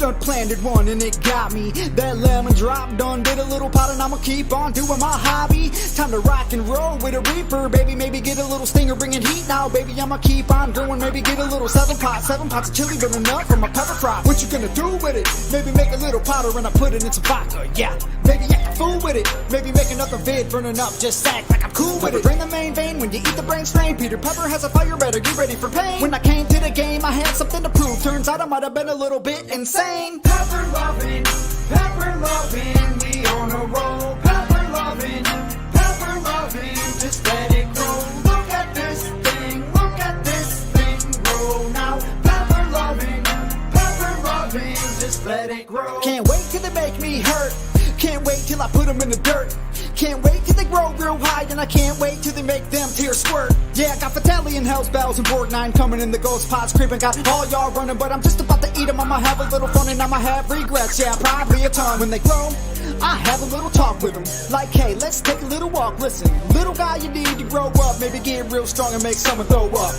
done planted one and it got me. That lemon drop done did a little pot and I'ma keep on doing my hobby. Time to rock and roll with a reaper, baby. Maybe get a little stinger, bringing heat now, baby. I'ma keep on going, maybe get a little 7 pots of chili, but enough for my pepper crop. What you gonna do with it? Maybe make a little powder and I put it in some vodka, yeah. Maybe act a fool with it. Maybe make another vid burning up, just act like I'm cool with it. Drain the main vein when you eat the brain strain. Peter Pepper has a fire, better get ready for pain. When I came to the game, I had something to prove. Turns out I might have been a little bit insane. Pepper loving, we on a roll. Pepper loving, just let it grow. Look at this thing grow now. Pepper loving, just let it grow. Can't wait till they make me hurt. Can't wait till I put them in the dirt. Can't wait till they grow real high, and I can't wait till they make them tears squirt. Yeah, I got Battalion, Hell's Bells, and Borgnine coming in the ghost pots creeping. Got all y'all running, but I'm just about to eat them. I'ma have a little fun and I'ma have regrets. Yeah, probably a ton. When they grow, I have a little talk with them. Like, hey, let's take a little walk. Listen, little guy, you need to grow up. Maybe get real strong and make someone throw up.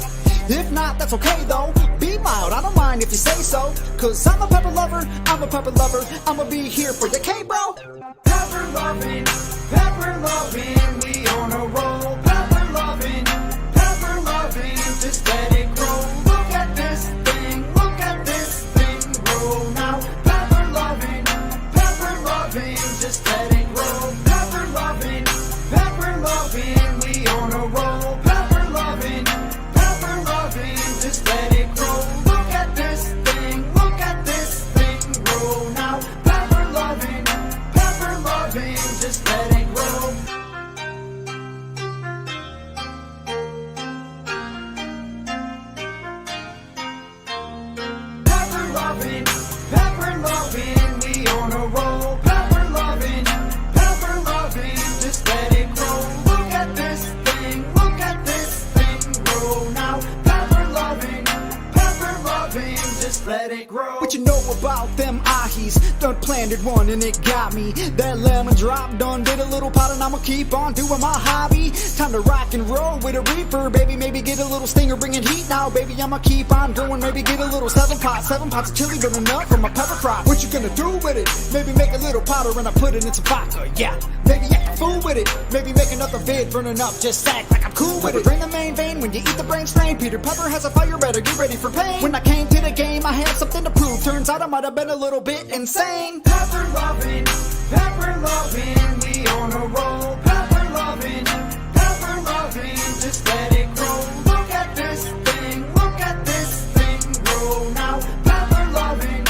If not, that's okay though. Be mild, I don't mind if you say so. Cause I'm a pepper lover, I'ma be here for you, K-bro. Pepper loving, we on a roll. Pepper loving, just let it grow. Look at this thing grow now. Pepper loving, just let it grow. Pepper loving, we on a roll. Pepper loving, just let it grow. Look at this thing grow now. Pepper loving, just let it grow. Pepper loving, we on a roll. Pepper loving, just let it grow. Look at this thing grow now. Pepper loving, just let it grow. What you know about them ahis? Done planted one and it got me. That lemon drop done did a little pot and I'ma keep on doing my hobby. Time to rock and roll with a reaper, baby. Maybe get a little stinger, bringing heat now, baby. I'ma keep on going, maybe get a little 7 pots of chili, but enough for my pepper crop. What you gonna do with it? Maybe make a little powder and I put it in some vodka, yeah. Maybe act a fool with it. Maybe make another vid burning up, just act like I'm cool with it. Drain the main vein when you eat the brain strain. Peter Pepper has a fire, better get ready for pain. When I came to the game, I had something to prove. Turns out I might have been a little bit insane. Pepper loving, we on a roll. Pepper loving, just let it grow. Look at this thing grow now. Pepper loving,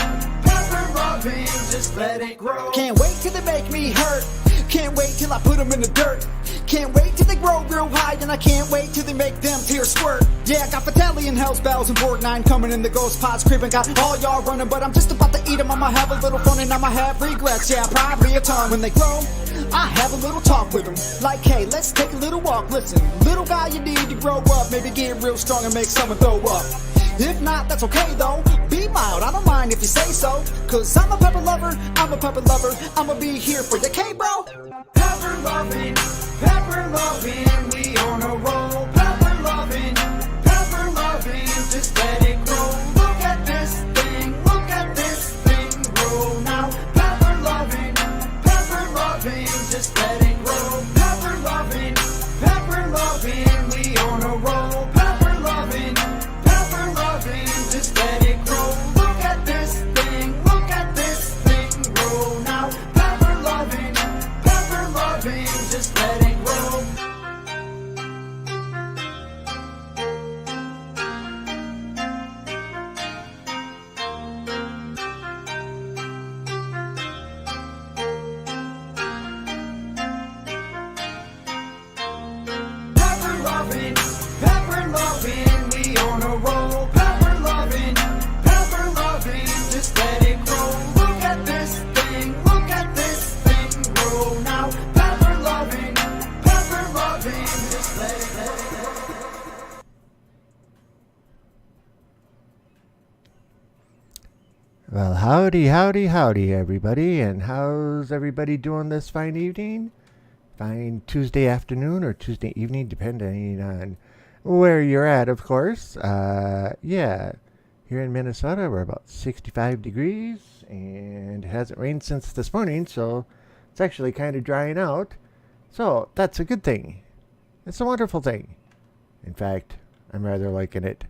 just let it grow. Can't wait till they make me hurt. Can't wait till I put them in the dirt. Can't wait till they grow real high, and I can't wait till they make them tears squirt. Yeah, I got Battalion, Hell's Bells, and Borgnine coming in the ghost pots creeping. Got all y'all running, but I'm just about to eat them. I'ma have a little fun and I'ma have regrets. Yeah, probably a ton. When they grow, I have a little talk with them. Like, hey, let's take a little walk. Listen, little guy, you need to grow up. Maybe get real strong and make someone throw up. If not, that's okay though. Be mild, I don't mind if you say so. Cause I'm a pepper lover, I'ma be here for you, K-bro. Pepper loving, we on a roll. Pepper loving, just let it grow. Look at this thing grow now. Pepper loving, just let it grow. Pepper loving, we on a roll. Pepper loving, just let it grow. Look at this thing grow now. Pepper loving, just let it grow. Pepper loving, we on a roll. Pepper loving, just let it grow. Look at this thing grow now. Pepper loving, just let it grow. Well, howdy, everybody, and how's everybody doing this fine evening? Fine Tuesday afternoon or Tuesday evening, depending on where you're at, of course. Yeah, here in Minnesota, we're about 65 degrees, and it hasn't rained since this morning, so it's actually kind of drying out. So that's a good thing. It's a wonderful thing. In fact, I'm rather liking it.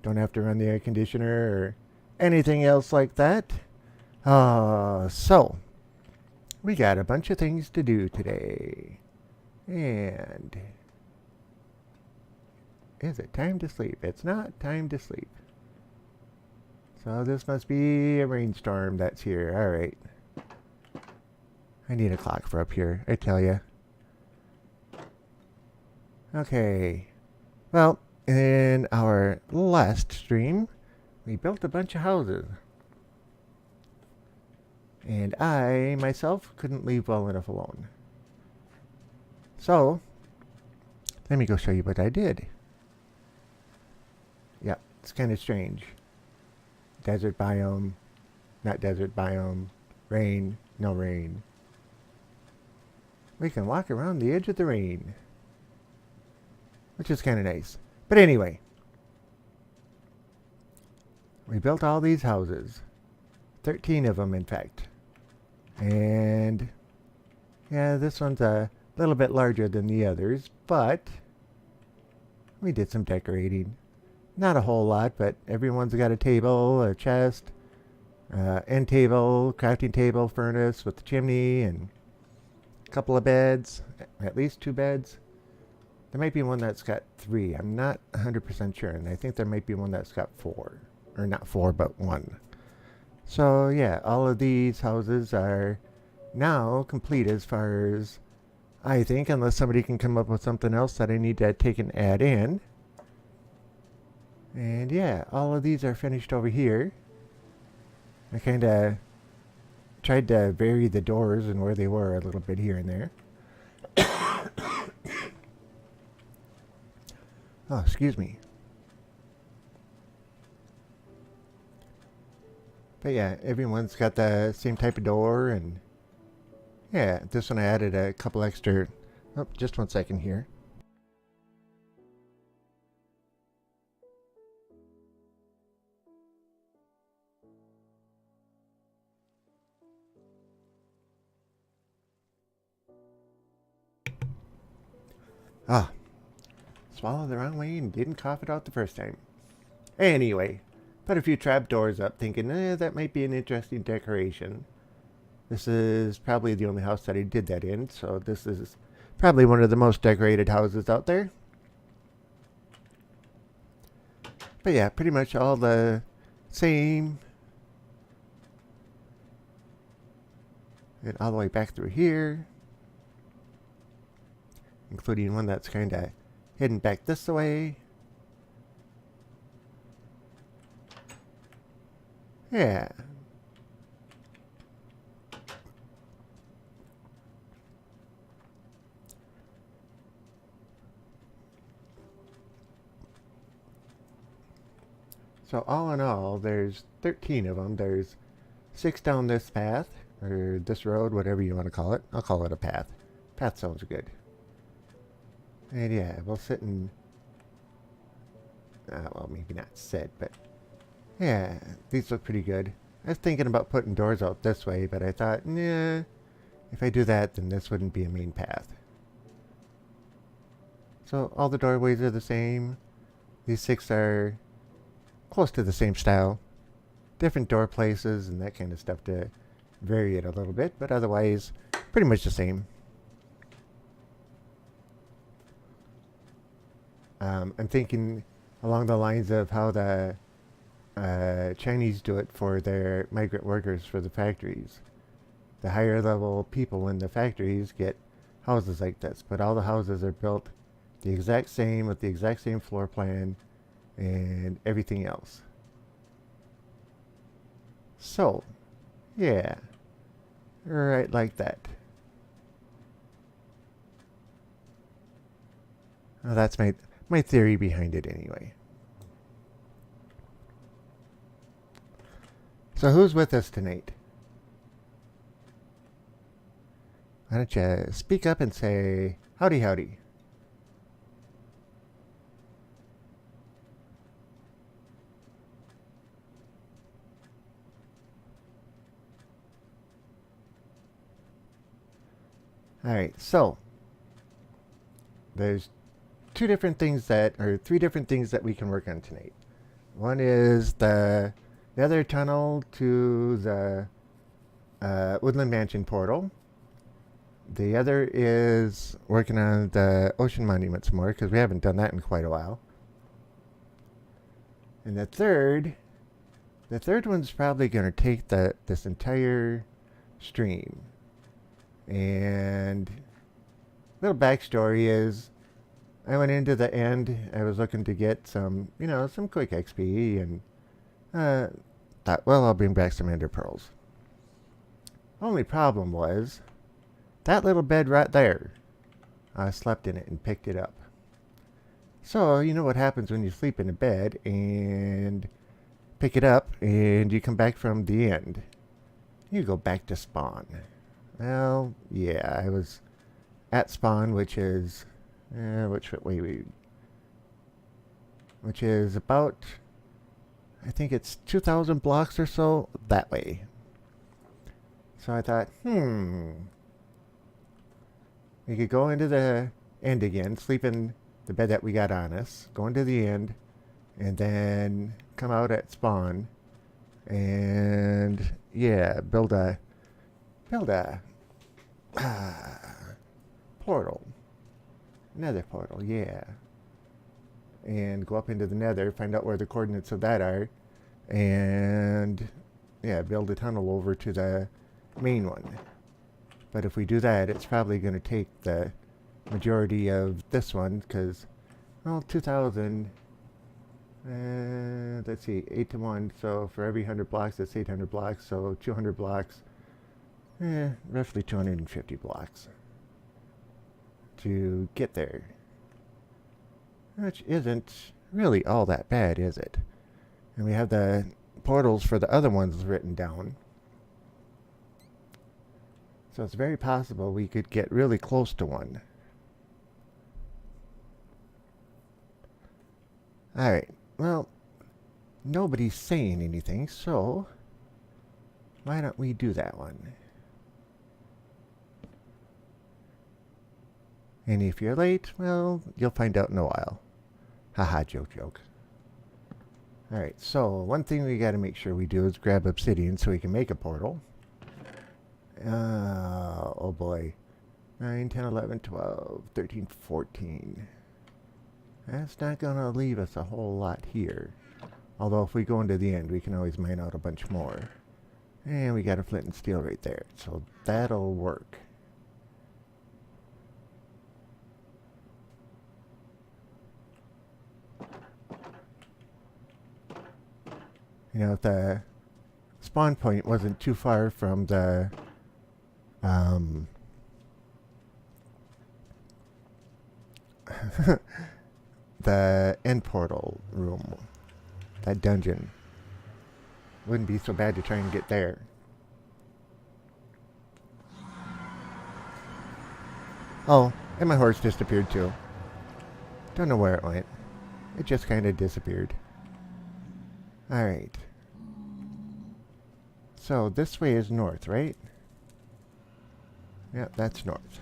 Don't have to run the air conditioner or anything else like that. So we got a bunch of things to do today. And is it time to sleep? It's not time to sleep. So this must be a rainstorm that's here. All right. I need a clock for up here, I tell you. Okay. Well, in our last stream, we built a bunch of houses. And I, myself, couldn't leave well enough alone. So, let me go show you what I did. Yeah, it's kind of strange. Desert biome, not desert biome, rain, no rain. We can walk around the edge of the rain, which is kind of nice. But anyway, we built all these houses, 13 of them in fact. And yeah, this one's a little bit larger than the others, but we did some decorating. Not a whole lot, but everyone's got a table, a chest, end table, crafting table, furnace with the chimney, and a couple of beds, at least 2 beds. There might be one that's got 3. I'm not 100% sure, and I think there might be one that's got 4. Or not 4, but 1. So yeah, all of these houses are now complete as far as I think, unless somebody can come up with something else that I need to take and add in. And yeah, all of these are finished over here. I kind of tried to vary the doors and where they were a little bit here and there. Oh, excuse me. But yeah, everyone's got the same type of door, and yeah, this one I added a couple extra. Oh, just 1 second here. Ah, swallowed the wrong way and didn't cough it out the first time. Anyway, put a few trap doors up thinking, that might be an interesting decoration. This is probably the only house that I did that in, so this is probably one of the most decorated houses out there. But yeah, pretty much all the same. And all the way back through here. Including one that's kind of hidden back this way. Yeah. So all in all, there's 13 of them. There's 6 down this path, or this road, whatever you want to call it. I'll call it a path. Path sounds good. And yeah, we'll sit and... well, maybe not sit, but... yeah, these look pretty good. I was thinking about putting doors out this way, but I thought, nah, if I do that, then this wouldn't be a main path. So all the doorways are the same. These 6 are close to the same style. Different door places and that kind of stuff to vary it a little bit, but otherwise, pretty much the same. I'm thinking along the lines of how the Chinese do it for their migrant workers for the factories. The higher level people in the factories get houses like this, but all the houses are built the exact same with the exact same floor plan and everything else. So, yeah, right like that. Well, that's my theory behind it anyway. So who's with us tonight? Why don't you speak up and say howdy howdy. Alright, so there's three different things that we can work on tonight. One is the nether tunnel to the Woodland Mansion portal. The other is working on the ocean monuments more, because we haven't done that in quite a while. And the third one's probably going to take this entire stream. And little backstory is, I went into the end. I was looking to get some quick XP, and thought, well, I'll bring back some ender pearls. Only problem was that little bed right there. I slept in it and picked it up. So you know what happens when you sleep in a bed and pick it up, and you come back from the end. You go back to spawn. Well, yeah, I was at spawn, which is which is about, I think it's 2,000 blocks or so that way. So I thought, we could go into the end again, sleep in the bed that we got on us, go into the end, and then come out at spawn, and yeah, build a portal, nether portal, yeah, and go up into the nether, find out where the coordinates of that are, and yeah, build a tunnel over to the main one. But if we do that, it's probably going to take the majority of this one, because, well, 2,000, let's see, 8 to 1, so for every 100 blocks, that's 800 blocks, so 200 blocks, roughly 250 blocks to get there. Which isn't really all that bad, is it? And we have the portals for the other ones written down. So it's very possible we could get really close to one. Alright, well, nobody's saying anything, so why don't we do that one? And if you're late, well, you'll find out in a while. Haha, joke. Alright, so one thing we gotta make sure we do is grab obsidian so we can make a portal. Oh boy. 9, 10, 11, 12, 13, 14. That's not gonna leave us a whole lot here. Although if we go into the end, we can always mine out a bunch more. And we got a flint and steel right there, so that'll work. You know, if the spawn point wasn't too far from the the end portal room, that dungeon, wouldn't be so bad to try and get there. Oh, and my horse disappeared too. Don't know where it went. It just kind of disappeared. Alright. So this way is north, right? Yep, that's north.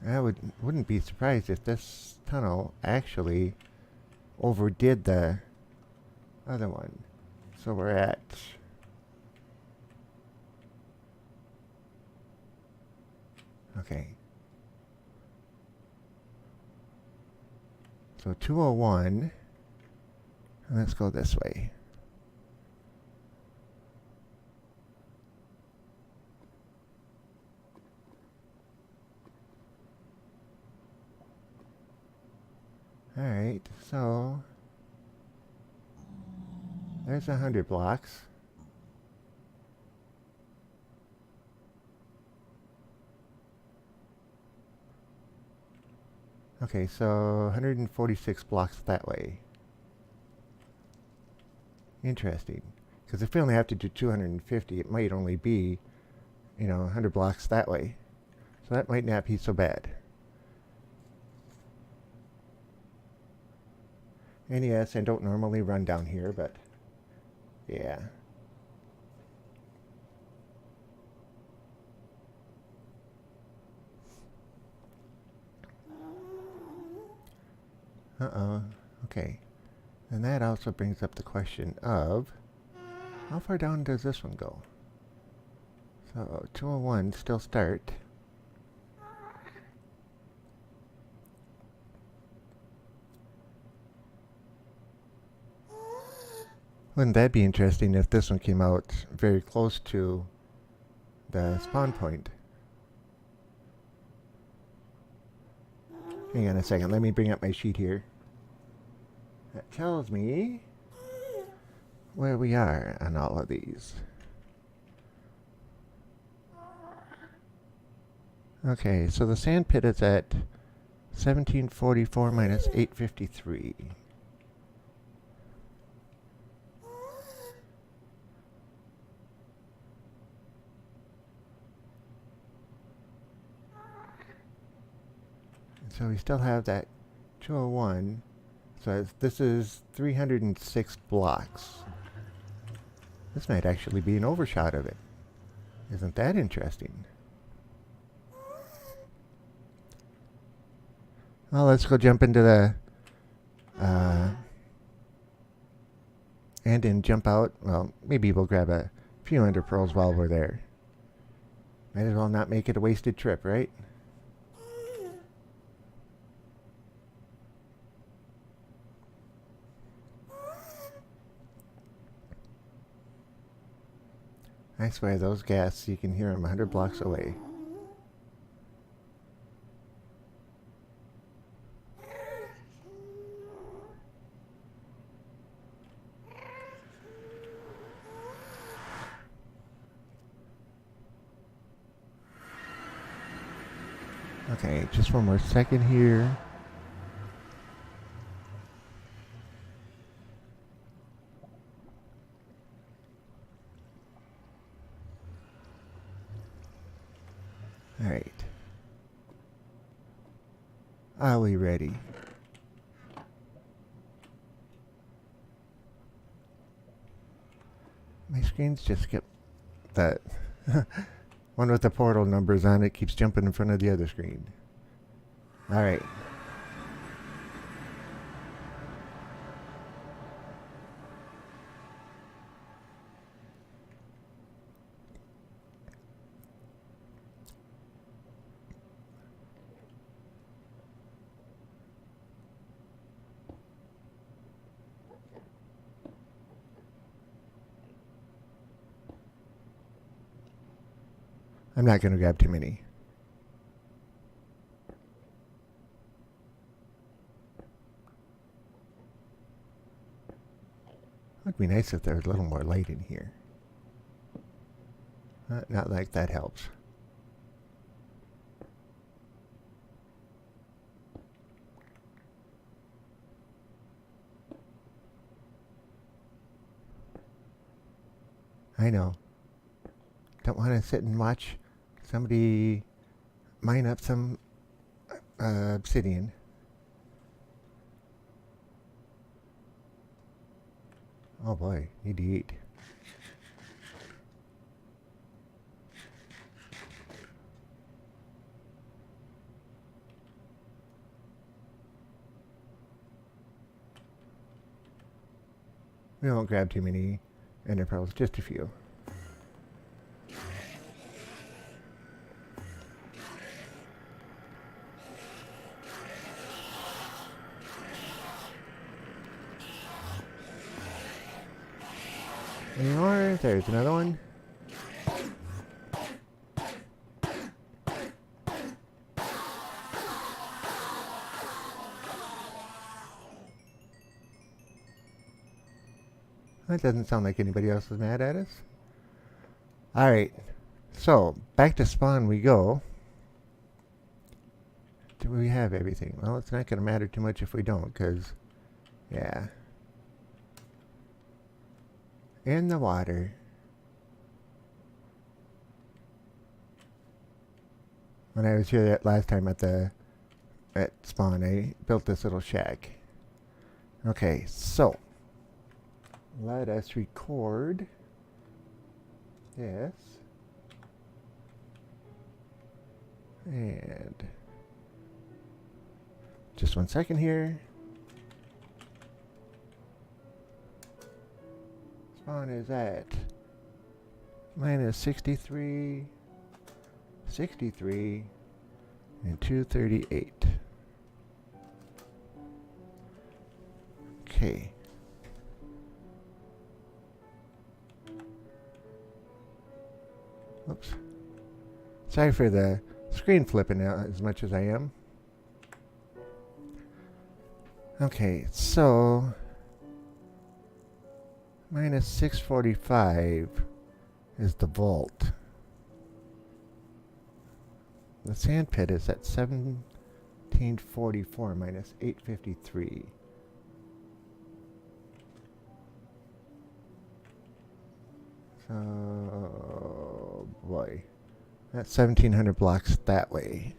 I wouldn't be surprised if this tunnel actually overdid the other one. So we're at... Okay. So 201. Let's go this way. Alright, so there's 100 blocks. Okay, so 146 blocks that way. Interesting. Because if we only have to do 250, it might only be, 100 blocks that way. So that might not be so bad. And yes, I don't normally run down here, but yeah. Uh-oh. Okay. And that also brings up the question of, how far down does this one go? So, 201 still start. Wouldn't that be interesting if this one came out very close to the spawn point? Hang on a second, let me bring up my sheet here. That tells me where we are on all of these. Okay, so the sand pit is at 1744 minus 853. So we still have that 201. So this is 306 blocks. This might actually be an overshot of it. Isn't that interesting? Well, let's go jump into the and then jump out. Well, maybe we'll grab a few ender pearls while we're there. Might as well not make it a wasted trip, right? I swear, those gas, you can hear them 100 blocks away. Okay, just one more second here. Alright. Are we ready? My screen's just kept that one with the portal numbers on it keeps jumping in front of the other screen. Alright. I'm not going to grab too many. It'd be nice if there was a little more light in here. Not like that helps. I know. Don't want to sit and watch somebody mine up some obsidian. Oh boy, need to eat. We won't grab too many ender pearls, just a few. Any more? There's another one. That doesn't sound like anybody else is mad at us. Alright, so back to spawn we go. Do we have everything? Well, it's not going to matter too much if we don't, because, yeah. In the water. When I was here that last time at spawn, I built this little shack. Okay, so let us record this. And just one second here. spawn is at minus 63, 63, and 238. Okay. Oops. Sorry for the screen flipping out as much as I am. Okay, so minus 645 is the vault. The sand pit is at 1744 minus 853. So, boy, that's 1700 blocks that way.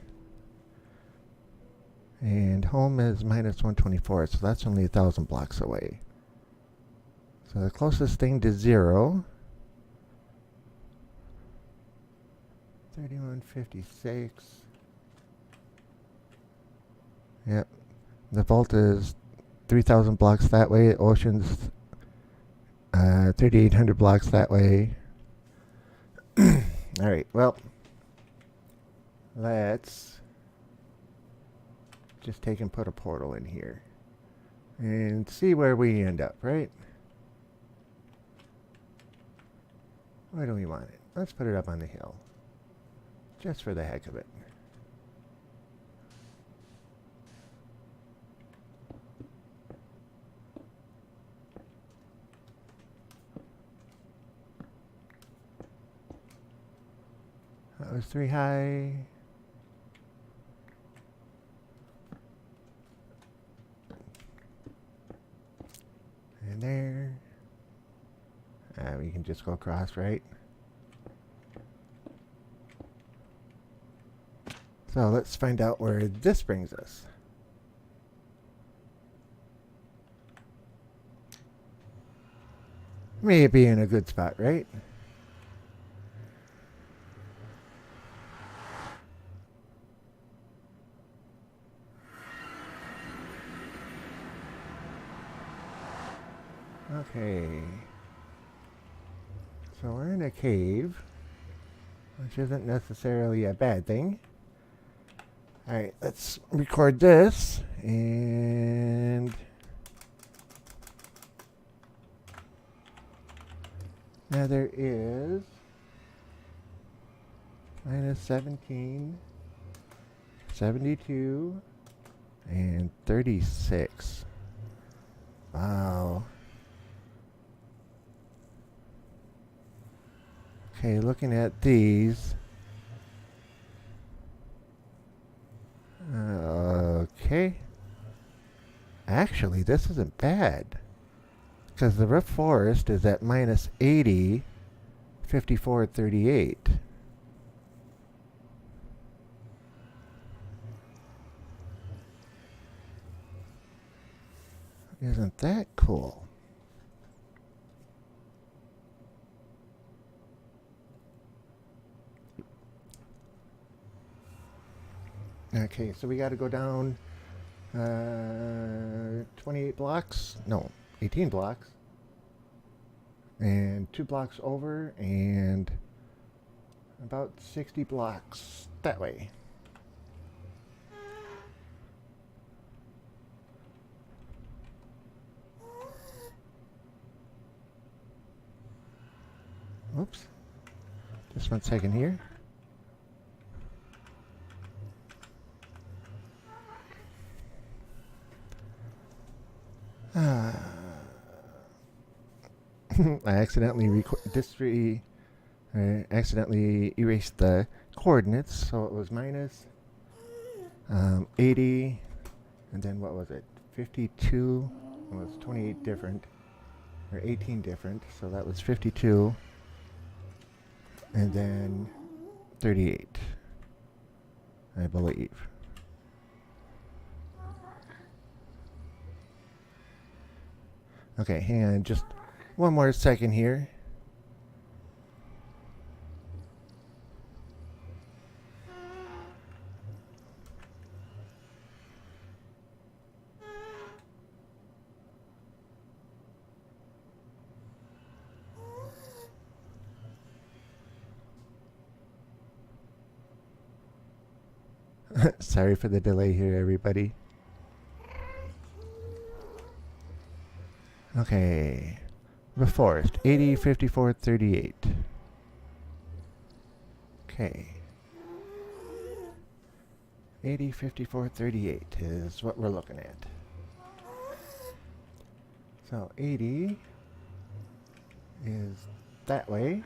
And home is minus 124, so that's only 1,000 blocks away. So the closest thing to 0, 3156. Yep. The vault is 3,000 blocks that way. Ocean's 3,800 blocks that way. Alright, well, let's just take and put a portal in here and see where we end up, right? Where do we want it? Let's put it up on the hill, just for the heck of it. That was 3 high. And there. We can just go across, right? So let's find out where this brings us. May be in a good spot, right? Okay. So we're in a cave, which isn't necessarily a bad thing. Alright, let's record this, and now there is minus 17, 72, and 36. Wow. Okay, looking at these. Okay. Actually, this isn't bad, because the rough forest is at minus 80, 54, 38. Isn't that cool? Okay, so we got to go down 28 blocks. No, 18 blocks. And 2 blocks over and about 60 blocks that way. Oops. Just 1 second here. I accidentally accidentally erased the coordinates, so it was minus 80, and then what was it? 52. It was 28 different, or 18 different, so that was 52, and then 38, I believe. Okay, hang on just 1 more second here. Sorry for the delay here, everybody. Okay. The forest, 80, 54, 38. Okay. 80, 54, 38 is what we're looking at. So 80 is that way.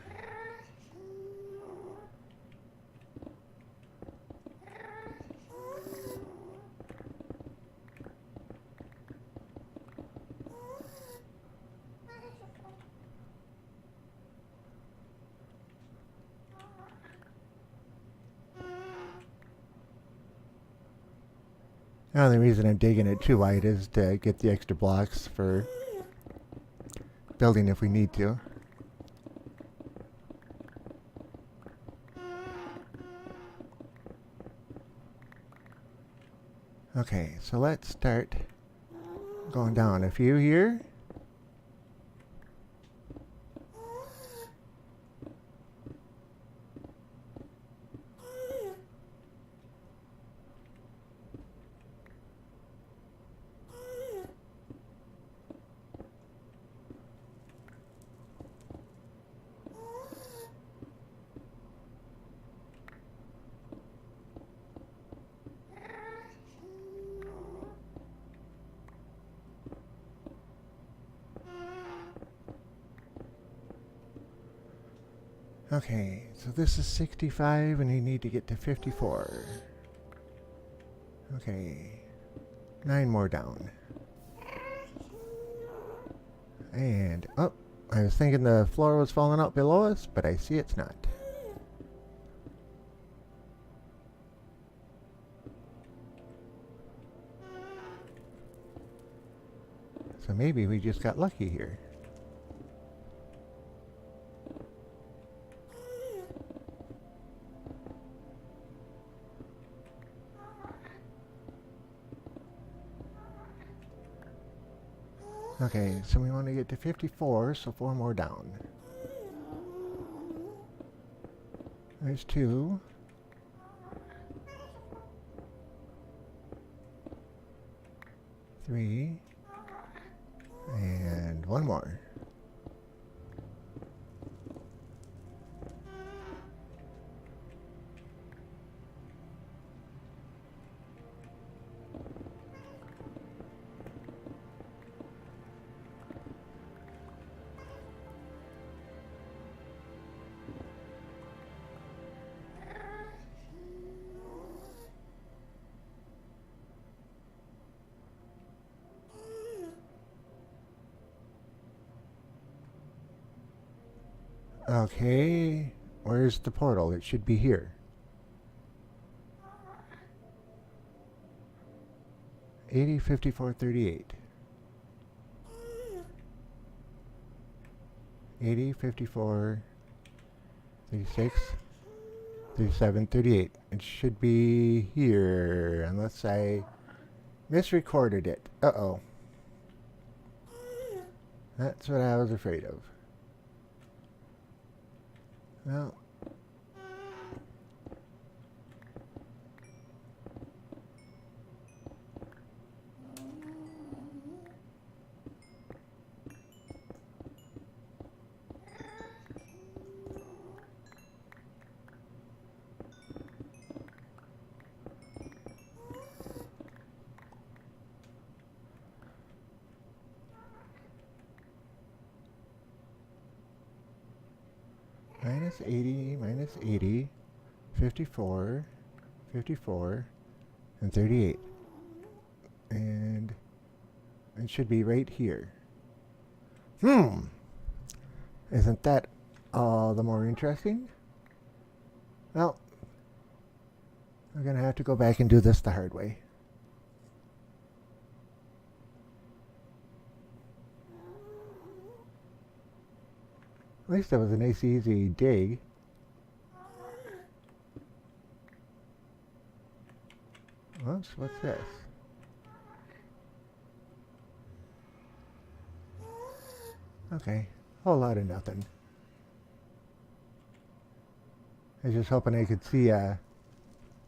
The only reason I'm digging it too wide is to get the extra blocks for building if we need to. Okay, so let's start going down a few here. Okay, so this is 65 and you need to get to 54. Okay, 9 more down. And, oh, I was thinking the floor was falling out below us, but I see it's not. So maybe we just got lucky here. Okay, so we want to get to 54, so 4 more down. There's 2. 3. And 1 more. Okay, where's the portal? It should be here. 80, 54, 38. 80, 54, 36, 37, 38. It should be here, unless I misrecorded it. Uh-oh. That's what I was afraid of. Well, minus 80, minus 80, 54, 54, and 38. And it should be right here. Isn't that all the more interesting? Well, I'm going to have to go back and do this the hard way. At least that was a nice easy dig. Whoops, what's this? Okay, whole lot of nothing. I was just hoping I could see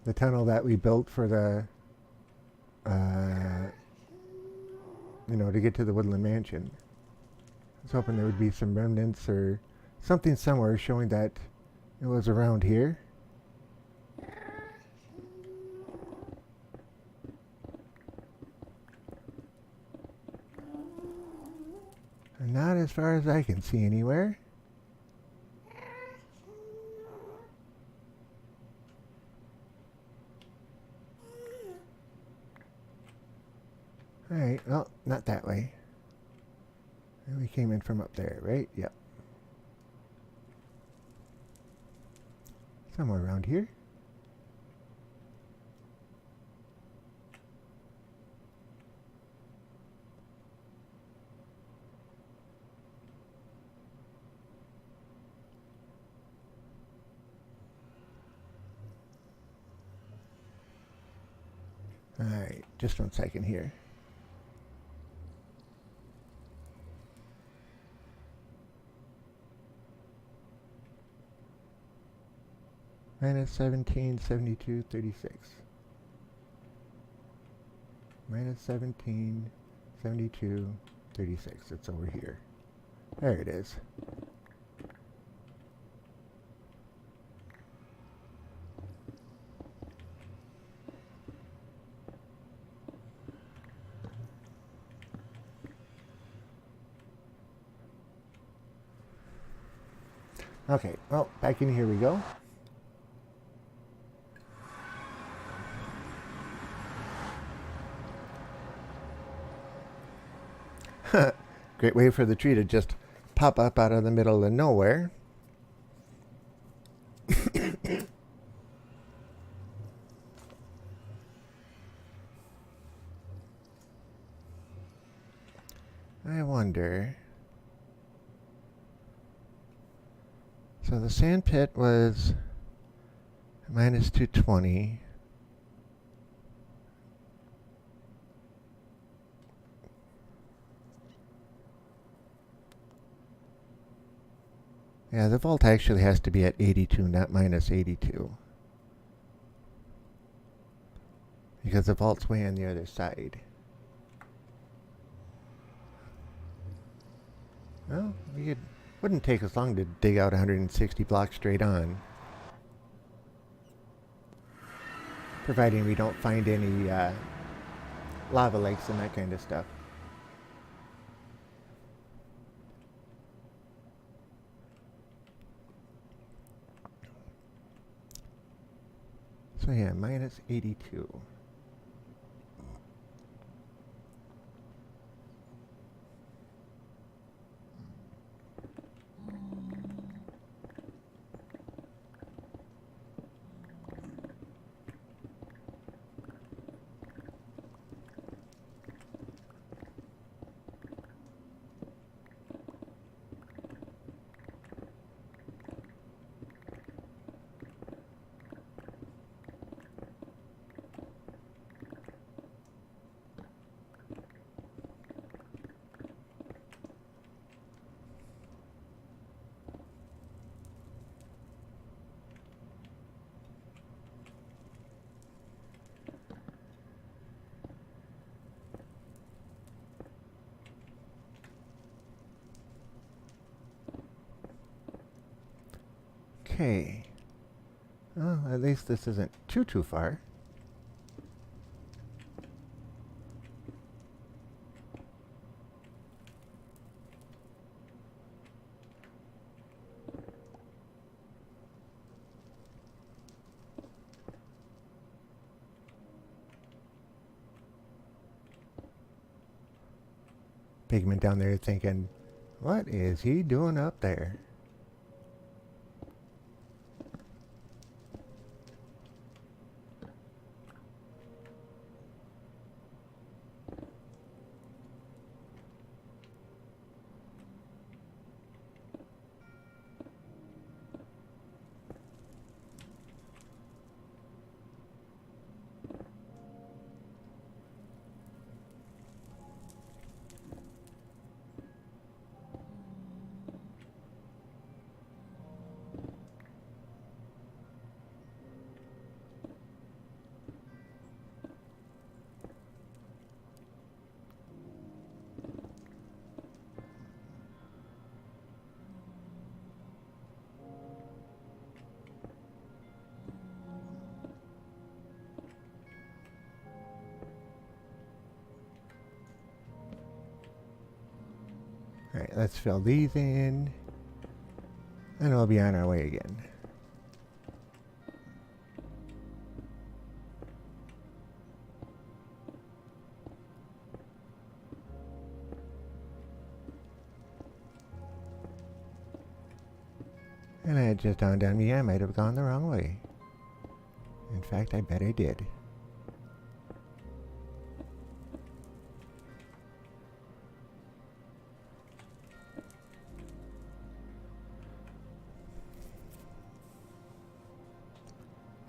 the tunnel that we built for the, to get to the Woodland Mansion. I was hoping there would be some remnants or something somewhere showing that it was around here. And not as far as I can see anywhere. Alright, well, not that way. We came in from up there, right? Yep. Somewhere around here. Alright, just 1 second here. Minus 17, 72, 36. Minus 17, 72, 36. It's over here. There it is. Okay, well, back in here we go. Great way for the tree to just pop up out of the middle of nowhere. I wonder. So the sand pit was minus 220. Yeah, the vault actually has to be at 82, not minus 82. Because the vault's way on the other side. Well, wouldn't take us long to dig out 160 blocks straight on. Providing we don't find any lava lakes and that kind of stuff. So yeah, minus 82. Okay. Well, at least this isn't too far. Pigman down there thinking, what is he doing up there? Alright, let's fill these in. And we'll be on our way again. And it just dawned on me I might have gone the wrong way. In fact, I bet I did.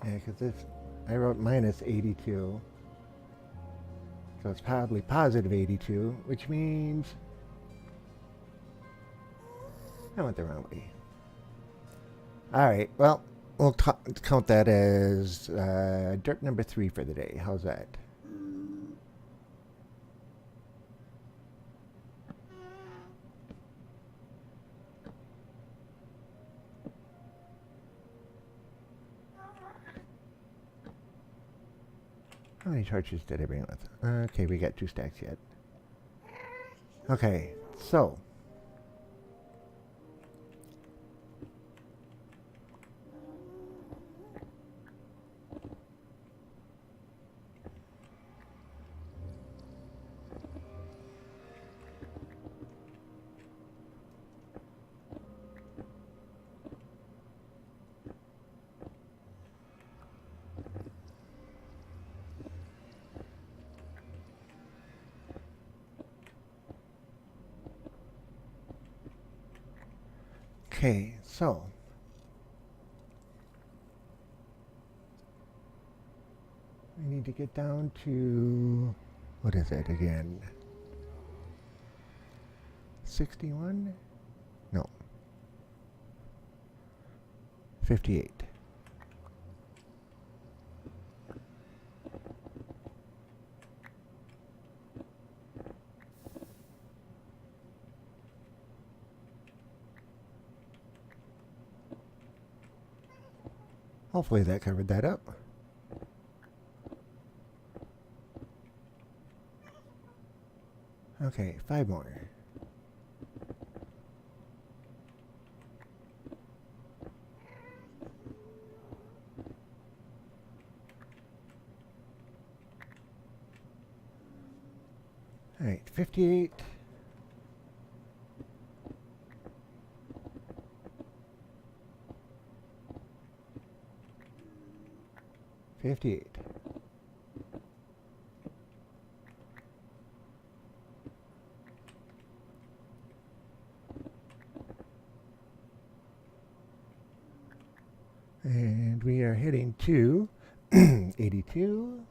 Yeah, because this, I wrote minus 82. So it's probably positive 82, which means I went the wrong way. Alright, well, we'll count that as dirt number 3 for the day. How's that? How many torches did I bring with? Okay, we got 2 stacks yet. Okay, so. Okay, so. We need to get down to, what is it again? 61? No. 58. Hopefully that covered that up. Okay, 5 more. Alright, 58. And we are heading to 82.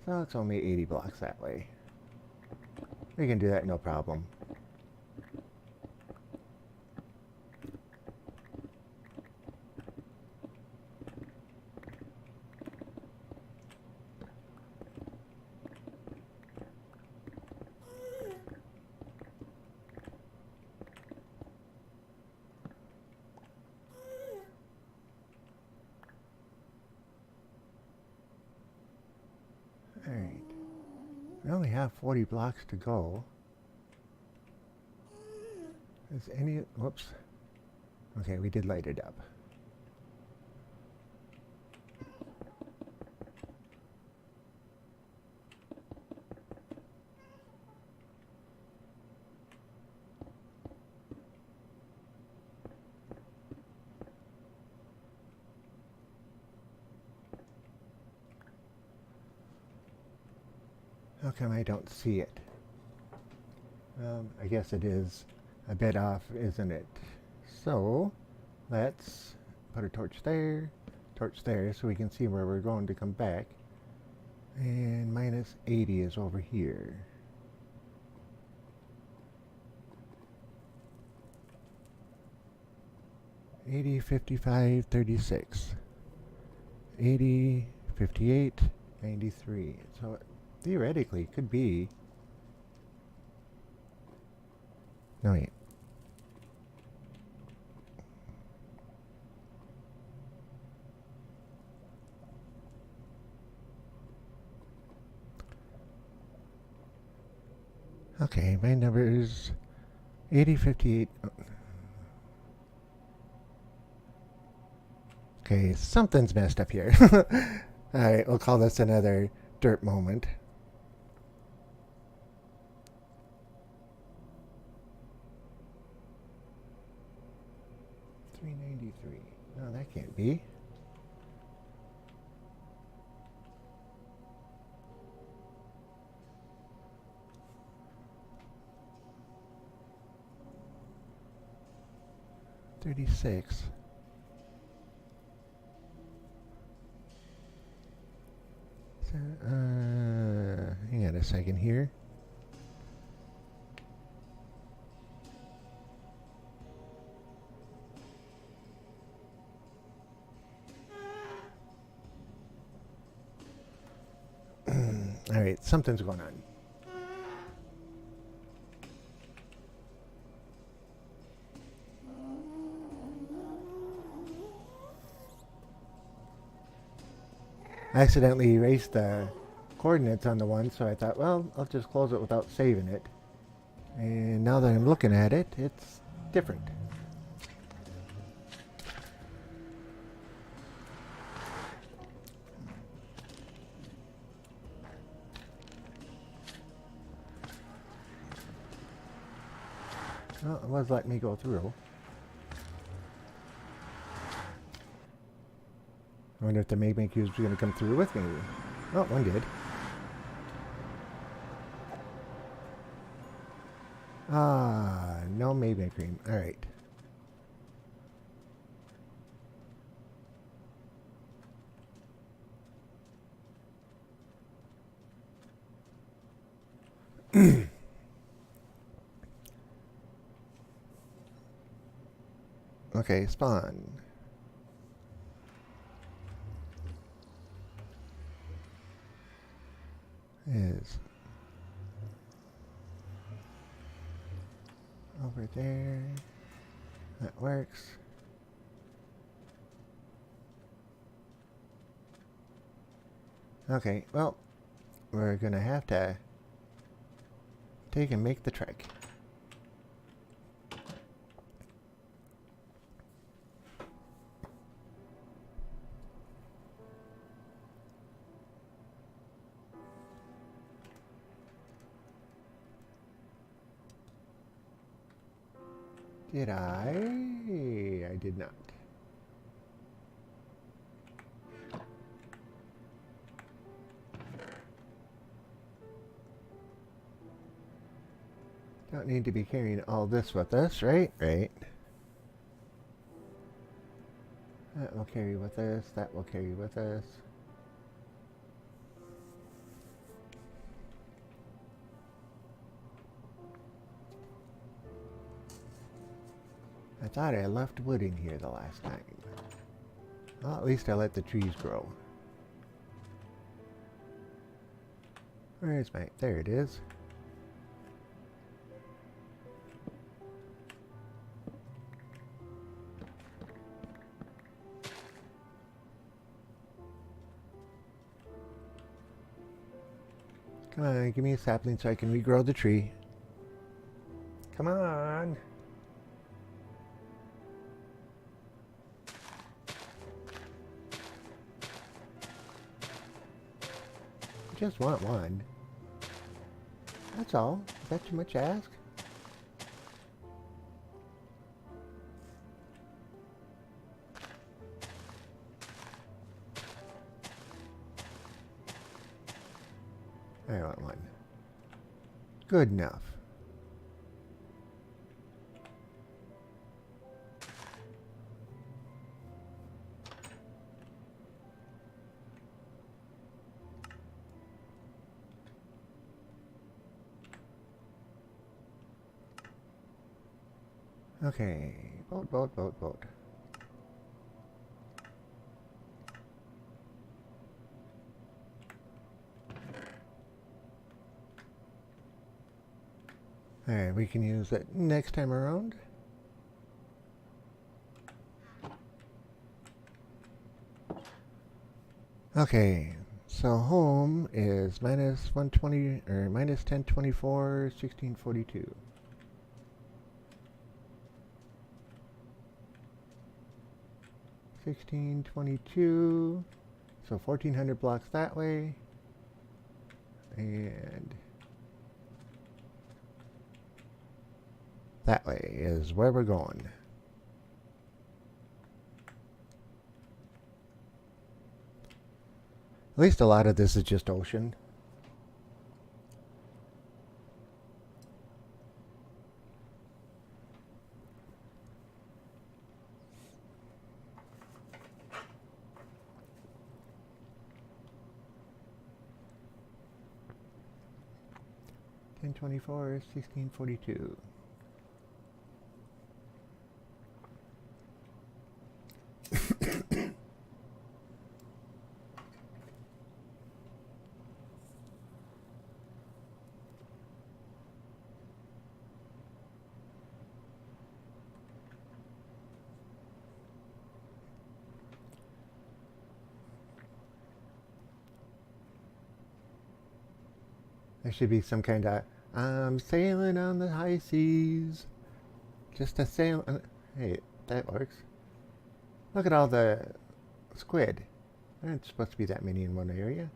So it's only 80 blocks that way. We can do that no problem. Alright. We only have 40 blocks to go. Is any... Whoops. Okay, we did light it up. How come I don't see it? I guess it is a bit off, isn't it? So, let's put a torch there, so we can see where we're going to come back. And minus 80 is over here. $80, $55, $36. $80, $58, $93. So theoretically it could be... No, wait. Okay, my number is 8058. Okay, something's messed up here. Alright, we'll call this another dirt moment. $393. No, that can't be. $36. Hang on a second here. Alright, something's going on. I accidentally erased the coordinates on the one, so I thought, well, I'll just close it without saving it. And now that I'm looking at it, it's different. Well, it was letting me go through. I wonder if the Magma cubes are going to come through with me. Oh, one did. Ah, no Magma cream. Alright. Okay, spawn. Is over there. That works. Okay, well, we're gonna have to take and make the trek. Did I? I did not. Don't need to be carrying all this with us, right? Right. That will carry with us. That will carry with us. I thought I left wood in here the last time. Well, at least I let the trees grow. Where's my... There it is. Come on, give me a sapling so I can regrow the tree. Come on. Just want one. That's all. Is that too much to ask? I want one. Good enough. Okay, boat, boat, boat, boat. Alright, we can use that next time around. Okay, So home is minus 120 or minus 1024, 1642. $16.22. So 1400 blocks that way. And that way is where we're going. At least a lot of this is just ocean. $10.24, $16.42. There should be some kind of, I'm sailing on the high seas. Just a sail. Hey, that works. Look at all the squid. There aren't supposed to be that many in one area.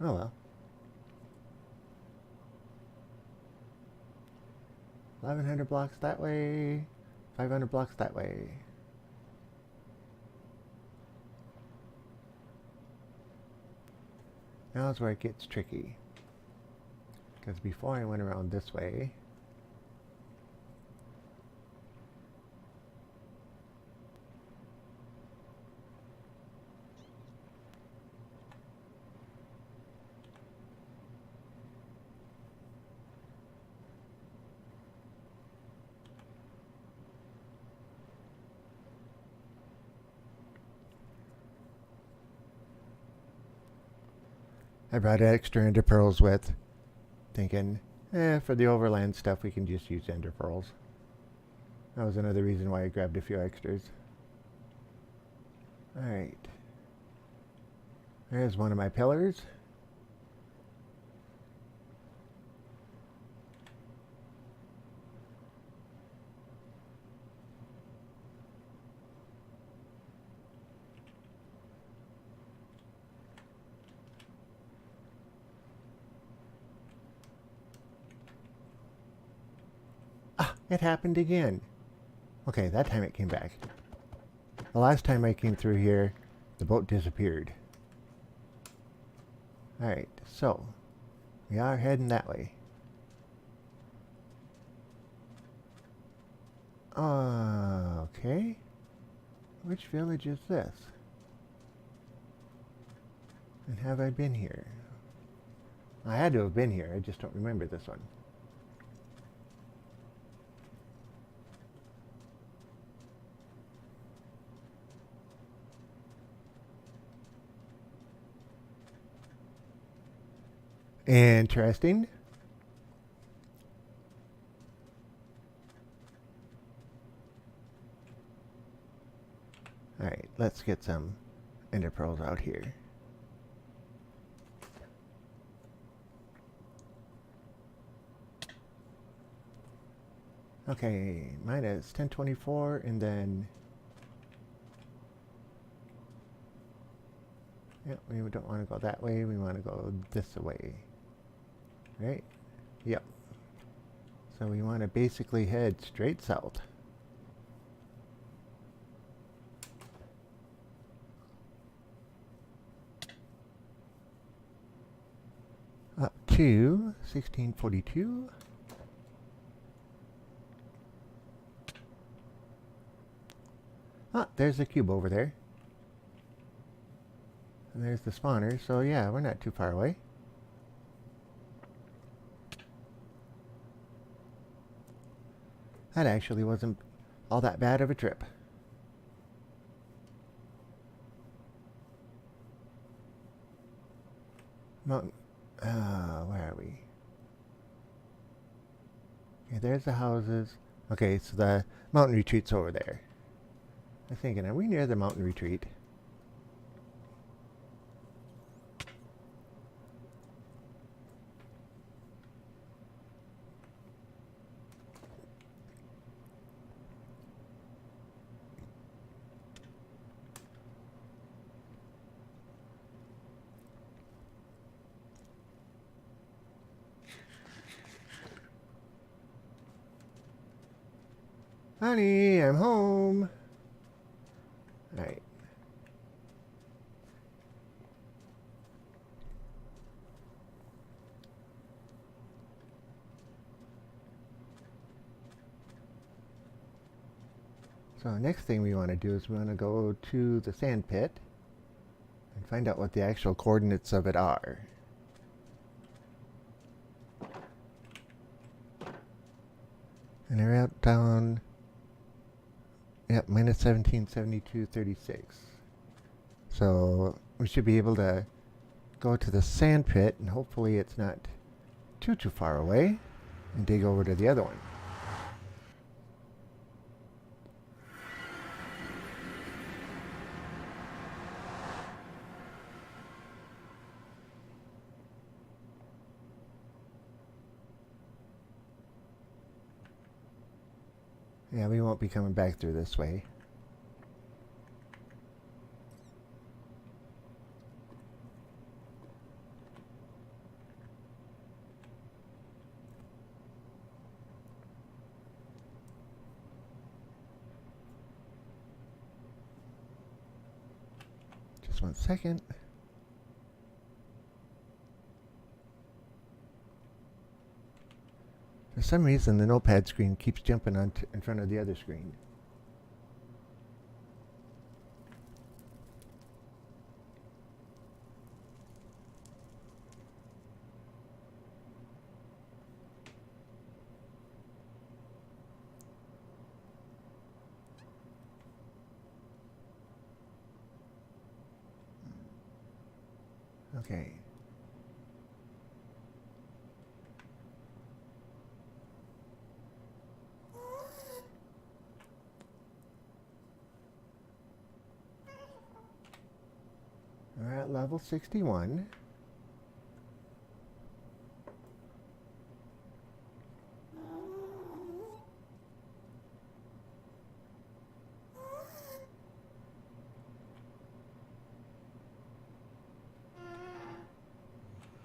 Oh well. 1100 blocks that way. 500 blocks that way. Now is where it gets tricky. Because before I went around this way. I brought extra ender pearls with, thinking, for the overland stuff we can just use ender pearls. That was another reason why I grabbed a few extras. Alright. There's one of my pillars. It happened again. Okay, that time it came back. The last time I came through here, the boat disappeared. Alright, so we are heading that way. Okay. Which village is this? And have I been here? I had to have been here, I just don't remember this one. Interesting. Alright, let's get some ender pearls out here. Okay, minus 1024 and then... Yep, we don't want to go that way, we want to go this way. Right? Yep. So we want to basically head straight south. Up to 1642. Ah, there's the cube over there. And there's the spawner, so yeah, we're not too far away. That actually wasn't all that bad of a trip. Mountain. Where are we? Okay, there's the houses. Okay, so the mountain retreat's over there. I'm thinking, are we near the mountain retreat? Honey, I'm home. Alright. So next thing we want to do is we want to go to the sand pit and find out what the actual coordinates of it are. And they're out down, yep, minus 1772.36. So we should be able to go to the sand pit, and hopefully it's not too far away, and dig over to the other one. Yeah, we won't be coming back through this way. Just 1 second. For some reason, the notepad screen keeps jumping on in front of the other screen. Okay. We're at level 61.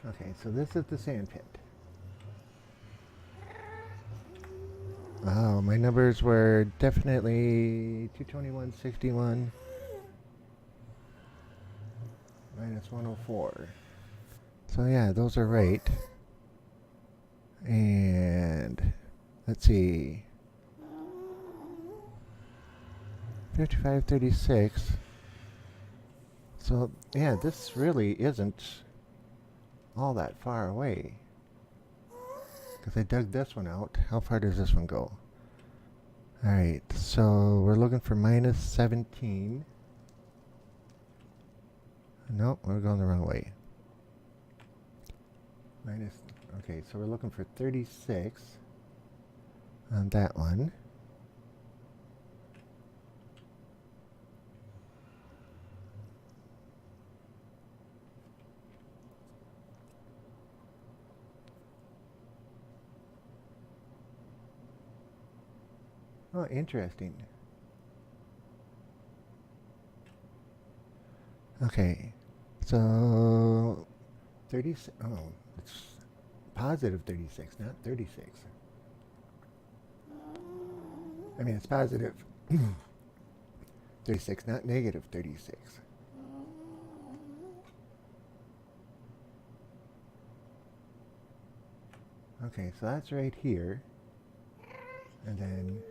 Okay, so this is the sand pit. Wow, my numbers were definitely 221.61 minus 104. So yeah, those are right. And let's see. 55.36. So yeah, this really isn't all that far away. Because I dug this one out. How far does this one go? Alright, so we're looking for minus 17. Nope, we're going the wrong way. Minus, okay, so we're looking for 36 on that one. Oh, interesting. Okay, so 36. Oh, it's positive 36, not 36. I mean, it's positive 36, not negative 36. Okay, so that's right here. And then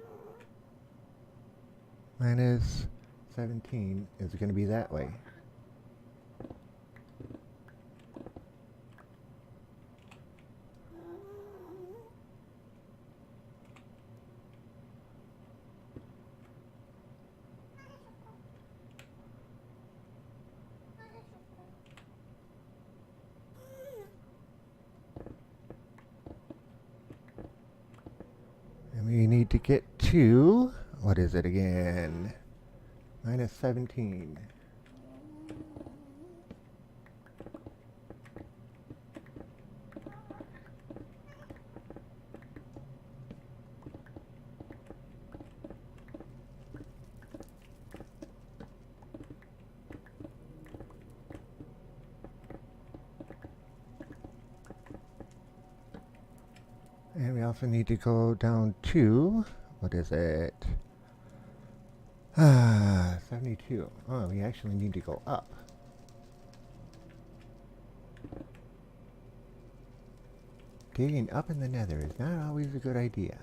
minus 17 is going to be that way. And we need to get to, what is it again? Minus 17. And we also need to go down to What is it? 72. Oh, we actually need to go up. Digging up in the nether is not always a good idea.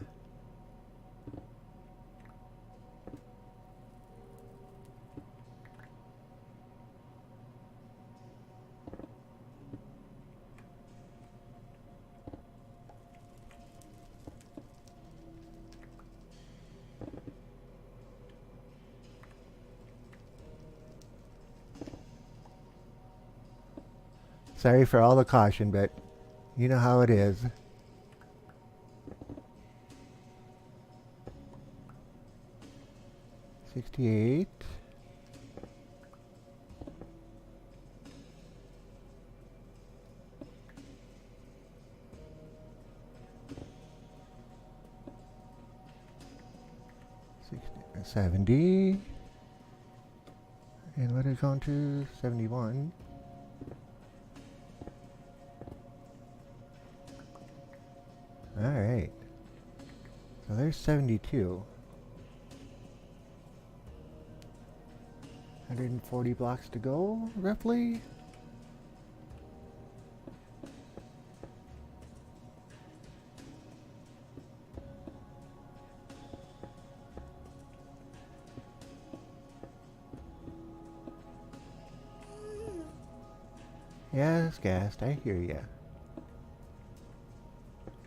Sorry for all the caution, but you know how it is. $68. $70. And what is going to 71? Alright. So there's 72. 140 blocks to go, roughly. Yes, Gast, I hear ya.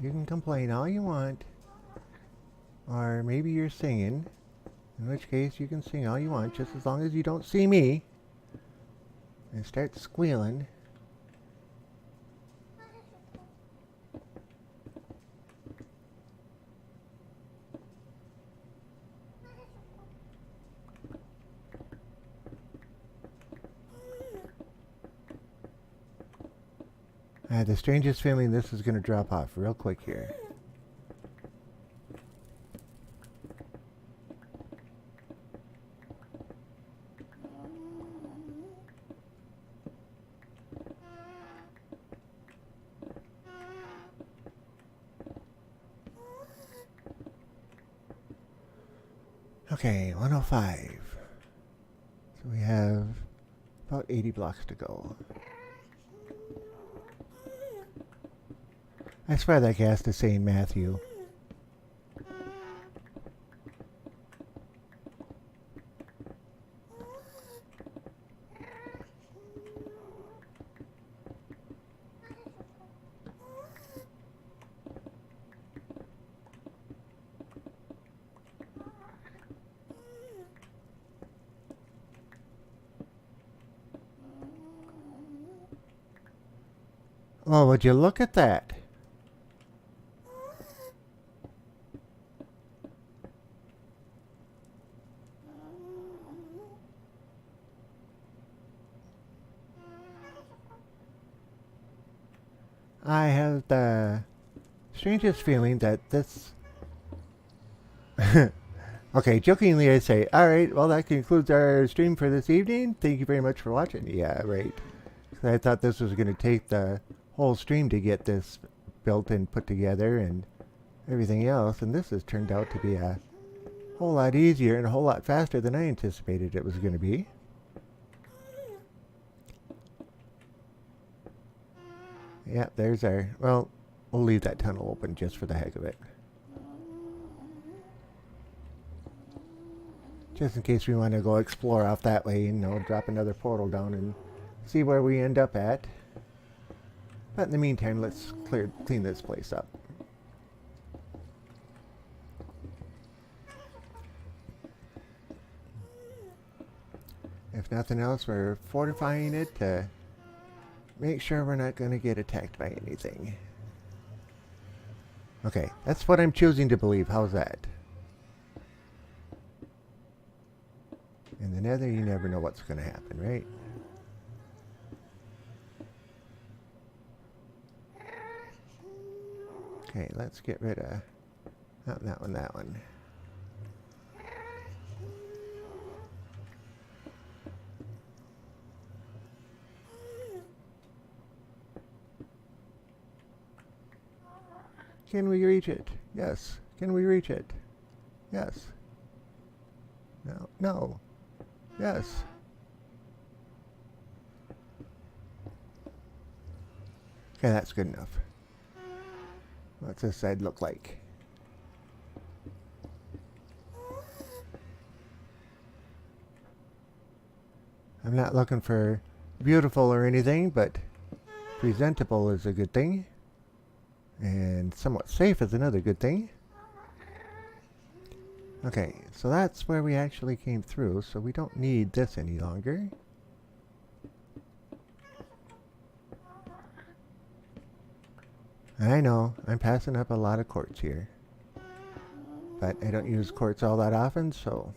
You can complain all you want. Or maybe you're singing. In which case you can sing all you want, just as long as you don't see me and start squealing. I had the strangest feeling this is going to drop off real quick here. Okay, 105. So we have about 80 blocks to go. I swear that cast is saying Matthew. Oh, would you look at that? I have the strangest feeling that this... Okay, jokingly I say, alright, well that concludes our stream for this evening. Thank you very much for watching. Yeah, right. 'Cause I thought this was going to take the whole stream to get this built and put together and everything else. And this has turned out to be a whole lot easier and a whole lot faster than I anticipated it was going to be. Yeah, there's our... Well, we'll leave that tunnel open just for the heck of it. Just in case we want to go explore off that way and, you know, drop another portal down and see where we end up at. But in the meantime, let's clean this place up. If nothing else, we're fortifying it to make sure we're not going to get attacked by anything. Okay, that's what I'm choosing to believe. How's that? In the nether, you never know what's going to happen, right? Okay, let's get rid of... Not that one, that one. Can we reach it? Yes. Can we reach it? Yes. No. No. Yes. Okay, that's good enough. What's this side look like? I'm not looking for beautiful or anything, but presentable is a good thing. And somewhat safe is another good thing. Okay, so that's where we actually came through, so we don't need this any longer. I know, I'm passing up a lot of quartz here. But I don't use quartz all that often, so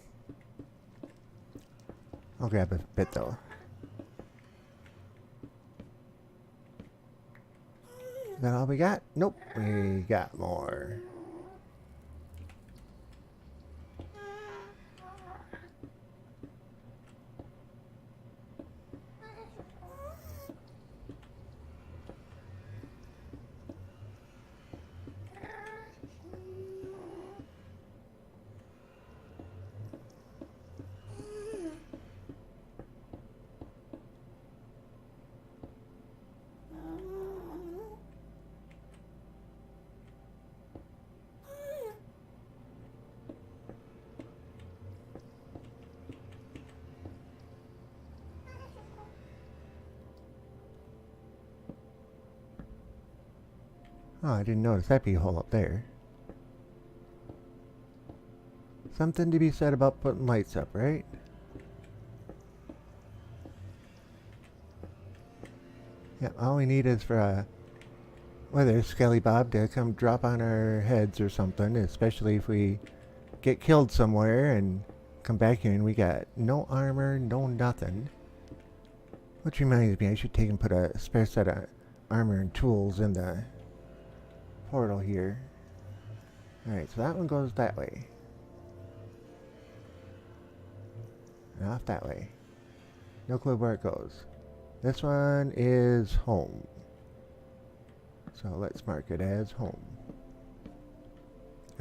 I'll grab a bit though. Is that all we got? Nope, we got more. Oh, I didn't notice that bee hole up there. Something to be said about putting lights up, right? Yeah, all we need is for a whether Skelly Bob to come drop on our heads or something, especially if we get killed somewhere and come back here and we got no armor, no nothing. Which reminds me, I should take and put a spare set of armor and tools in the portal here. Alright, so that one goes that way. And off that way. No clue where it goes. This one is home. So let's mark it as home.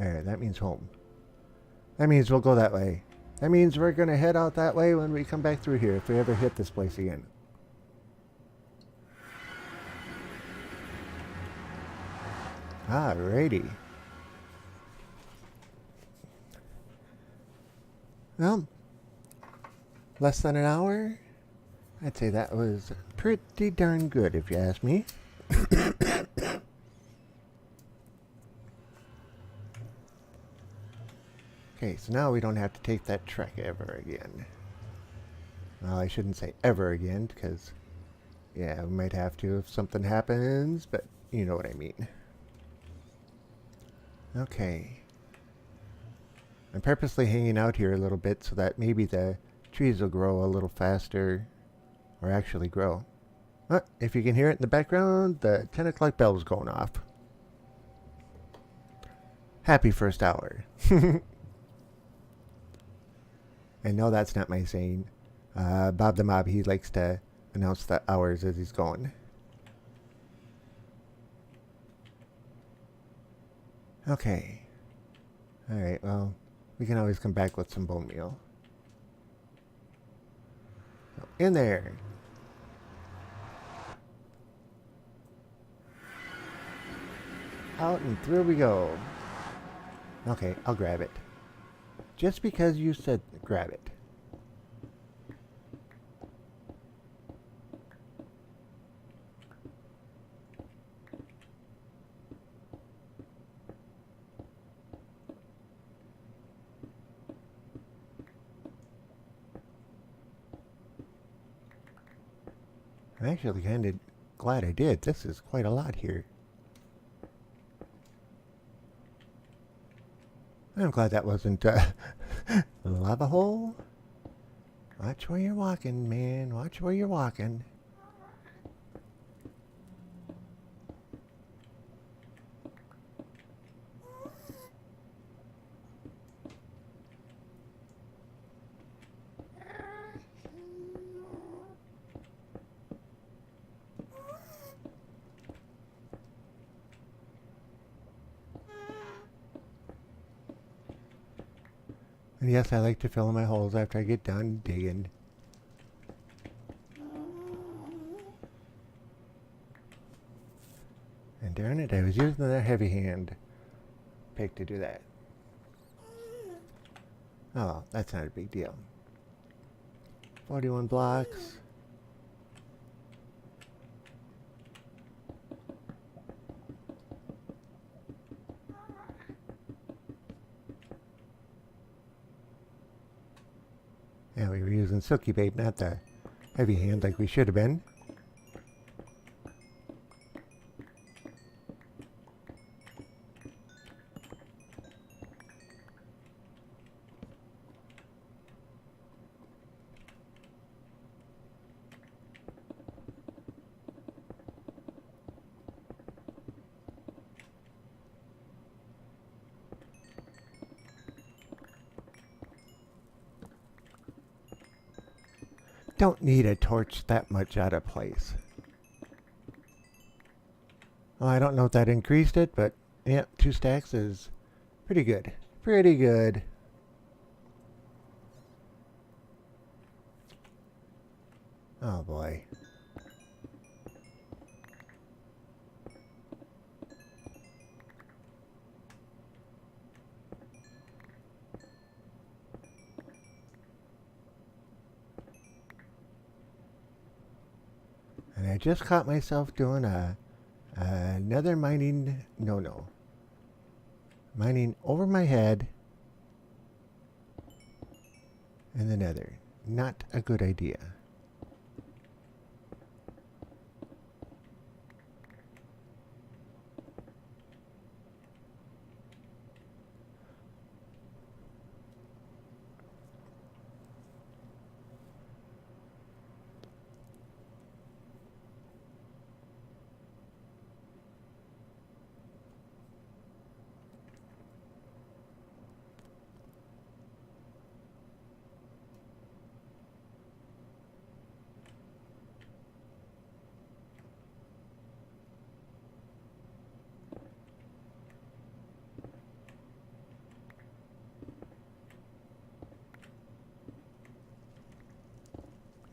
Alright, that means home. That means we'll go that way. That means we're going to head out that way when we come back through here, if we ever hit this place again. Alrighty. Well, less than an hour? I'd say that was pretty darn good, if you ask me. Okay, so now we don't have to take that trek ever again. Well, I shouldn't say ever again, because, yeah, we might have to if something happens, but you know what I mean. Okay. I'm purposely hanging out here a little bit so that maybe the trees will grow a little faster, or actually grow. If you can hear it in the background, the 10 o'clock bell's going off. Happy first hour. And no, that's not my saying. Bob the Mob, he likes to announce the hours as he's going. Okay. Alright, well, we can always come back with some bone meal. So, in there. Out and through we go. Okay, I'll grab it. Just because you said grab it. I'm actually kind of glad I did. This is quite a lot here. I'm glad that wasn't a lava hole. Watch where you're walking, man. Watch where you're walking. And yes, I like to fill in my holes after I get done digging. And darn it, I was using the heavy hand pick to do that. Oh well, that's not a big deal. 41 blocks. Yeah, we were using Silky Babe, not the heavy hand like we should have been. Don't need a torch that much out of place. Well, I don't know if that increased it, but yeah, 2 stacks is pretty good. Pretty good. Oh boy. And I just caught myself doing another mining no. Mining over my head in the nether. Not a good idea.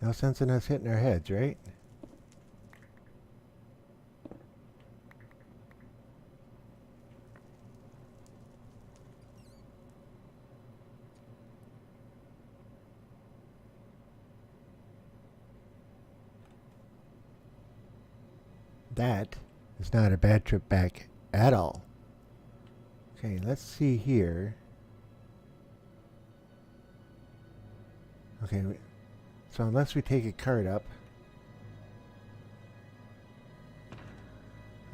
No sense in us hitting our heads, right? That is not a bad trip back at all. Okay, let's see here. Okay, so unless we take a cart up.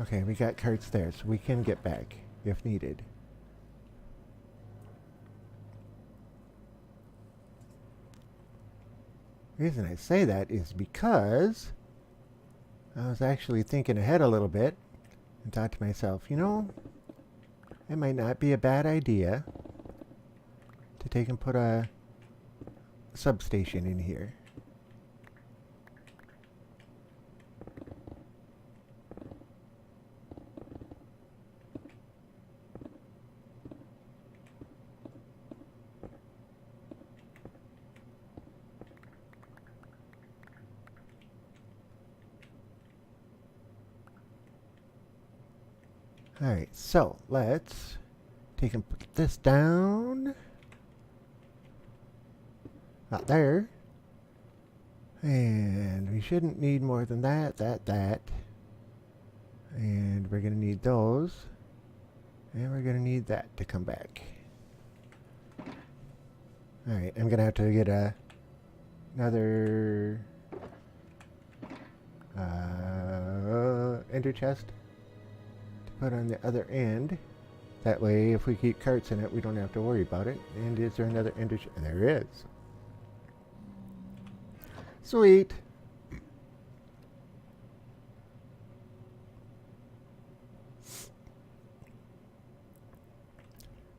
Okay, we got carts there, so we can get back if needed. The reason I say that is because I was actually thinking ahead a little bit and thought to myself, you know, it might not be a bad idea to take and put a substation in here. Alright, so let's take and put this down. Not there. And we shouldn't need more than that. And we're going to need those. And we're going to need that to come back. Alright, I'm going to have to get another ender chest to put on the other end. That way, if we keep carts in it, we don't have to worry about it. And is there another ender chest? There is. Sweet.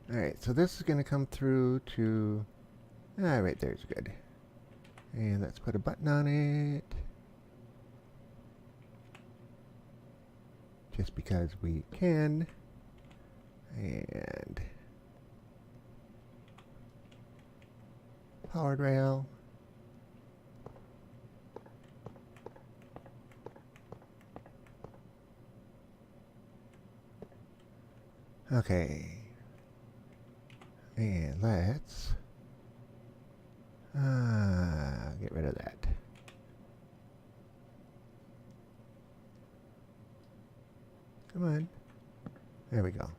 Alright, so this is going to come through to... right there's good. And let's put a button on it. Just because we can. And... Powered rail. Okay. And let's get rid of that. Come on. There we go.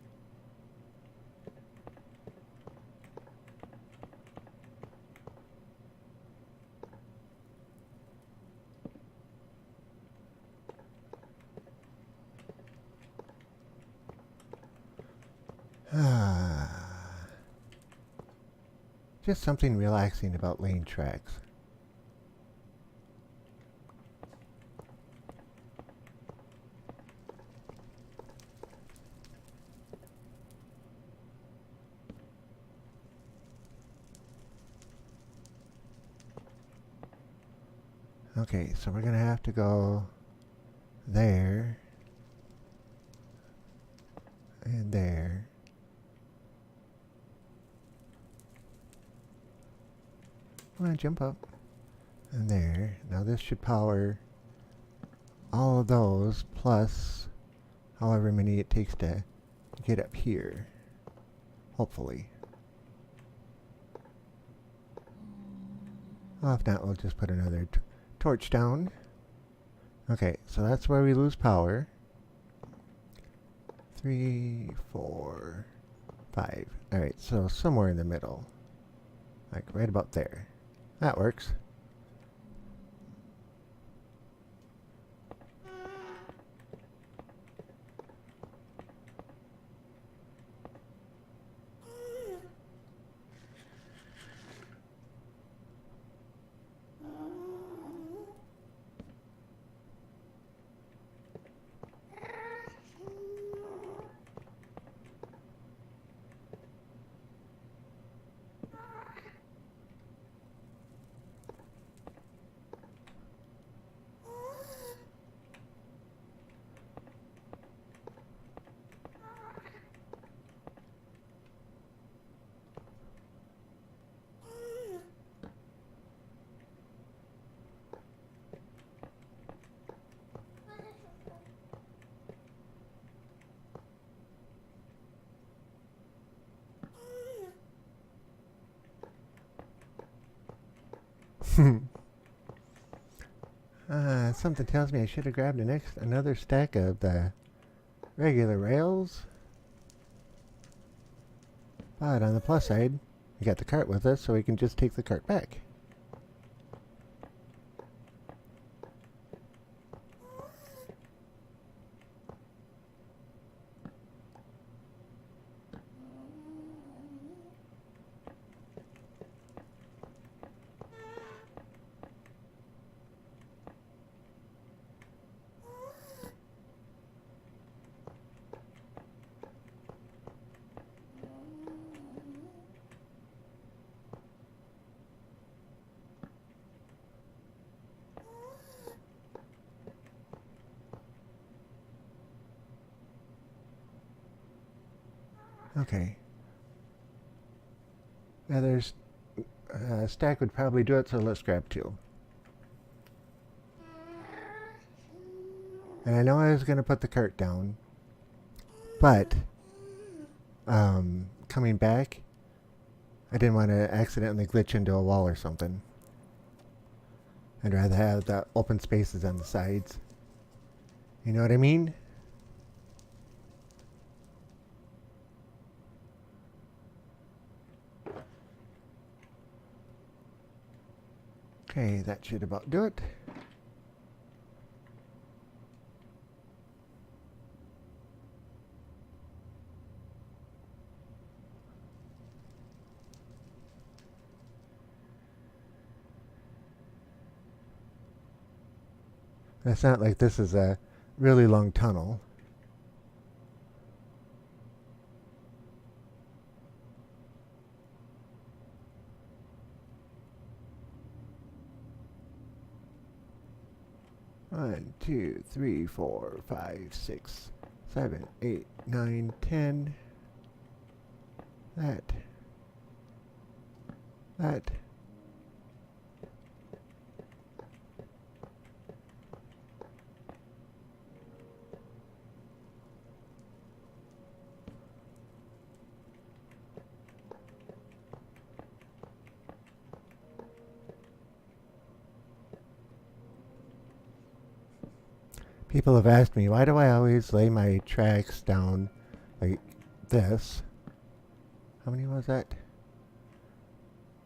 Just something relaxing about lane tracks. Okay, so we're gonna have to go there and there. Come on, jump up. And there. Now this should power all of those plus however many it takes to get up here. Hopefully. Well, if not, we'll just put another torch down. Okay, so that's where we lose power. 3, 4, 5. Alright, so somewhere in the middle. Like right about there. That works. Something tells me I should have grabbed another stack of the regular rails. But on the plus side, we got the cart with us, so we can just take the cart back. Okay. Now there's a stack would probably do it, so let's grab 2. And I know I was going to put the cart down, but coming back, I didn't want to accidentally glitch into a wall or something. I'd rather have the open spaces on the sides. You know what I mean? Okay, that should about do it. It's not like this is a really long tunnel. One, 2, 3, 4, 5, 6, 7, 8, 9, 10. That. People have asked me, why do I always lay my tracks down like this? How many was that?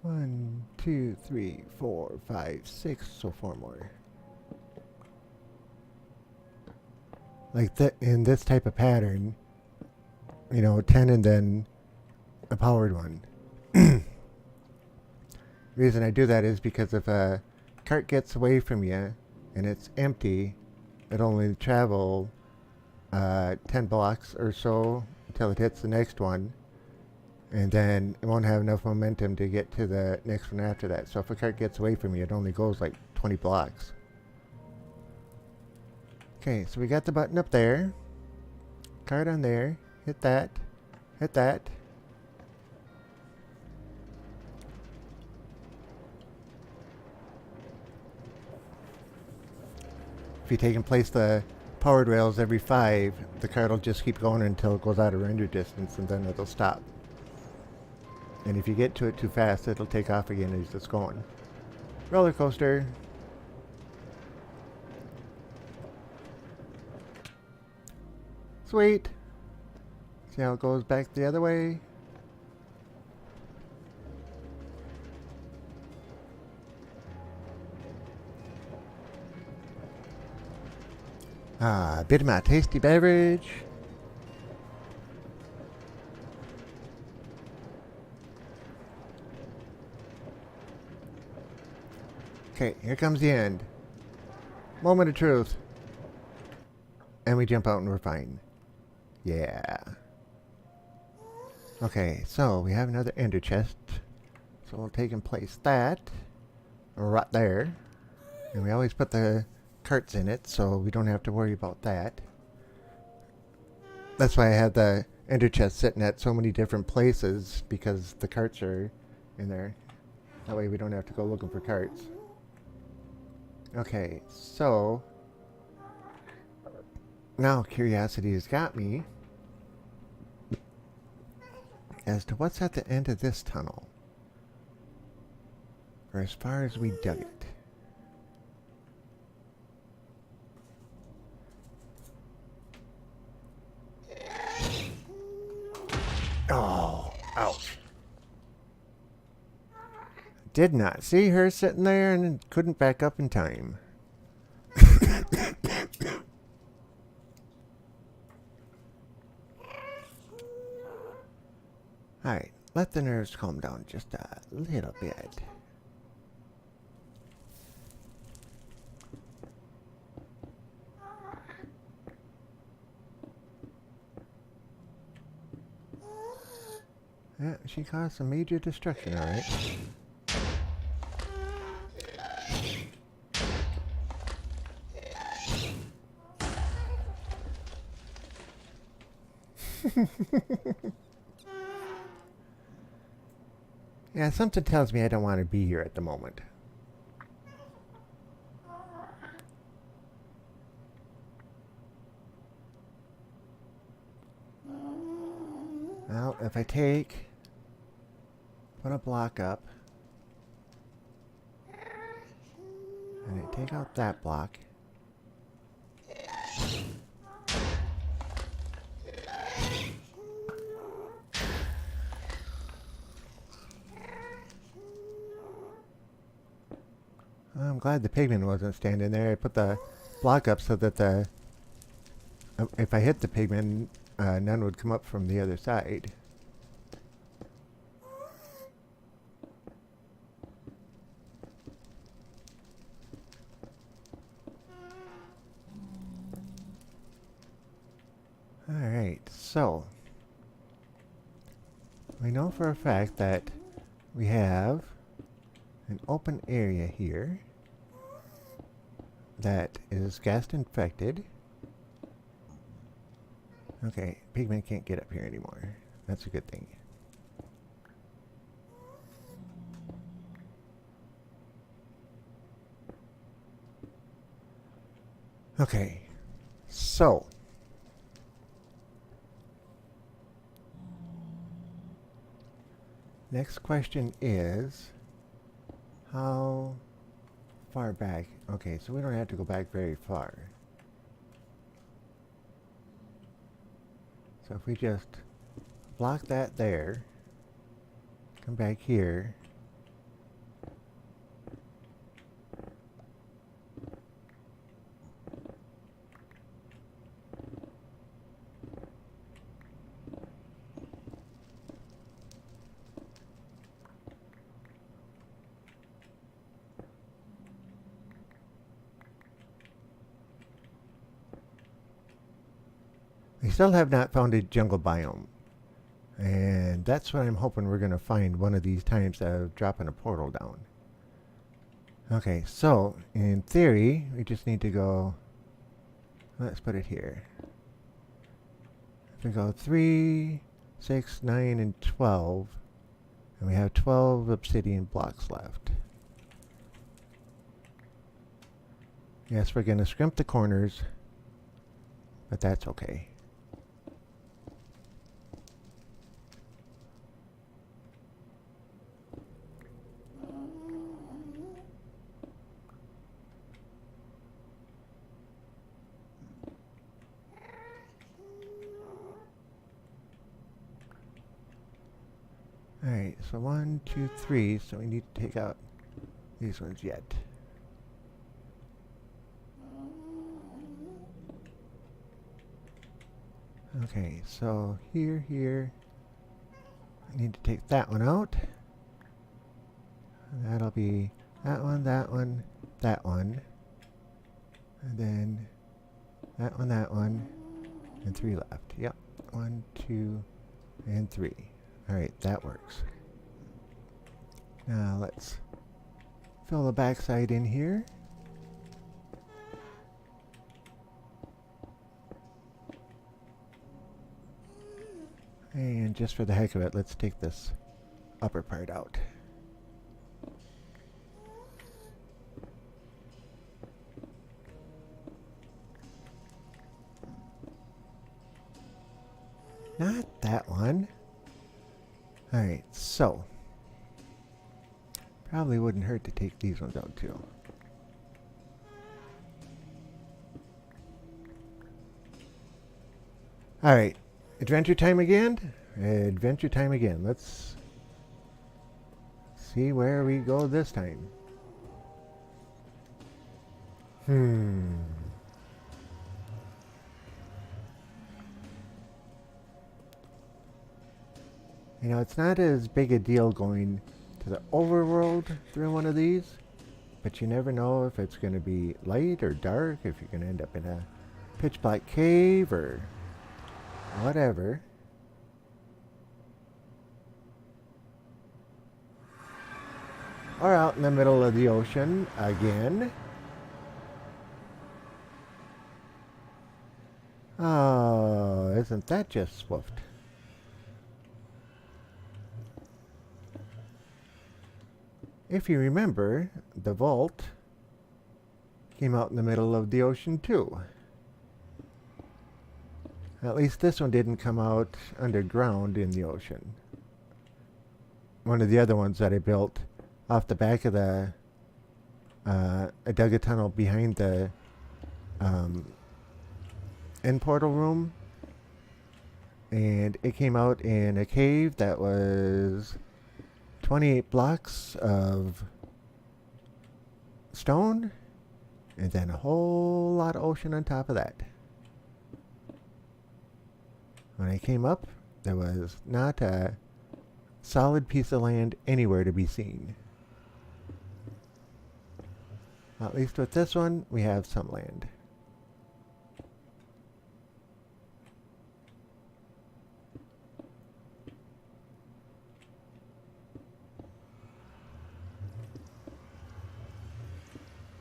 1, 2, 3, 4, 5, 6, so 4 more. Like that in this type of pattern, 10 and then a powered one. The reason I do that is because if a cart gets away from you and it's empty, it'll only travel 10 blocks or so until it hits the next one, and then it won't have enough momentum to get to the next one after that. So if a cart gets away from you, it only goes like 20 blocks. Okay, so we got the button up there. Cart on there. Hit that. Hit that. If you take and place the powered rails every 5, the cart will just keep going until it goes out of render distance, and then it'll stop. And if you get to it too fast, it'll take off again as it's going. Roller coaster. Sweet. See how it goes back the other way? Ah, a bit of my tasty beverage. Okay, here comes the end. Moment of truth. And we jump out and we're fine. Yeah. Okay, so we have another ender chest. So we'll take and place that right there. And we always put the carts in it, so we don't have to worry about that. That's why I have the ender chest sitting at so many different places, because the carts are in there. That way we don't have to go looking for carts. Okay, so now curiosity has got me as to what's at the end of this tunnel, or as far as we dug it. Oh, ouch. Did not see her sitting there and couldn't back up in time. Alright, let the nerves calm down just a little bit. Yeah, she caused some major destruction, alright. Yeah, something tells me I don't want to be here at the moment. Well, if I put a block up, and I take out that block, I'm glad the pigman wasn't standing there. I put the block up so that if I hit the pigman, none would come up from the other side. Alright, so we know for a fact that we have an open area here that is gas infected. Okay, pigman can't get up here anymore. That's a good thing. Okay, so next question is, how far back? Okay, so we don't have to go back very far. So if we just block that there, come back here. We still have not found a jungle biome. And that's what I'm hoping we're going to find one of these times of dropping a portal down. Okay, so in theory, we just need to go, let's put it here. If we go 3, 6, 9, and 12, and we have 12 obsidian blocks left. Yes, we're going to scrimp the corners, but that's okay. Alright, so 1, 2, 3, so we need to take out these ones yet. Okay, so here, I need to take that one out. And that'll be that one, that one, that one. And then that one, and 3 left. Yep, 1, 2, and 3. Alright, that works. Now let's fill the backside in here. And just for the heck of it, let's take this upper part out. Not that one. Alright, so probably wouldn't hurt to take these ones out too. Alright, adventure time again? Adventure time again. Let's see where we go this time. You know, it's not as big a deal going to the overworld through one of these, but you never know if it's going to be light or dark, if you're going to end up in a pitch black cave or whatever. Or out in the middle of the ocean again. Oh, isn't that just swift? If you remember, the vault came out in the middle of the ocean too. At least this one didn't come out underground in the ocean. One of the other ones that I built off the back of the... I dug a tunnel behind the end portal room. And it came out in a cave that was 28 blocks of stone, and then a whole lot of ocean on top of that. When I came up, there was not a solid piece of land anywhere to be seen. At least with this one, we have some land.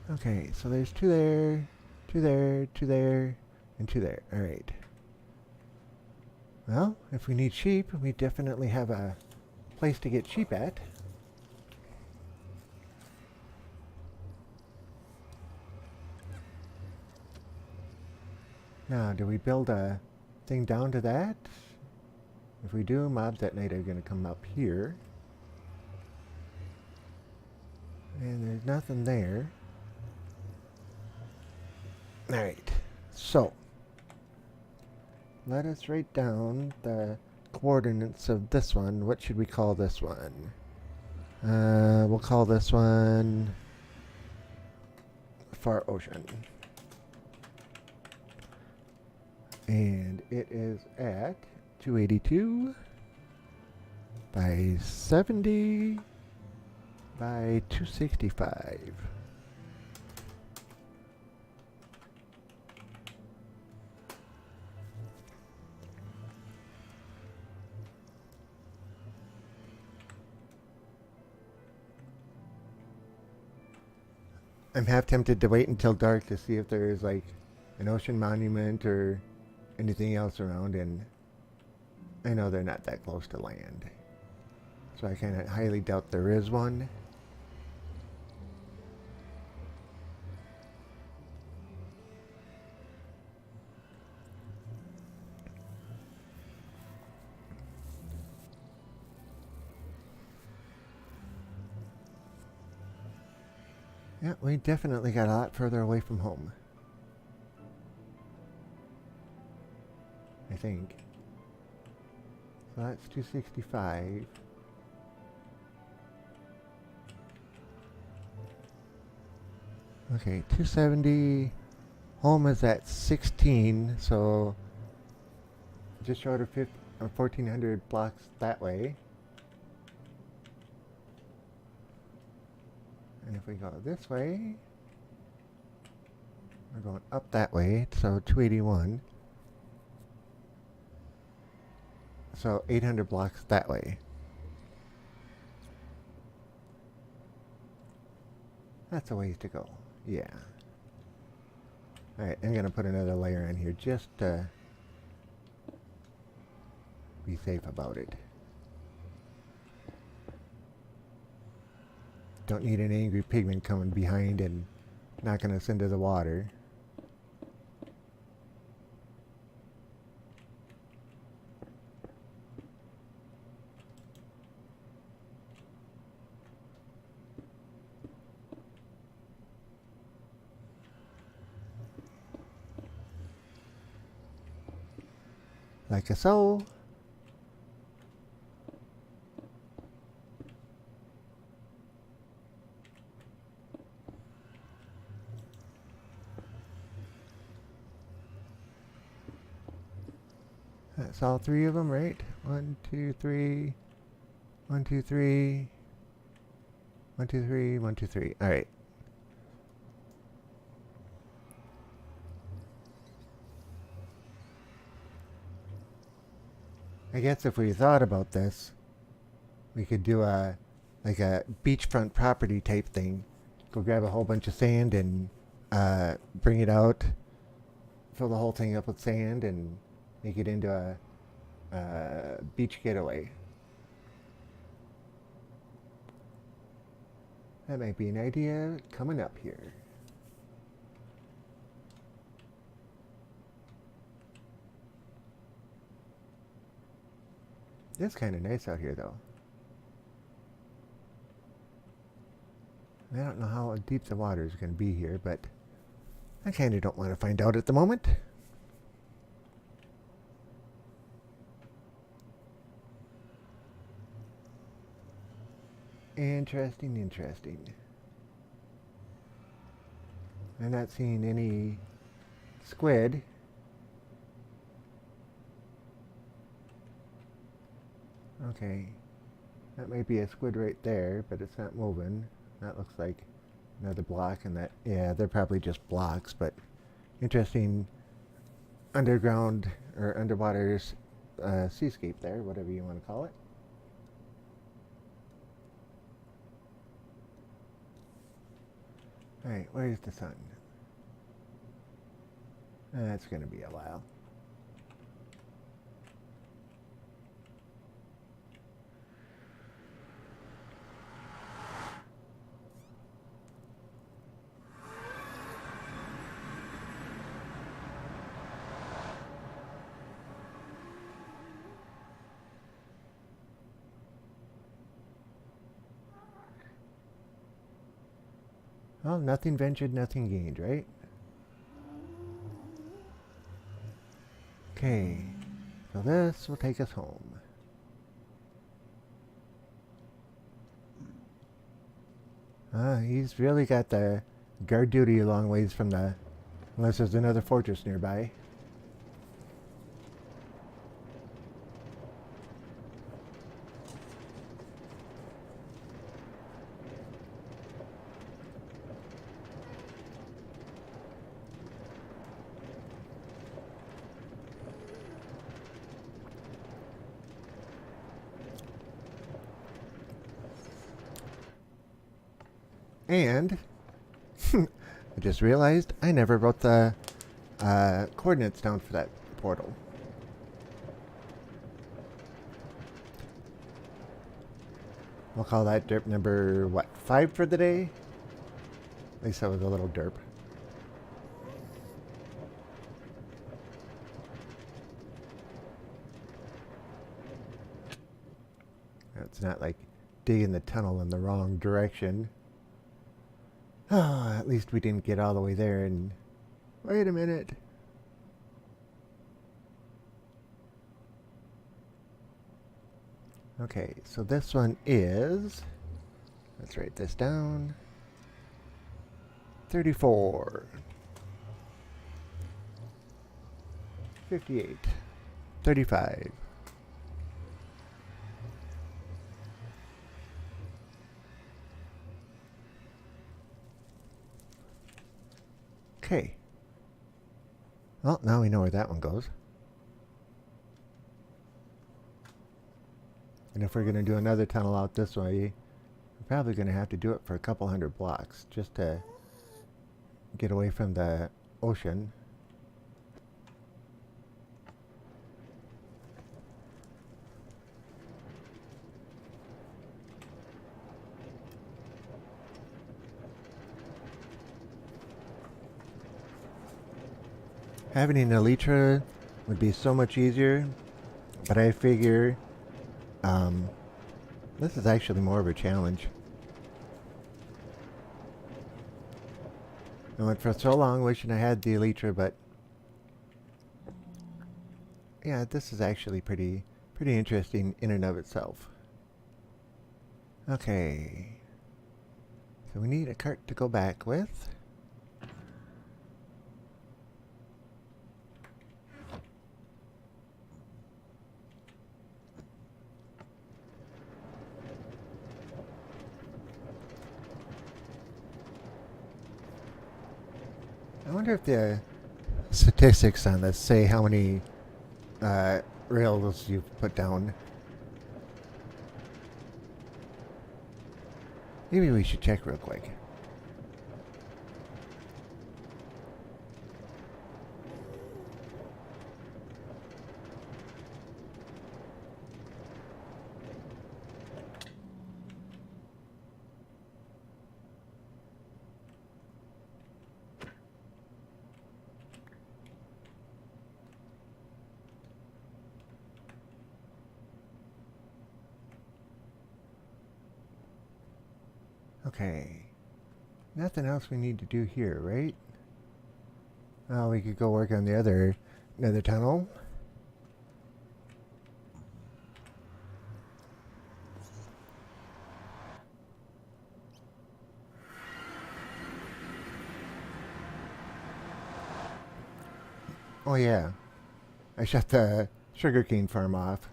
Okay, so there's 2 there, 2 there, 2 there, and 2 there. Alright. Well, if we need sheep, we definitely have a place to get sheep at. Now, do we build a thing down to that? If we do, mobs at night are going to come up here. And there's nothing there. Alright, so let us write down the coordinates of this one. What should we call this one? We'll call this one Far Ocean. And it is at 282 by 70 by 265. I'm half tempted to wait until dark to see if there's like an ocean monument or anything else around, and I know they're not that close to land. So I kind of highly doubt there is one. Yeah, we definitely got a lot further away from home, I think. So that's 265. Okay, 270. Home is at 16, so just short of 1,400 blocks that way. And if we go this way, we're going up that way, so 281. So 800 blocks that way. That's a ways to go. Yeah. Alright, I'm going to put another layer in here just to be safe about it. Don't need an angry pigman coming behind and knocking us into the water. Like so. That's all three of them, right? 1, 2, 3. 1, 2, 3. 1, 2, 3. 1, 2, 3. All right. I guess if we thought about this, we could do a beachfront property type thing. Go grab a whole bunch of sand and bring it out, fill the whole thing up with sand, and make it into a beach getaway. That might be an idea coming up here. It's kind of nice out here, though. I don't know how deep the water is going to be here, but I kind of don't want to find out at the moment. Interesting, interesting. I'm not seeing any squid. Okay, that might be a squid right there, but it's not moving. That looks like another block, and that, yeah, they're probably just blocks, but interesting underground or underwater seascape there, whatever you want to call it. Alright, where's the sun? That's going to be a while. Well, nothing ventured, nothing gained, right? Okay. So this will take us home. He's really got the guard duty a long ways from the... Unless there's another fortress nearby. And I just realized I never wrote the coordinates down for that portal. We'll call that derp number, what, 5 for the day? At least that was a little derp. It's not like digging the tunnel in the wrong direction. Oh, at least we didn't get all the way there and... Wait a minute. Okay, so this one is... Let's write this down. 34. 58. 35. Okay. Well, now we know where that one goes. And if we're going to do another tunnel out this way, we're probably going to have to do it for a couple hundred blocks just to get away from the ocean. Having an elytra would be so much easier, but I figure this is actually more of a challenge. I went for so long wishing I had the elytra, but yeah, this is actually pretty interesting in and of itself. Okay, so we need a cart to go back with. I wonder if the statistics on this say how many rails you've put down. Maybe we should check real quick. Okay. Nothing else we need to do here, right? Oh, we could go work on the other tunnel. Oh yeah. I shut the sugarcane farm off.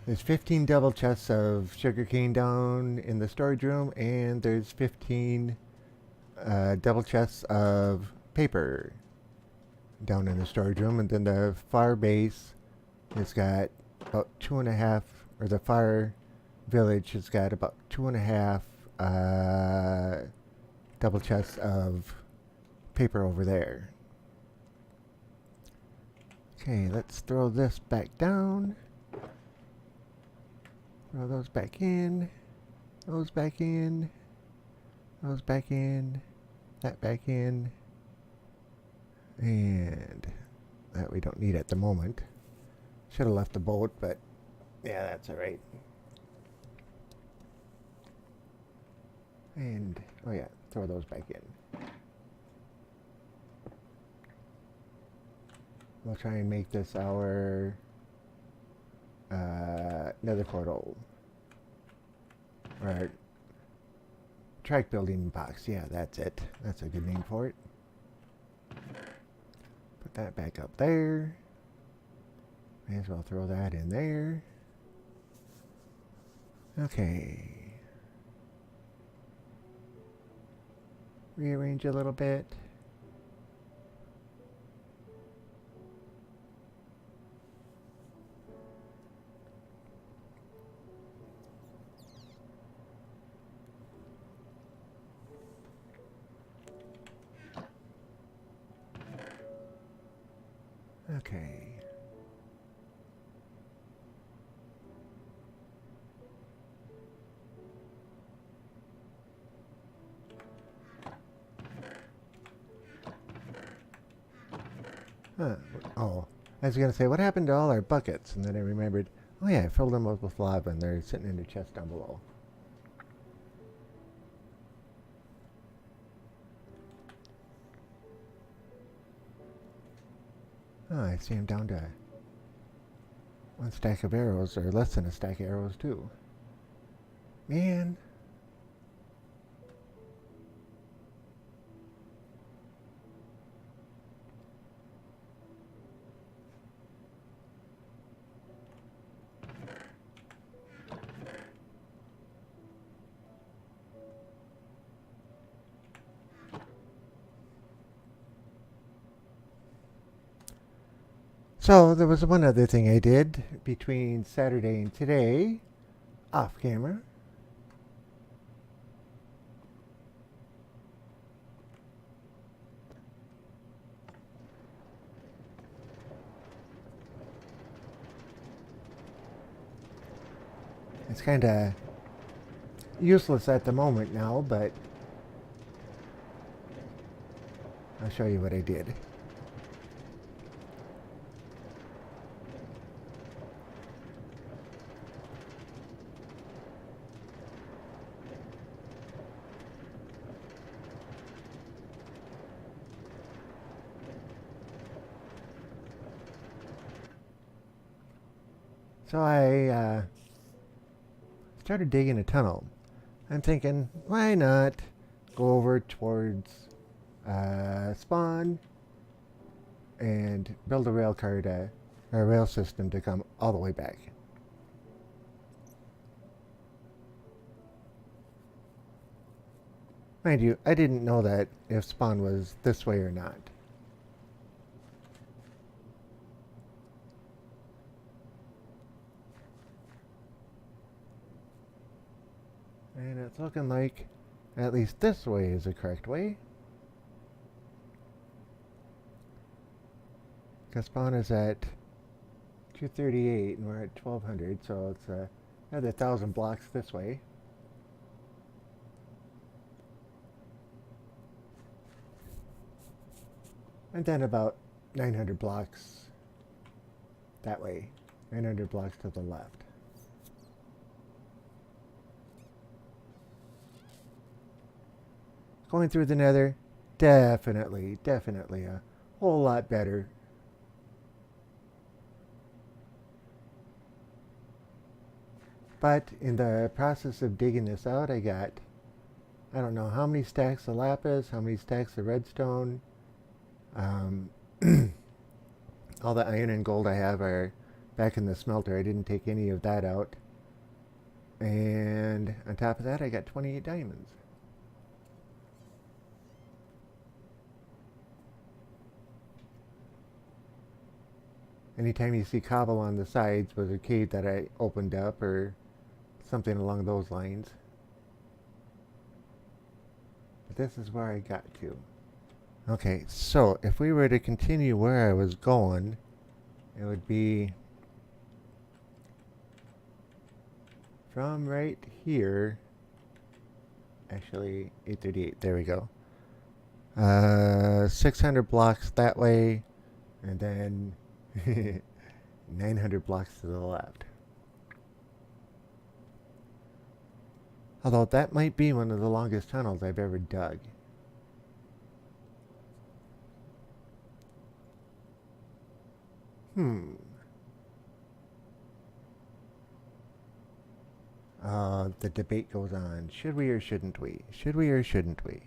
There's 15 double chests of sugarcane down in the storage room, and there's 15 double chests of paper down in the storage room. And then the far base has got about 2.5, or the far village has got about 2.5 double chests of paper over there. Okay, let's throw this back down. Throw those back in. Those back in. Those back in. That back in. And that we don't need at the moment. Should have left the boat, but yeah, that's alright. And, oh yeah, throw those back in. we'll try and make this our nether portal. Or track building box. Yeah, that's it. That's a good name for it. Put that back up there. May as well throw that in there. Okay. Rearrange a little bit. Okay. Huh. Oh, I was gonna say, what happened to all our buckets? And then I remembered, oh yeah, I filled them up with lava and they're sitting in the chest down below. Oh, I see him down to one stack of arrows, or less than a stack of arrows too. Man. So there was one other thing I did between Saturday and today, off camera. It's kind of useless at the moment now, but I'll show you what I did. So I started digging a tunnel. I'm thinking, why not go over towards spawn and build a rail car or a rail system to come all the way back. Mind you, I didn't know that if spawn was this way or not. And it's looking like at least this way is the correct way. Because spawn is at 238 and we're at 1200, so it's another 1,000 blocks this way. And then about 900 blocks that way. 900 blocks to the left. Going through the nether, definitely a whole lot better. But in the process of digging this out, I got, I don't know how many stacks of lapis, how many stacks of redstone. All the iron and gold I have are back in the smelter. I didn't take any of that out. And on top of that, I got 28 diamonds. Anytime you see cobble on the sides was a cave that I opened up or something along those lines. But this is where I got to. Okay, so if we were to continue where I was going, it would be from right here. Actually, 838, there we go. 600 blocks that way, and then 900 blocks to the left. Although that might be one of the longest tunnels I've ever dug. Hmm. The debate goes on. Should we or shouldn't we? Should we or shouldn't we?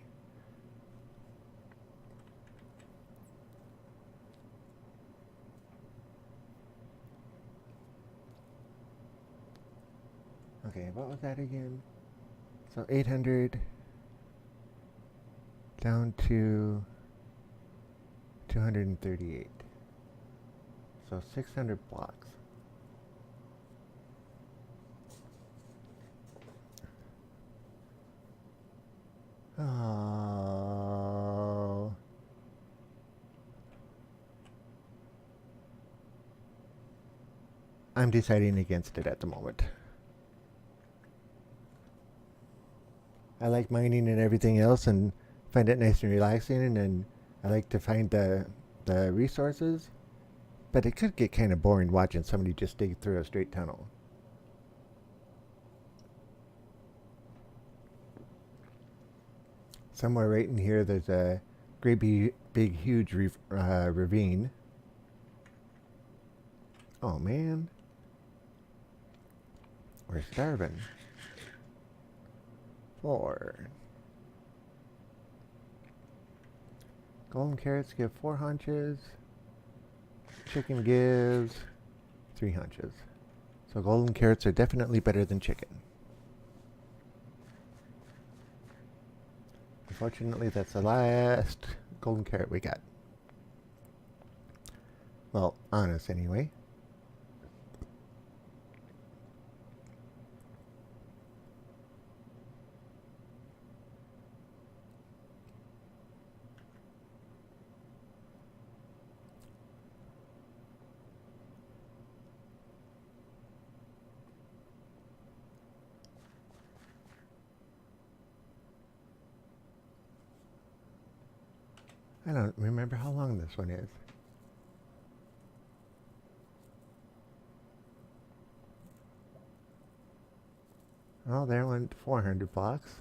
Okay, what was that again? So 800 down to 238. So 600 blocks. Oh. I'm deciding against it at the moment. I like mining and everything else and find it nice and relaxing, and then I like to find the resources, but it could get kind of boring watching somebody just dig through a straight tunnel. Somewhere right in here there's a great big huge ravine. Oh man, we're starving. 4 golden carrots give 4 hunches. Chicken gives 3 hunches. So golden carrots are definitely better than chicken. Unfortunately, that's the last golden carrot we got. Well, on us anyway. I don't remember how long this one is. Oh, there went 400 blocks.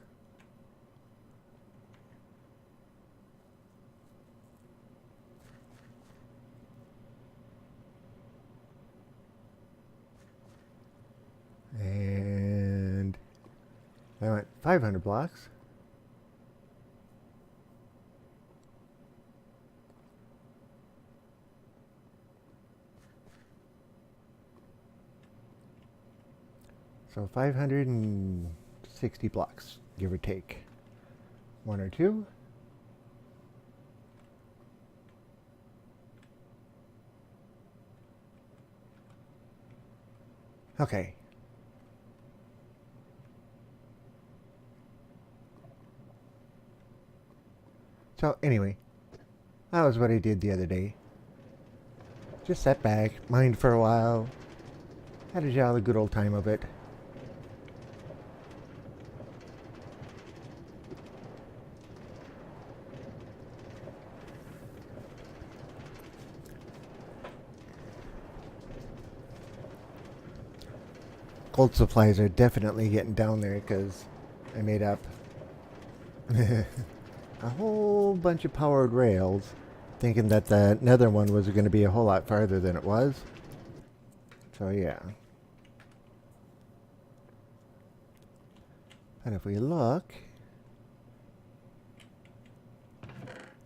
And that went 500 blocks. So 560 blocks, give or take. 1 or 2. Okay. So anyway, that was what I did the other day. Just sat back, mined for a while, had a jolly good old time of it. Gold supplies are definitely getting down there because I made up a whole bunch of powered rails thinking that the nether one was going to be a whole lot farther than it was. So yeah. And if we look,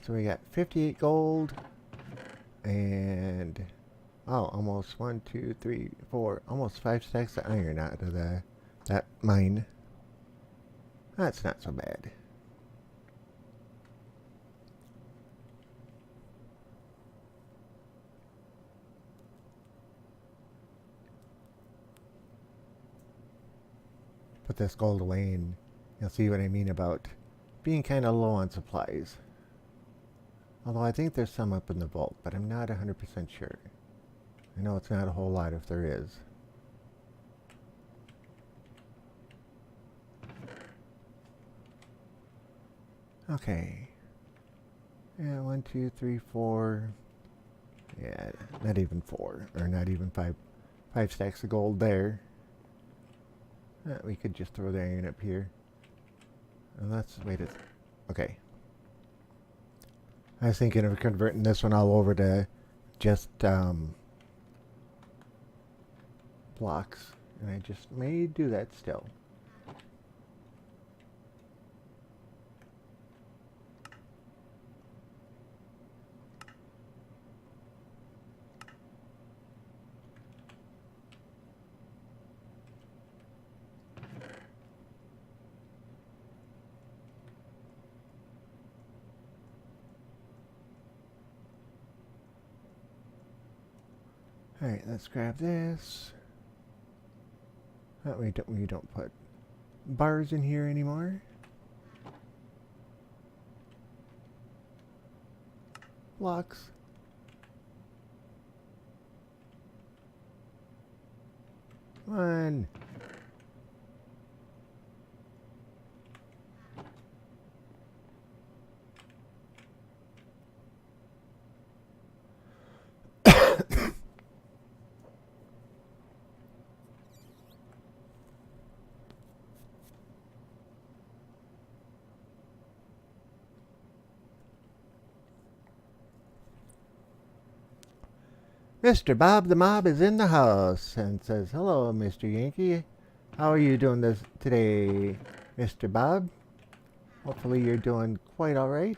so we got 58 gold and almost 1, 2, 3, 4, almost 5 stacks of iron out of that mine. That's not so bad. Put this gold away and you'll see what I mean about being kind of low on supplies. Although I think there's some up in the vault, but I'm not 100% sure. I know it's not a whole lot if there is. Okay. Yeah, 1, 2, 3, 4. Yeah, not even 4, or not even 5. 5 stacks of gold there. We could just throw the iron up here. And let's wait it. Okay. I was thinking of converting this one all over to just blocks, and I just may do that still. Alright, let's grab this. That way we don't put bars in here anymore. Blocks. Come on. Mr. Bob the Mob is in the house and says, "Hello, Mr. Yankee. How are you doing this today, Mr. Bob? Hopefully you're doing quite alright."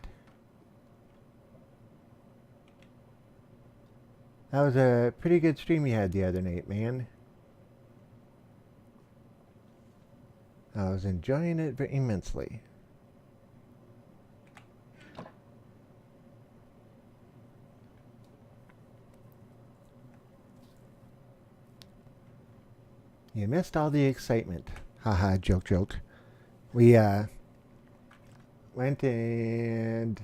That was a pretty good stream you had the other night, man. I was enjoying it very immensely. You missed all the excitement. Haha, joke, joke. We, went and...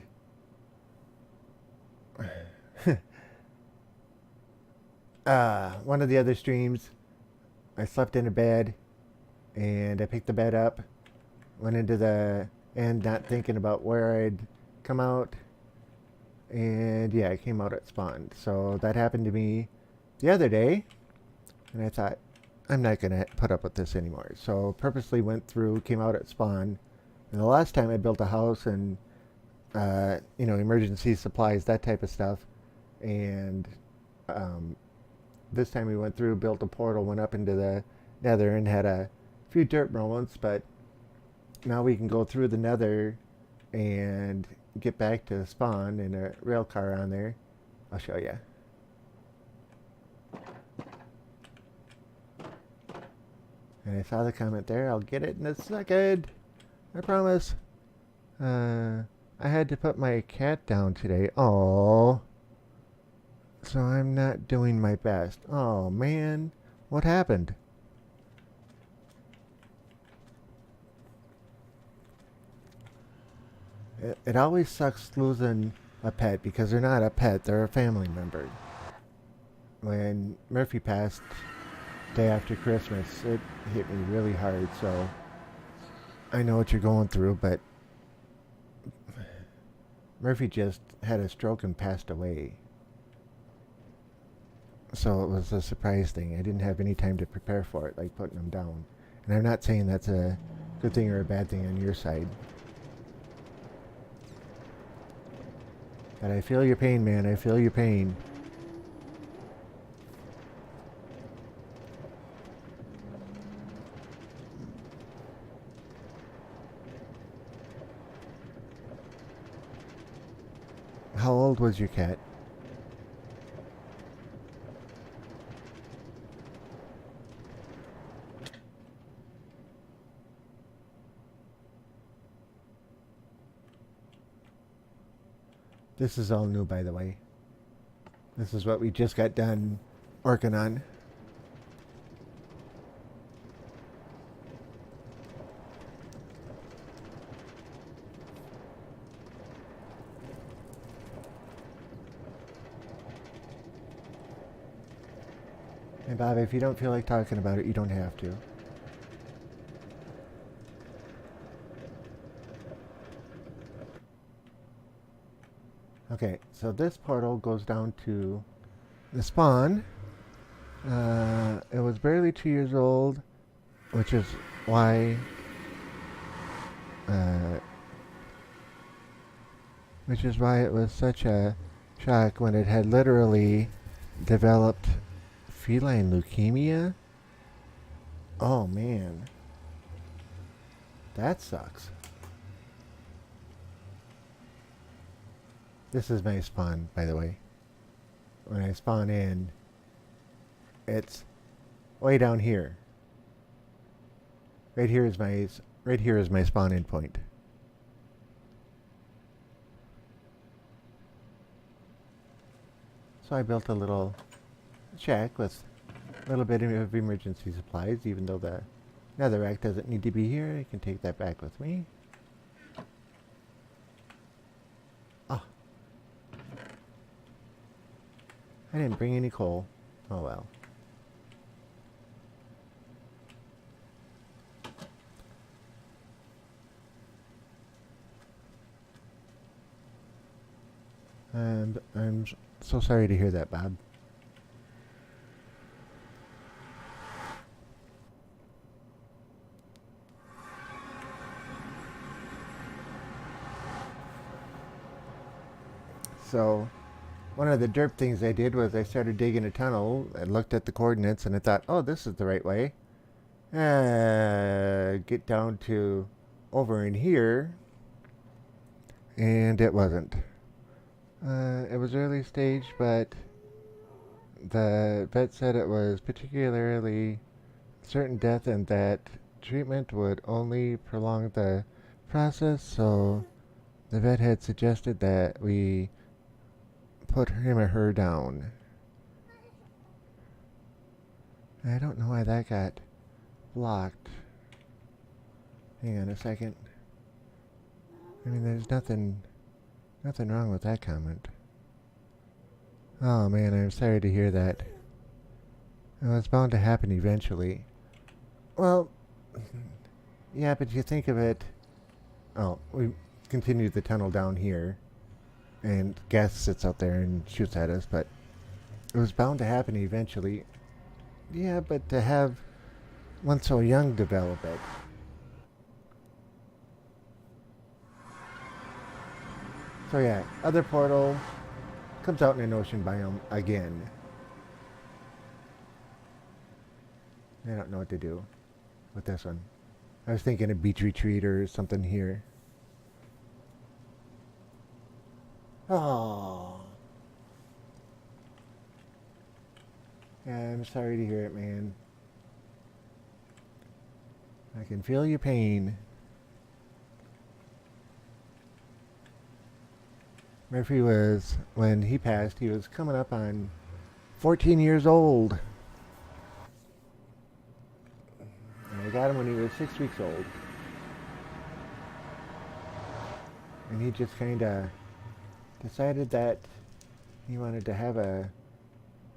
one of the other streams, I slept in a bed, and I picked the bed up, went into the end not thinking about where I'd come out, and yeah, I came out at spawn. So that happened to me the other day, and I thought, I'm not going to put up with this anymore. So purposely went through, came out at spawn. And the last time I built a house and, emergency supplies, that type of stuff. And this time we went through, built a portal, went up into the nether and had a few dirt moments. But now we can go through the nether and get back to spawn in a rail car on there. I'll show you. And I saw the comment there. I'll get it in a second. I promise. I had to put my cat down today. Oh. So I'm not doing my best. Oh, man. What happened? It always sucks losing a pet because they're not a pet. They're a family member. When Murphy passed day after Christmas, it hit me really hard, so I know what you're going through, but Murphy just had a stroke and passed away. So it was a surprise thing. I didn't have any time to prepare for it, like putting him down. And I'm not saying that's a good thing or a bad thing on your side. But I feel your pain, man. I feel your pain. How old was your cat? This is all new, by the way. This is what we just got done working on. And Bob, if you don't feel like talking about it, you don't have to. Okay, so this portal goes down to the spawn. It was barely 2 years old, which is why it was such a shock when it had literally developed feline leukemia Oh man. That sucks. This is my spawn, by the way. When I spawn in, it's way down here. Right here is my spawn in point. So I built a little shack with a little bit of emergency supplies, even though the netherrack doesn't need to be here. I can take that back with me. Ah, I didn't bring any coal. Oh well. And I'm so sorry to hear that, Bob. So, one of the derp things I did was I started digging a tunnel and looked at the coordinates and I thought, oh, this is the right way. Get down to over in here, and it wasn't. It was early stage, but the vet said it was particularly certain death and that treatment would only prolong the process, so the vet had suggested that we put him or her down. I don't know why that got blocked. Hang on a second. I mean, there's nothing wrong with that comment. Oh man, I'm sorry to hear that. Well, it's bound to happen eventually. Well, yeah, but you think of it. Oh, we continued the tunnel down here, and gas sits out there and shoots at us, but it was bound to happen eventually. Yeah, but to have one so young develop it. So yeah, other portal comes out in an ocean biome again. I don't know what to do with this one. I was thinking a beach retreat or something here. Oh. Yeah, I'm sorry to hear it, man. I can feel your pain. Murphy was, when he passed, he was coming up on 14 years old. And I got him when he was 6 weeks old. And he just kind of decided that he wanted to have a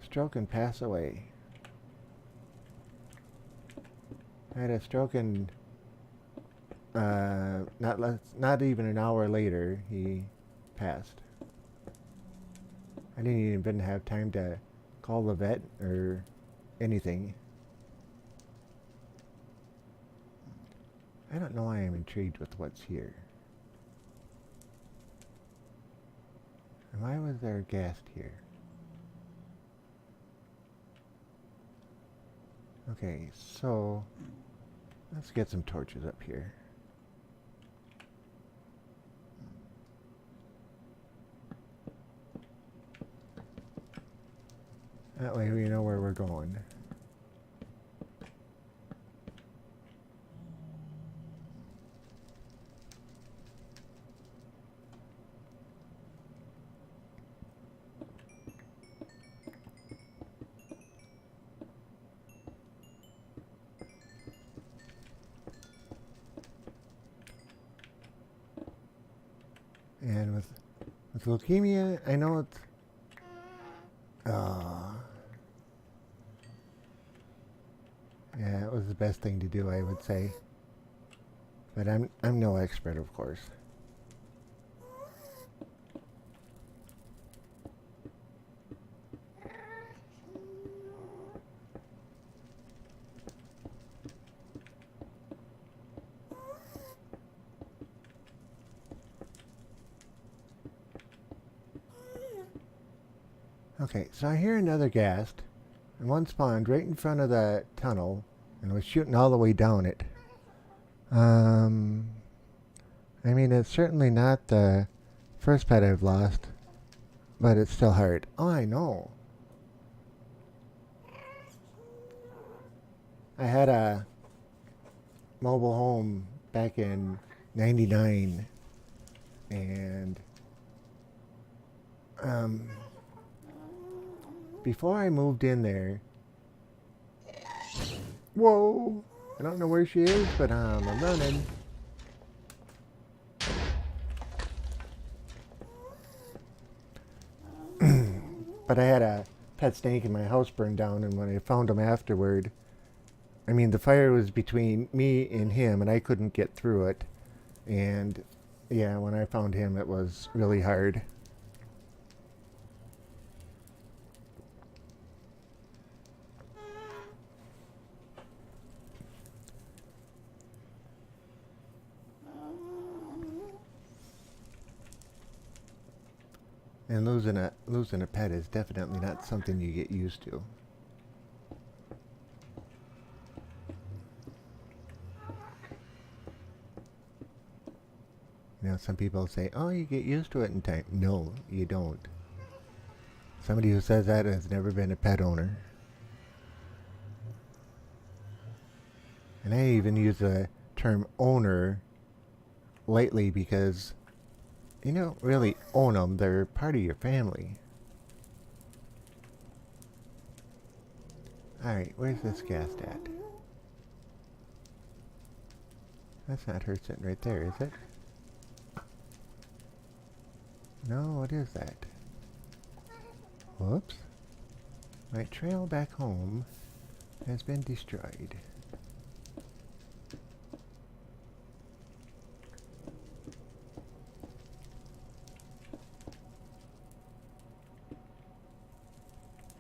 stroke and pass away. I had a stroke and not even an hour later, he passed. I didn't even have time to call the vet or anything. I don't know why I'm intrigued with what's here. And why was there a ghast here? Okay, so let's get some torches up here. That way we know where we're going. And with leukemia, I know it's yeah, it was the best thing to do, I would say. But I'm no expert, of course. Okay, so I hear another ghast, and one spawned right in front of the tunnel, and was shooting all the way down it. I mean, it's certainly not the first pet I've lost, but it's still hard. Oh, I know. I had a mobile home back in '99, and before I moved in there, whoa, I don't know where she is, but I'm running. But I had a pet snake in my house burned down, and when I found him afterward, I mean, the fire was between me and him, and I couldn't get through it. And yeah, when I found him, it was really hard. And losing a pet is definitely not something you get used to. You know, some people say, "Oh, you get used to it in time." No, you don't. Somebody who says that has never been a pet owner. And I even use the term owner lightly because you don't really own them. They're part of your family. Alright, where's this gas at? That's not her sitting right there, is it? No, what is that? Whoops. My trail back home has been destroyed.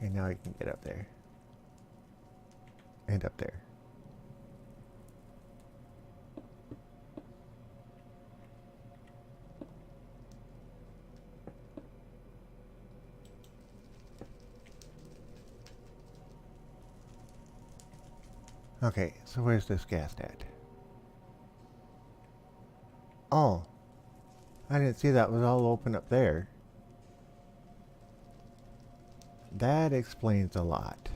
And now I can get up there. And up there. Okay, so where's this gas at? Oh, I didn't see that was all open up there. That explains a lot.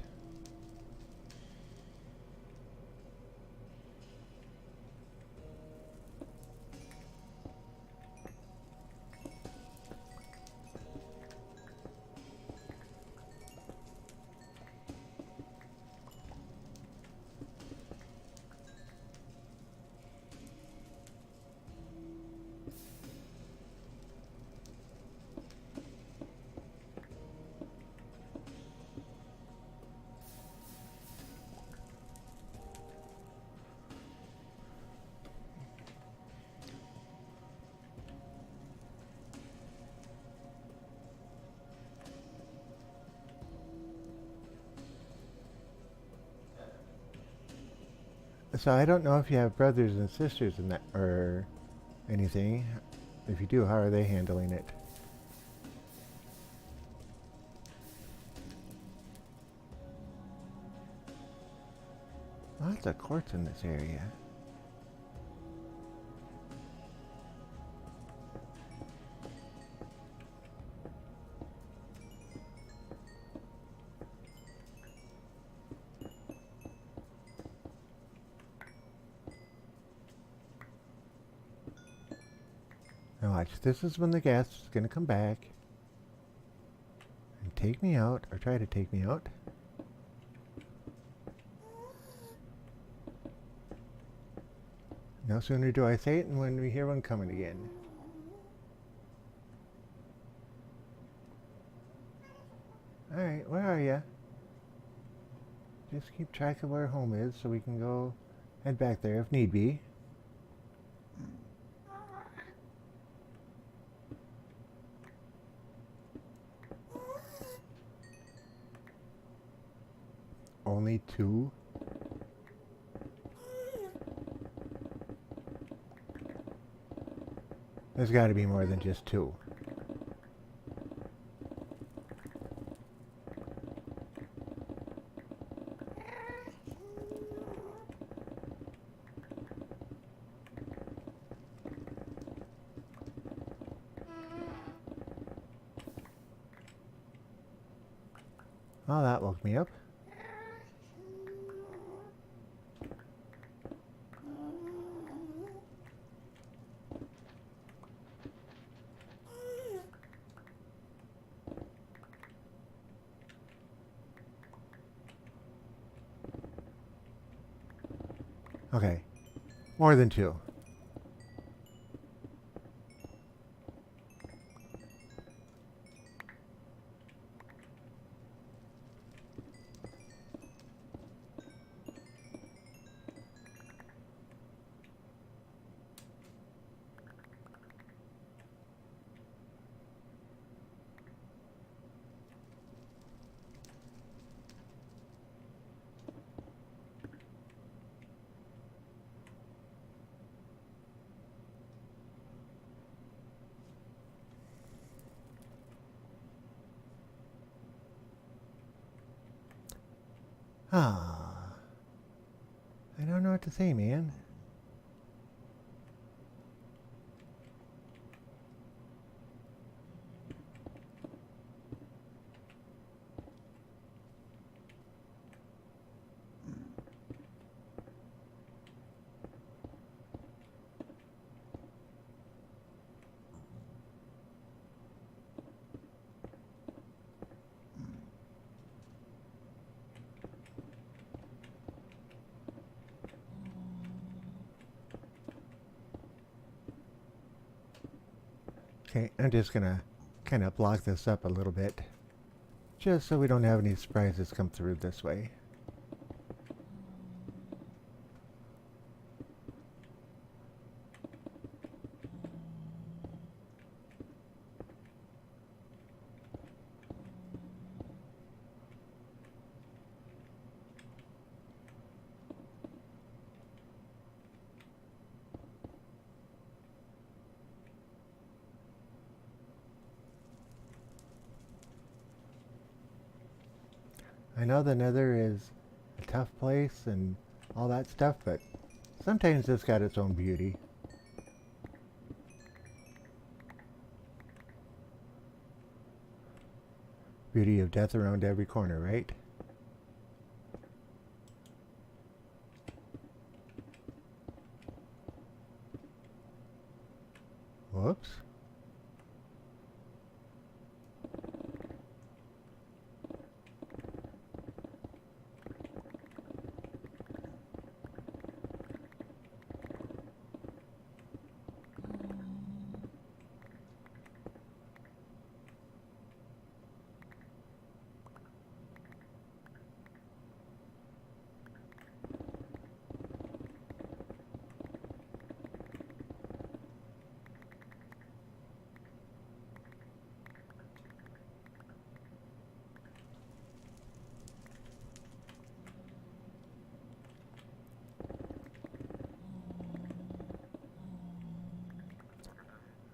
So I don't know if you have brothers and sisters in that or anything. If you do, how are they handling it? Lots of quartz in this area. Now watch, this is when the gas is going to come back and take me out, or try to take me out. No sooner do I say it than when we hear one coming again. Alright, where are ya? Just keep track of where home is so we can go head back there if need be. Only two? There's got to be more than just two. Oh, that woke me up. Okay. More than two. Ah. I don't know what to say, man. Okay, I'm just gonna kind of block this up a little bit. Just so we don't have any surprises come through this way. I know the nether is a tough place and all that stuff, but sometimes it's got its own beauty. Beauty of death around every corner, right? Whoops.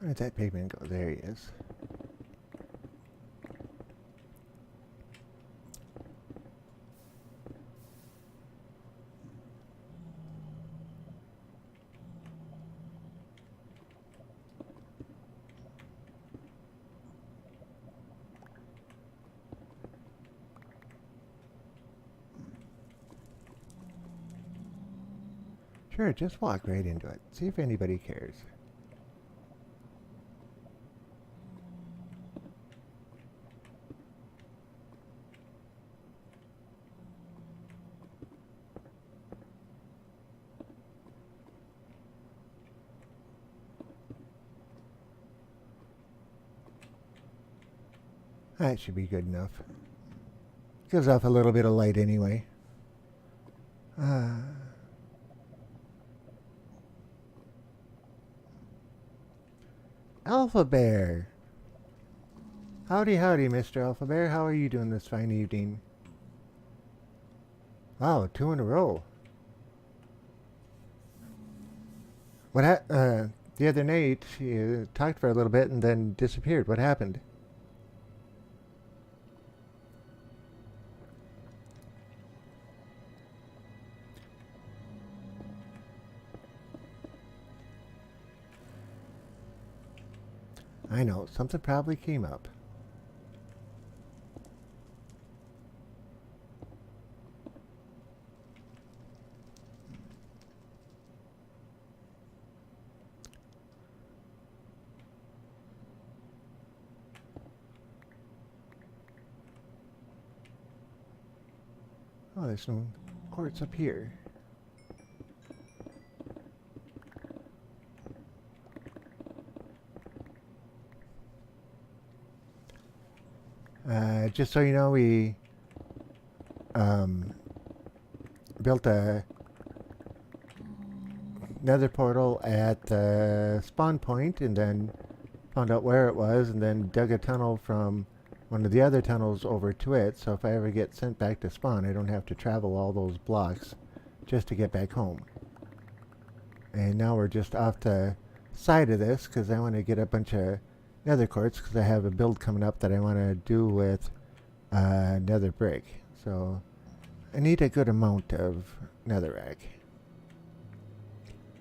Where did that pigman go? There he is. Sure, just walk right into it. See if anybody cares. That should be good enough. Gives off a little bit of light anyway. Alpha Bear! Howdy, howdy, Mr. Alpha Bear. How are you doing this fine evening? Wow, 2 in a row. The other night, you talked for a little bit and then disappeared. What happened? I know, something probably came up. Oh, there's no quartz up here. Just so you know, we built a nether portal at the spawn point and then found out where it was and then dug a tunnel from one of the other tunnels over to it, so if I ever get sent back to spawn I don't have to travel all those blocks just to get back home. And now we're just off the side of this because I want to get a bunch of nether quartz because I have a build coming up that I want to do with nether brick. So I need a good amount of netherrack,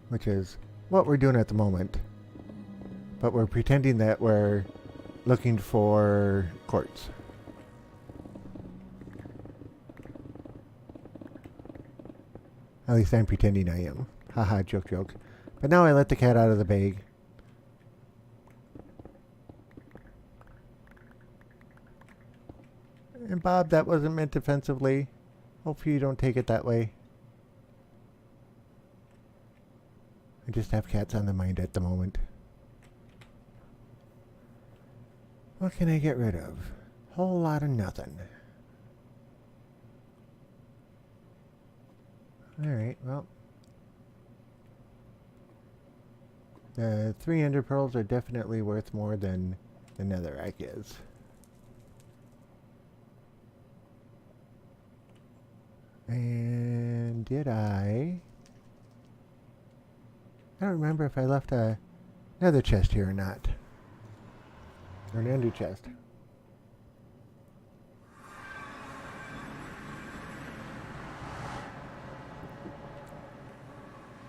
which is what we're doing at the moment. But we're pretending that we're looking for quartz. At least I'm pretending I am. Haha, joke, joke. But now I let the cat out of the bag. And Bob, that wasn't meant offensively. Hopefully you don't take it that way. I just have cats on the mind at the moment. What can I get rid of? Whole lot of nothing. Alright, well. The 3 ender pearls are definitely worth more than the netherrack is. And did I don't remember if I left a nether chest here or not. Or an ender chest.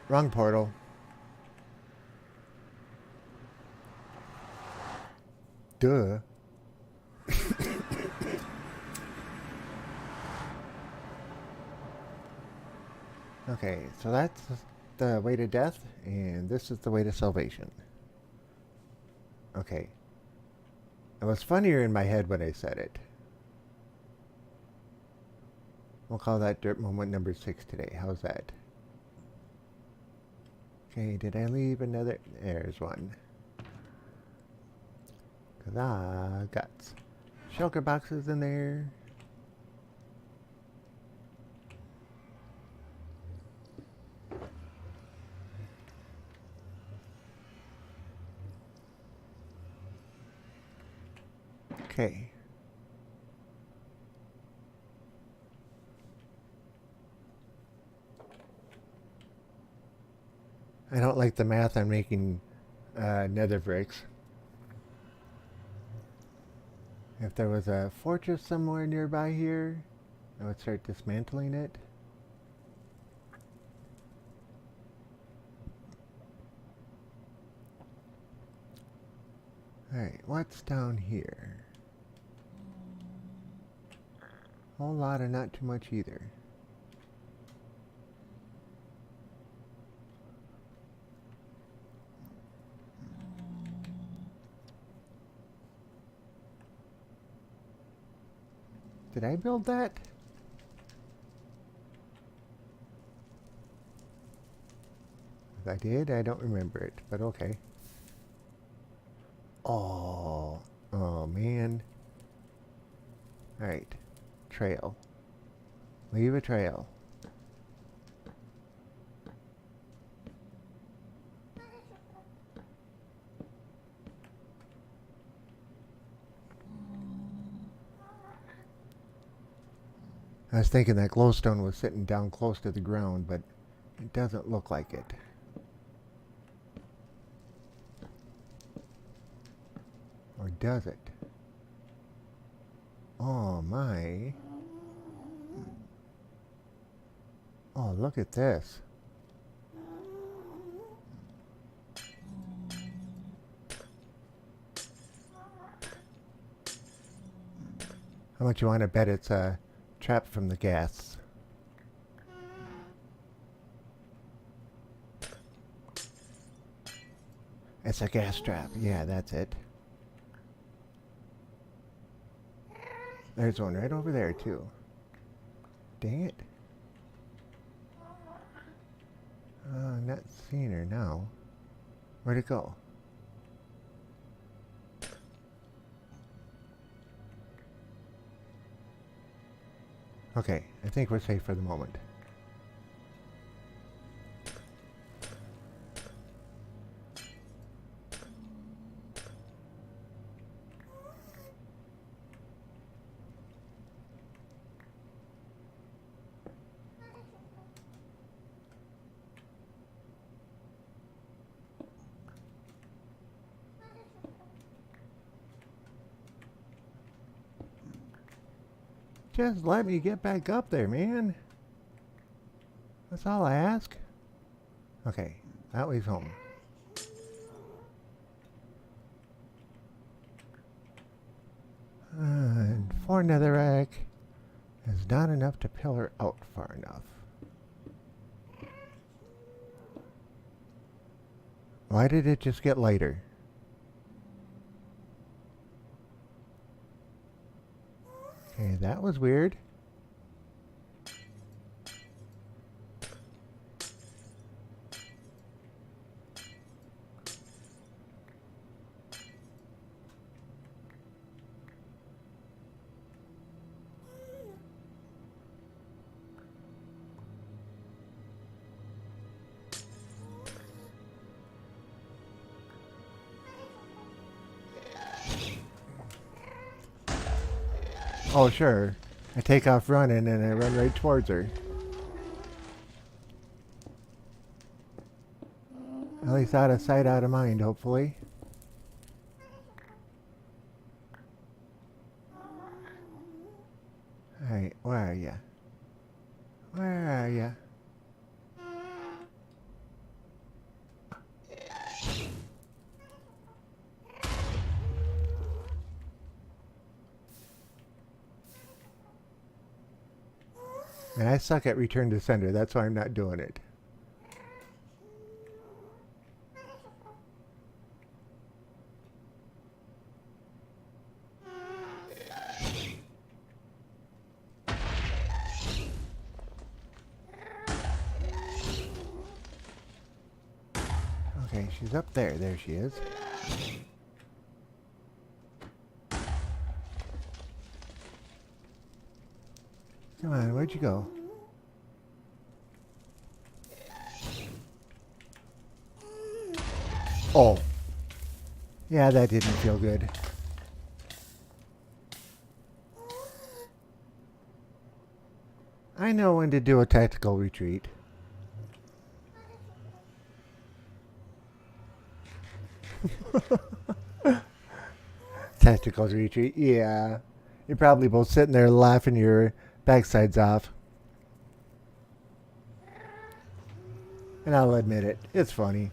Wrong portal. Duh. Okay, so that's the way to death, and this is the way to salvation. Okay. It was funnier in my head when I said it. We'll call that dirt moment number 6 today. How's that? Okay, did I leave another? There's one. Cause I got shulker boxes in there. Okay. I don't like the math on making nether bricks. If there was a fortress somewhere nearby here, I would start dismantling it. Alright, what's down here? Whole lot of not too much either. Did I build that? If I did, I don't remember it, but okay. Oh man. Alright. Trail. Leave a trail. I was thinking that glowstone was sitting down close to the ground, but it doesn't look like it. Or does it? Oh my. Oh, look at this. How much you want to bet it's a trap from the gas? It's a gas trap. Yeah, that's it. There's one right over there too. dang it. I'm not seeing her now. Where'd it go? Okay, I think we're safe for the moment. Just let me get back up there, man. That's all I ask. Okay, that way's home. And 4 netherrack is not enough to pillar out far enough. Why did it just get lighter? Okay, that was weird. Oh, sure. I take off running and I run right towards her. At least out of sight, out of mind, hopefully. Alright, where are ya? Where are ya? And I suck at return to sender, that's why I'm not doing it. Okay, she's up there. There she is. Come on, where'd you go? Oh. Yeah, that didn't feel good. I know when to do a tactical retreat. Tactical retreat, yeah. You're probably both sitting there laughing your backsides off. And I'll admit it, it's funny.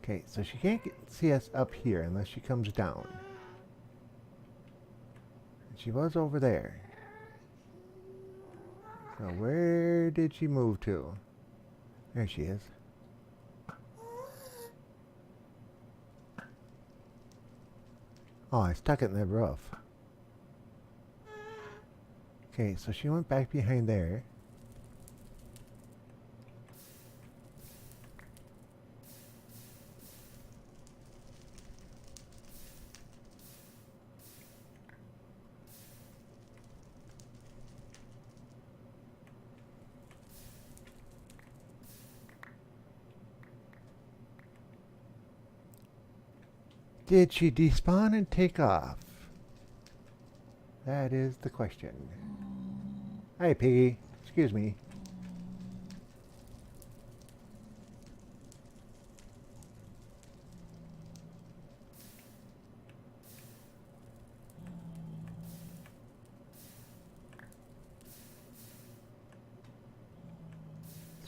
Okay, so she can't see us up here unless she comes down. She was over there. So where did she move to? There she is. Oh, I stuck it in the roof. Okay, so she went back behind there. Did she despawn and take off? That is the question. Hi, Piggy. Excuse me.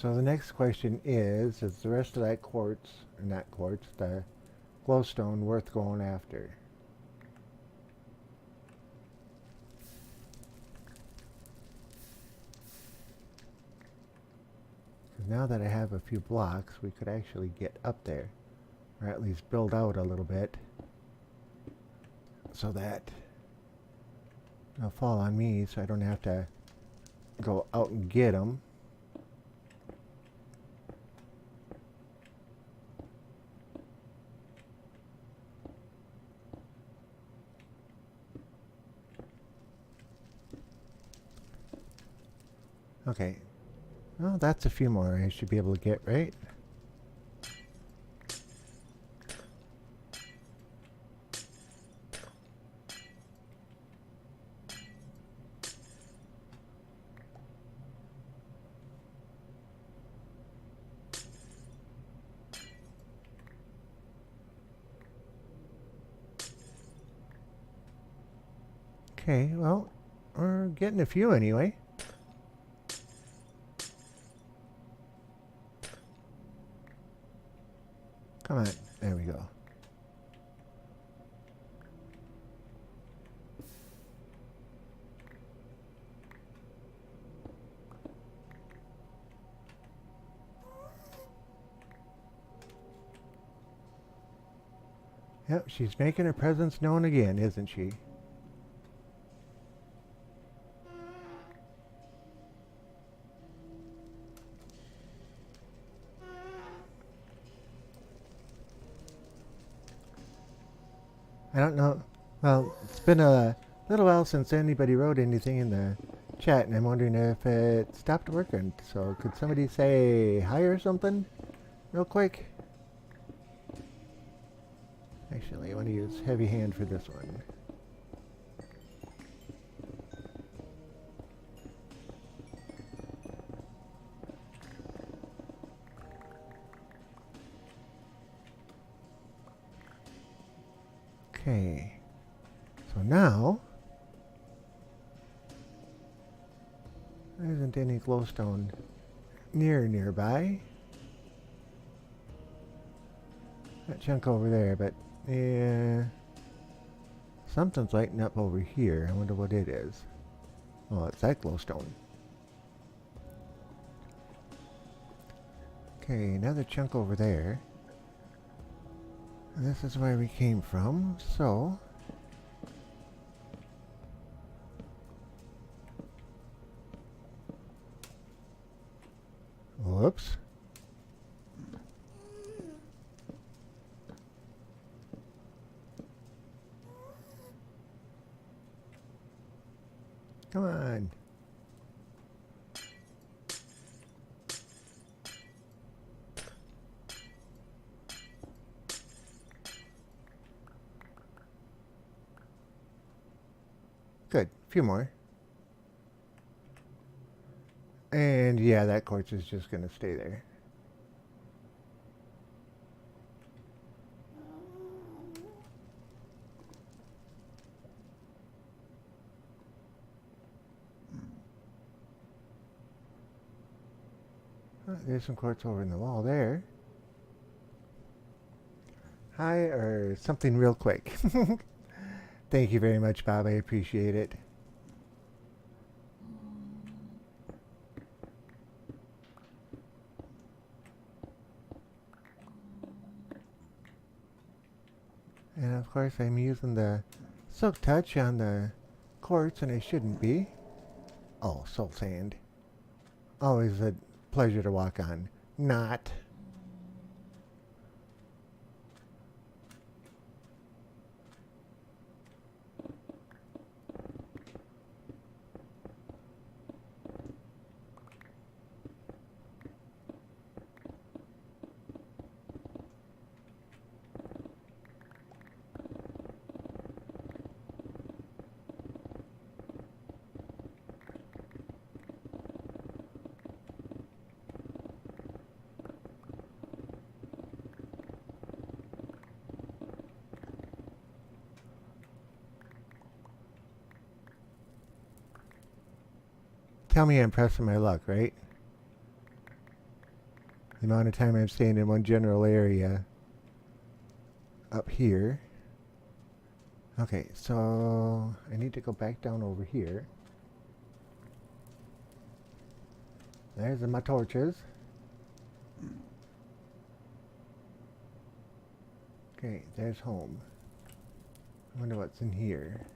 So the next question is the rest of that quartz, or not quartz, the glowstone worth going after? Because now that I have a few blocks, we could actually get up there, or at least build out a little bit, so that They'll fall on me, so I don't have to go out and get them. Okay. Well, that's a few more I should be able to get, right? Okay, well, we're getting a few anyway. Come on, there we go. Yep, she's making her presence known again, isn't she? I don't know. Well, it's been a little while since anybody wrote anything in the chat, and I'm wondering if it stopped working. So could somebody say hi or something real quick? Actually, I want to use heavy hand for this one. Okay. So now, there isn't any glowstone nearby. That chunk over there, but yeah, something's lighting up over here. I wonder what it is. Oh, it's that glowstone. Okay, another chunk over there. This is where we came from, so whoops. Come on. Good. A few more. And yeah, that quartz is just going to stay there. Oh, there's some quartz over in the wall there. Hi, or something real quick. Thank you very much, Bob. I appreciate it. And of course, I'm using the silk touch on the quartz, and I shouldn't be. Oh, soul sand. Always a pleasure to walk on. Not. Tell me I'm pressing my luck, right? The amount of time I'm staying in one general area up here. Okay, so I need to go back down over here. There's my torches. Okay, there's home. I wonder what's in here.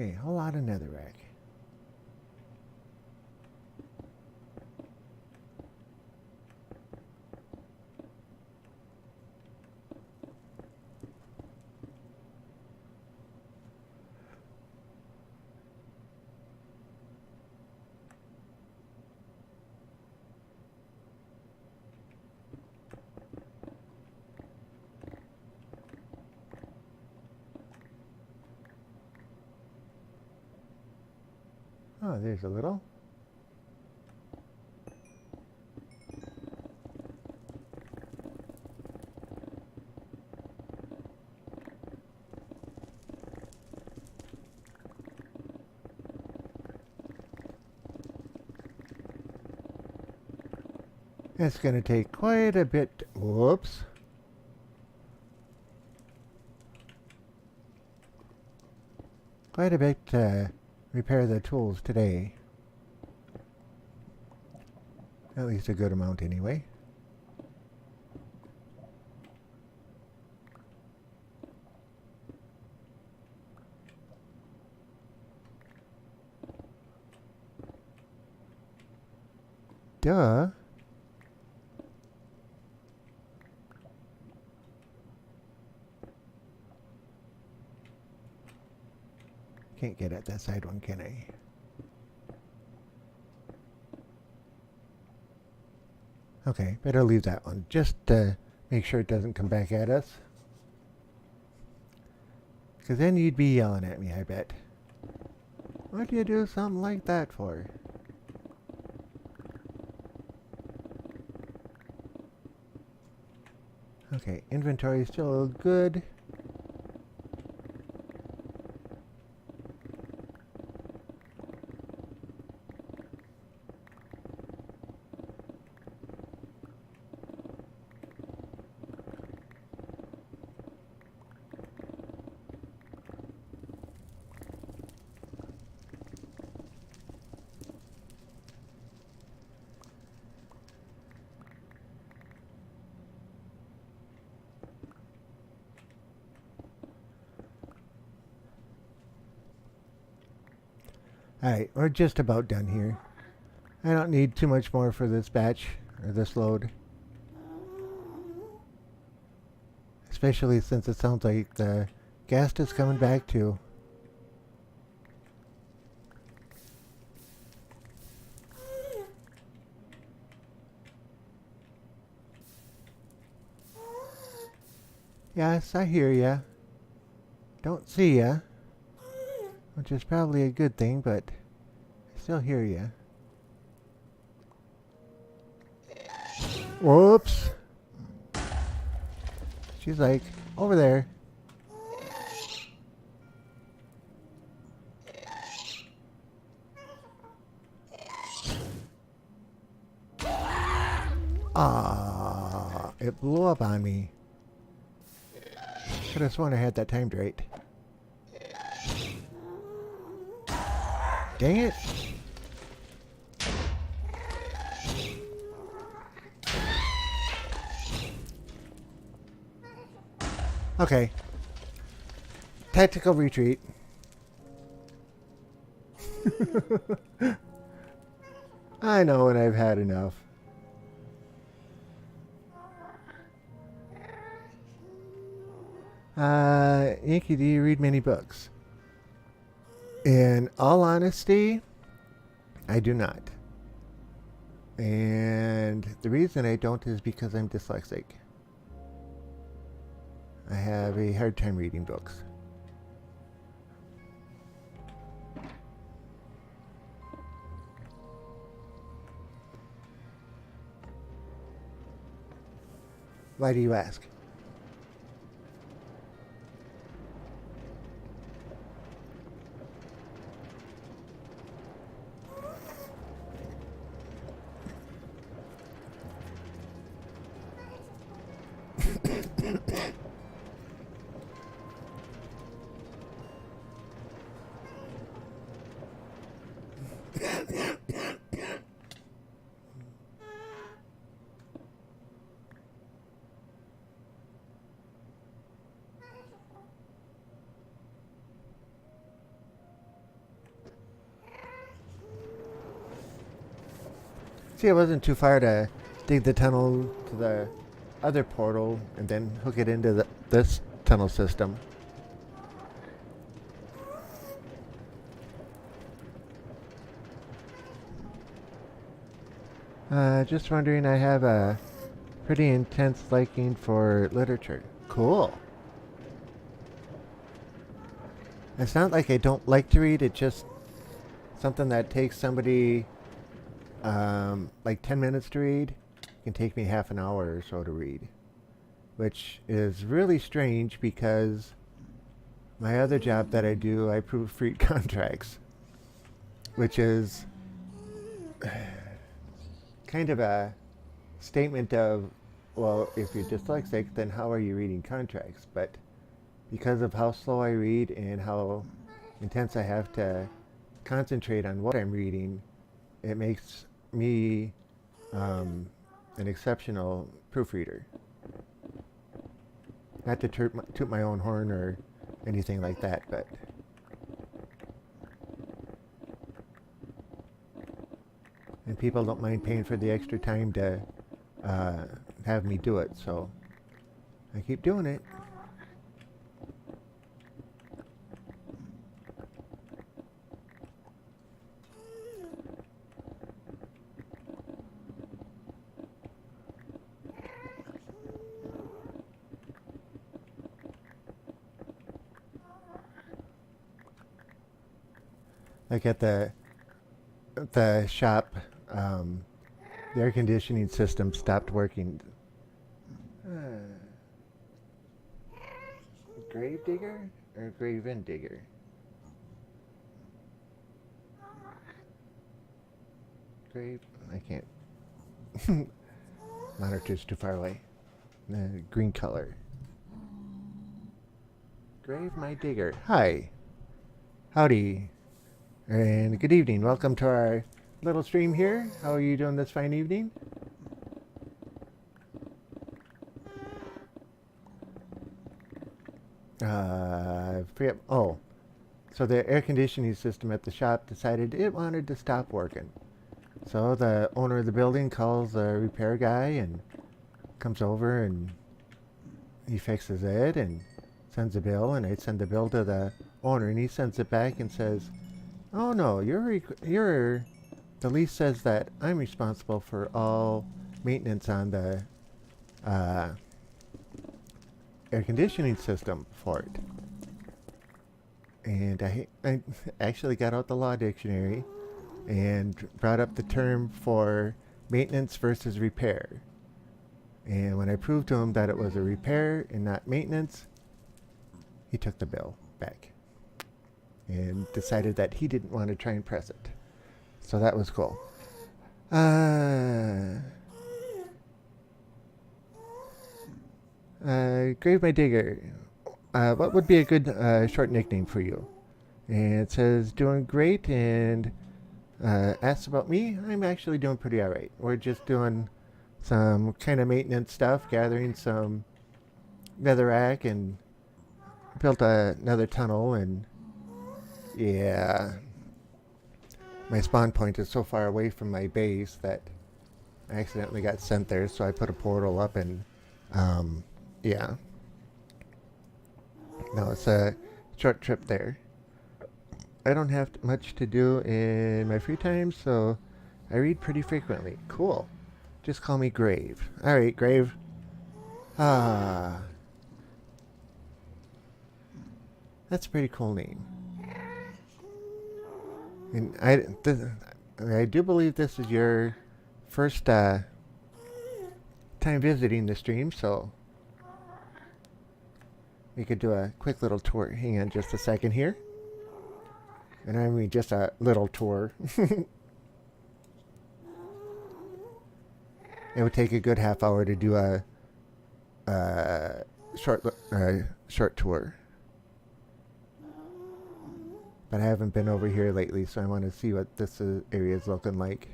Okay, a whole lot of netherrack. Oh, there's a little. It's going to take quite a bit. Whoops. Quite a bit to repair the tools today. At least a good amount anyway. Duh. Can't get at that side one, can I? Okay, better leave that one. Just to make sure it doesn't come back at us. Because then you'd be yelling at me, I bet. What do you do something like that for? Okay, inventory is still good. Alright, we're just about done here. I don't need too much more for this batch, or this load. Especially since it sounds like the ghast is coming back too. Yes, I hear ya. Don't see ya. Which is probably a good thing, but I still hear ya. Whoops. She's like, over there. Ah, it blew up on me. Could have sworn I had that timed right. Dang it. Okay. Tactical retreat. I know when I've had enough. Yankee, do you read many books? In all honesty, I do not. And the reason I don't is because I'm dyslexic. I have a hard time reading books. Why do you ask? See, it wasn't too far to dig the tunnel to the other portal and then hook it into this tunnel system. Just wondering, I have a pretty intense liking for literature. Cool. It's not like I don't like to read, it's just something that takes somebody like 10 minutes to read. It can take me half an hour or so to read. Which is really strange because my other job that I do, I proofread contracts. Which is kind of a statement of, well, if you're dyslexic, then how are you reading contracts? But because of how slow I read and how intense I have to concentrate on what I'm reading, it makes me an exceptional proofreader. Not to toot my own horn or anything like that, but and people don't mind paying for the extra time to have me do it, so I keep doing it. Like at the shop, the air conditioning system stopped working. Grave digger or graven digger? Grave? I can't. Monitor's too far away. Green color. Grave my digger. Hi. Howdy. And good evening. Welcome to our little stream here. How are you doing this fine evening? Oh, so the air conditioning system at the shop decided it wanted to stop working. So the owner of the building calls the repair guy and comes over and he fixes it and sends a bill, and I send the bill to the owner and he sends it back and says, "Oh no, the lease says that I'm responsible for all maintenance on the air conditioning system for it." And I actually got out the law dictionary and brought up the term for maintenance versus repair. And when I proved to him that it was a repair and not maintenance, he took the bill back and decided that he didn't want to try and press it. So that was cool. Grave my digger. What would be a good short nickname for you? And it says, doing great, and asks about me. I'm actually doing pretty alright. We're just doing some kind of maintenance stuff, gathering some netherrack, and built another tunnel, and yeah. My spawn point is so far away from my base that I accidentally got sent there, so I put a portal up, and yeah. No, it's a short trip there. I don't have much to do in my free time, so I read pretty frequently. Cool. Just call me Grave. Alright, Grave. That's a pretty cool name. And I do believe this is your first time visiting the stream, so we could do a quick little tour. Hang on just a second here. And I mean just a little tour. It would take a good half hour to do a short tour. But I haven't been over here lately, so I want to see what this area is looking like.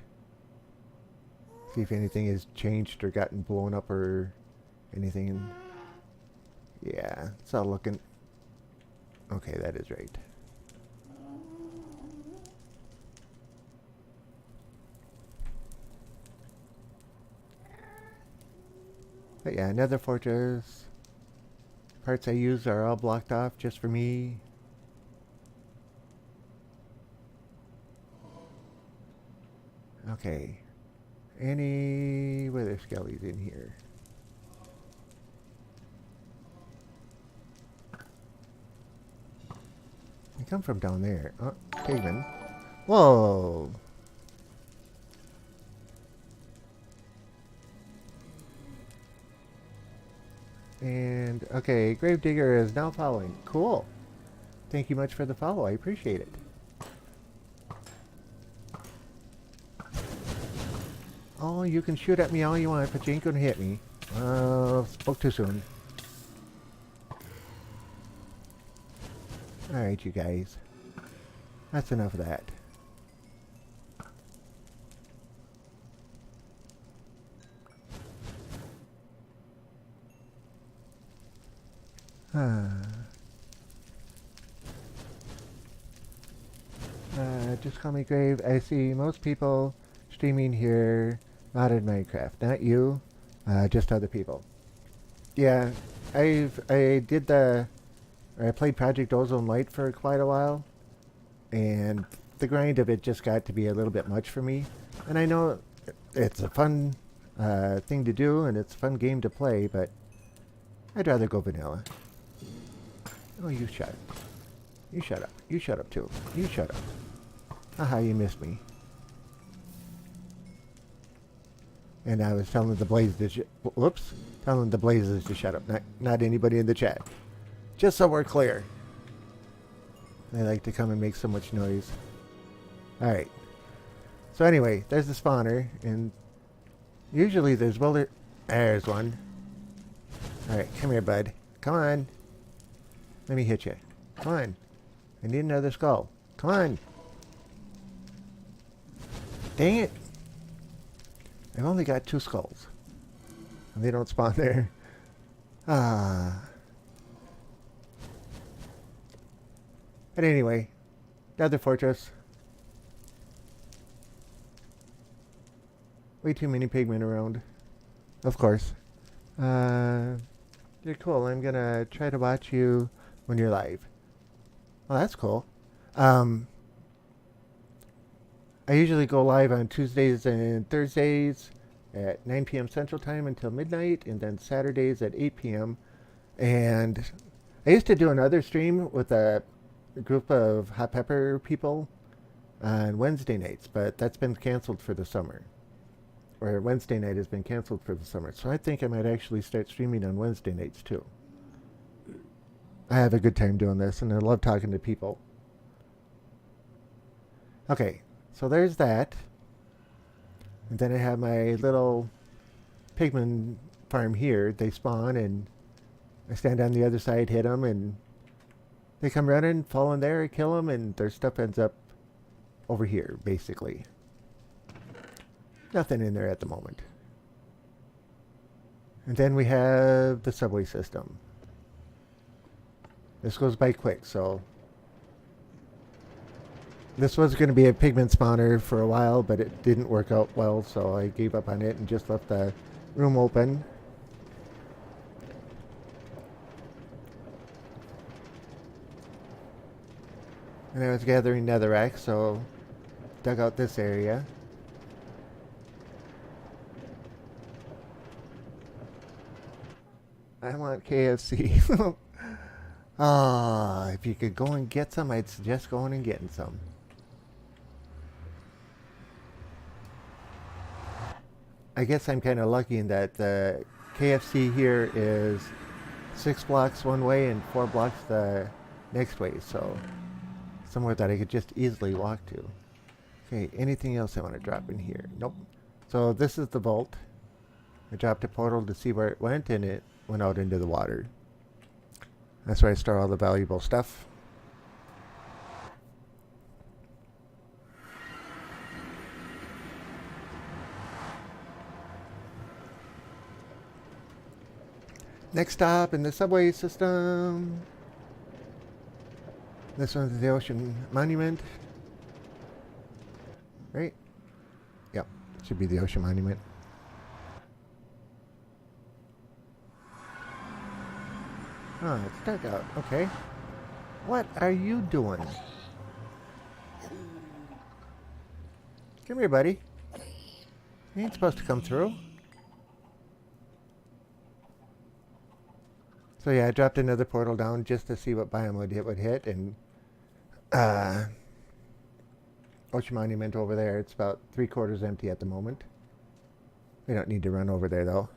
See if anything has changed or gotten blown up or anything. Yeah, it's all looking... Okay, that is right. But yeah, Nether Fortress. Parts I use are all blocked off just for me. Okay. Any wither skellies in here? They come from down there. Oh, pigman. Whoa! And, okay, Gravedigger is now following. Cool. Thank you much for the follow. I appreciate it. Oh, you can shoot at me all you want, but you ain't gonna hit me. Spoke too soon. Alright, you guys. That's enough of that. Just call me Grave. I see most people streaming here modded Minecraft. Not you, just other people. Yeah, I played Project Ozone Light for quite a while, and the grind of it just got to be a little bit much for me. And I know it's a fun thing to do, and it's a fun game to play, but I'd rather go vanilla. Oh, you shut up. You shut up. You shut up too. You shut up. Aha, you missed me. And I was telling the blazes to telling the blazes to shut up. Not anybody in the chat. Just so we're clear. They like to come and make so much noise. Alright. So anyway, there's the spawner, and usually there's there's one. Alright, come here, bud. Come on. Let me hit you. Come on. I need another skull. Come on. Dang it. I've only got 2 skulls. And they don't spawn there. Ah. But anyway, Nether Fortress. Way too many pigmen around. Of course. You're cool. I'm gonna try to watch you when you're live. Well, that's cool. I usually go live on Tuesdays and Thursdays at 9 p.m. Central Time until midnight, and then Saturdays at 8 p.m. And I used to do another stream with a group of hot pepper people on Wednesday nights, but that's been canceled for the summer. Or Wednesday night has been canceled for the summer. So I think I might actually start streaming on Wednesday nights too. I have a good time doing this, and I love talking to people. Okay, so there's that. And then I have my little pigman farm here. They spawn, and I stand on the other side, hit them, and they come running, fall in there, I kill them, and their stuff ends up over here, basically. Nothing in there at the moment. And then we have the subway system. This goes by quick, so this was going to be a pigment spawner for a while, but it didn't work out well, so I gave up on it and just left the room open. And I was gathering netherrack, so dug out this area. I want KFC. Ah, if you could go and get some, I'd suggest going and getting some. I guess I'm kind of lucky in that the KFC here is 6 blocks one way and 4 blocks the next way, so somewhere that I could just easily walk to. Okay, anything else I want to drop in here? Nope. So this is the vault. I dropped a portal to see where it went, and it went out into the water. That's where I store all the valuable stuff. Next stop in the subway system. This one's the Ocean Monument. Right? Yep, should be the Ocean Monument. Oh, it's dark out. Okay. What are you doing? Come here, buddy. You ain't supposed to come through. So yeah, I dropped another portal down just to see what biome would hit, and Ocean Monument over there, it's about 3/4 empty at the moment. We don't need to run over there though.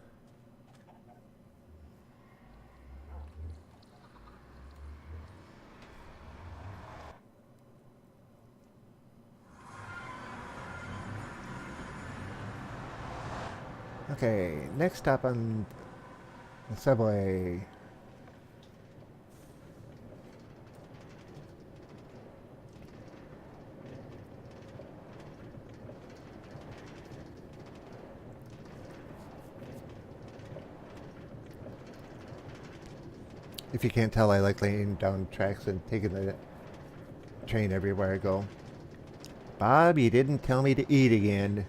Okay, next stop on the subway. If you can't tell, I like laying down tracks and taking the train everywhere I go. Bob, you didn't tell me to eat again.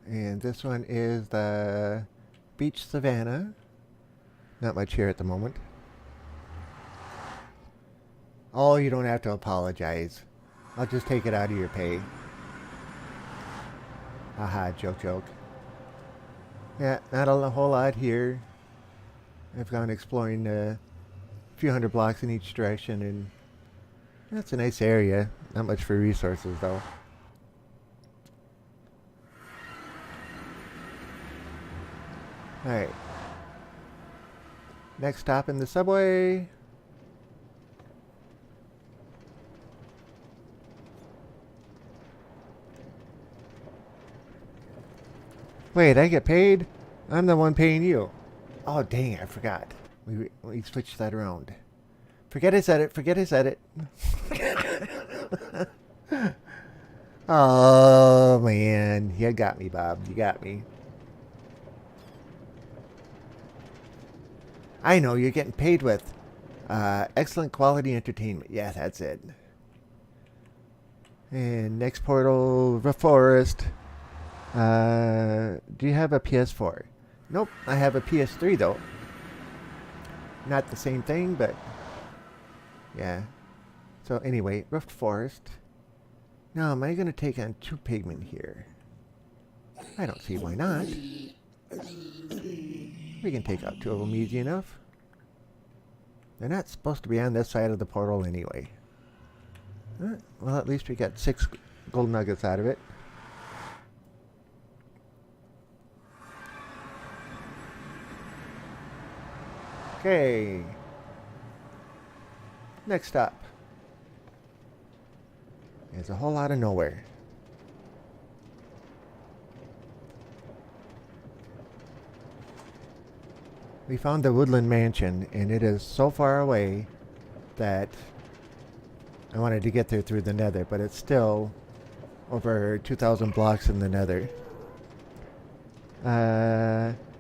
And this one is the Beach Savannah. Not much here at the moment. Oh, you don't have to apologize. I'll just take it out of your pay. Aha, joke. Yeah, not a whole lot here. I've gone exploring a few hundred blocks in each direction, and that's a nice area. Not much for resources, though. Alright. Next stop in the subway. Wait, I get paid? I'm the one paying you. Oh, dang, I forgot. We switched that around. Forget I said it. Oh, man. You got me, Bob. You got me. I know, you're getting paid with excellent quality entertainment. Yeah, that's it. And next portal, the forest. Do you have a PS4? Nope, I have a PS3 though. Not the same thing, but yeah. So anyway, Rift Forest. Now, am I going to take on 2 pigmen here? I don't see why not. We can take out 2 of them easy enough. They're not supposed to be on this side of the portal anyway. Well, at least we got 6 gold nuggets out of it. Okay. Next stop. There's a whole lot of nowhere. We found the Woodland Mansion, and it is so far away that I wanted to get there through the nether, but it's still over 2,000 blocks in the nether.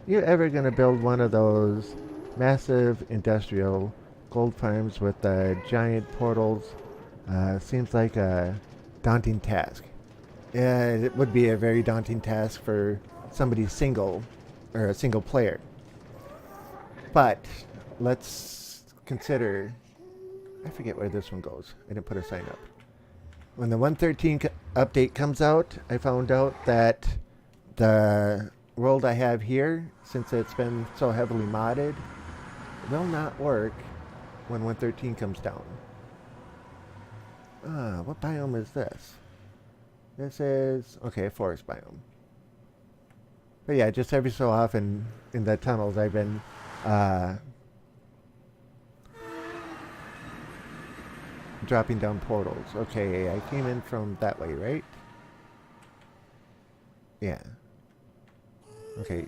You ever gonna build one of those massive industrial gold farms with giant portals? Seems like a daunting task. Yeah, it would be a very daunting task for somebody single, or a single player. But let's consider, I forget where this one goes. I didn't put a sign up. When the 1.13 update comes out, I found out that the world I have here, since it's been so heavily modded, will not work when 1.13 comes down. What biome is this? This is, okay, a forest biome. But yeah, just every so often in the tunnels I've been dropping down portals. Okay, I came in from that way, right? Yeah. Okay.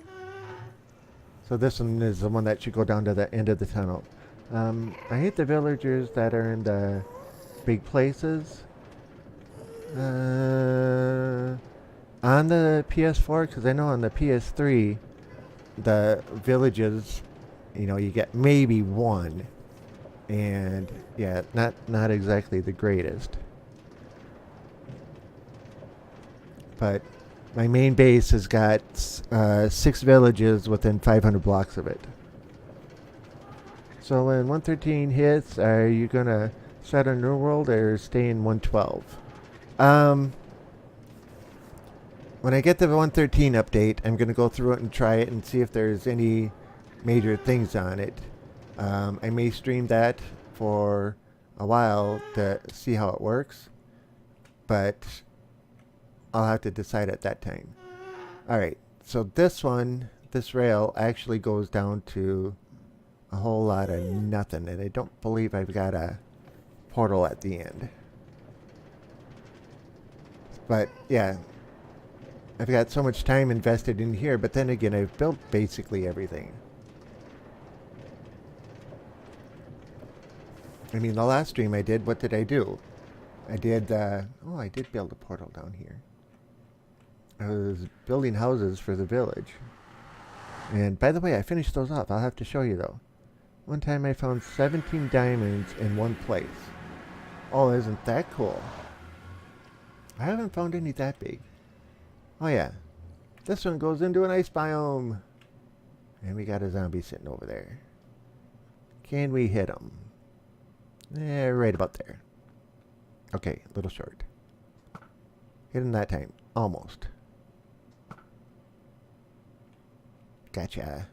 So this one is the one that should go down to the end of the tunnel. I hate the villagers that are in the big places. On the PS4, because I know on the PS3, the villages, you know, you get maybe one. And yeah, not exactly the greatest. But my main base has got 6 villages within 500 blocks of it. So when 113 hits, are you going to start a new world or stay in 112? When I get the 113 update, I'm going to go through it and try it and see if there's any major things on it. I may stream that for a while to see how it works, but I'll have to decide at that time. Alright, so this rail actually goes down to a whole lot of nothing, and I don't believe I've got a portal at the end. But yeah, I've got so much time invested in here, but then again, I've built basically everything. I mean, the last stream I did, what did I do? I did, I did build a portal down here. I was building houses for the village. And by the way, I finished those off. I'll have to show you though. One time I found 17 diamonds in one place. Oh, isn't that cool? I haven't found any that big. Oh yeah, this one goes into an ice biome. And we got a zombie sitting over there. Can we hit him? Right about there. Okay, a little short. Hit him that time. Almost. Gotcha.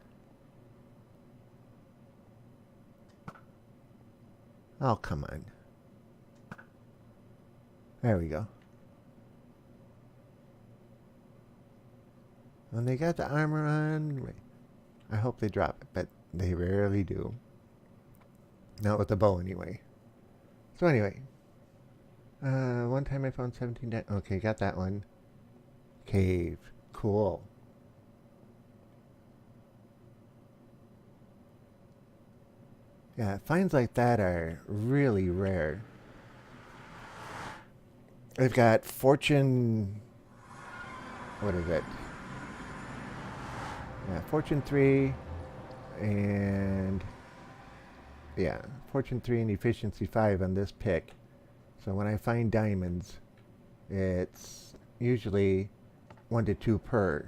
Oh, come on. There we go. When they got the armor on, I hope they drop it, but they rarely do. Not with the bow, anyway. So anyway, one time I found 17. Okay, got that one. Cave, cool. Yeah, finds like that are really rare. I've got Fortune. What is it? Yeah, Fortune 3 and Fortune 3 and Efficiency 5 on this pick. So when I find diamonds, it's usually 1 to 2 per.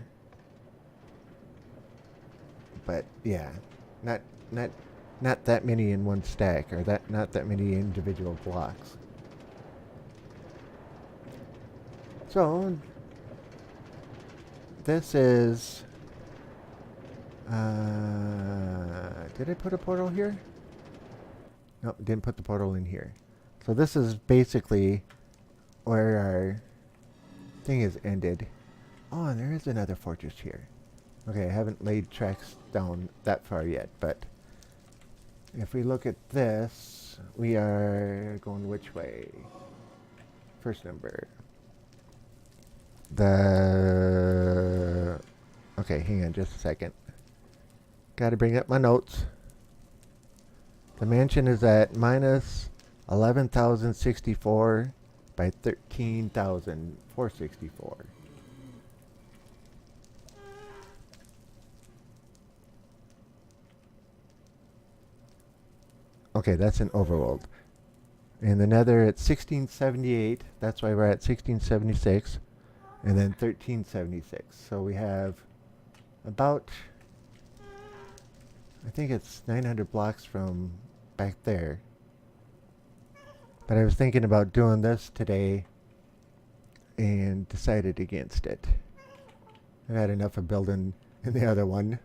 But yeah, not that many in one stack, or not that many individual blocks. So this is did I put a portal here? Nope, didn't put the portal in here. So this is basically where our thing is ended. Oh, and there is another fortress here. Okay, I haven't laid tracks down that far yet, but if we look at this, we are going which way? First number. Okay, hang on just a second. Gotta bring up my notes. The mansion is at minus 11,064 by 13,464. Okay, that's an overworld. In the nether, it's 1678. That's why we're at 1676. And then 1376. So we have about, I think it's 900 blocks from back there. But I was thinking about doing this today and decided against it. I had enough of building in the other one.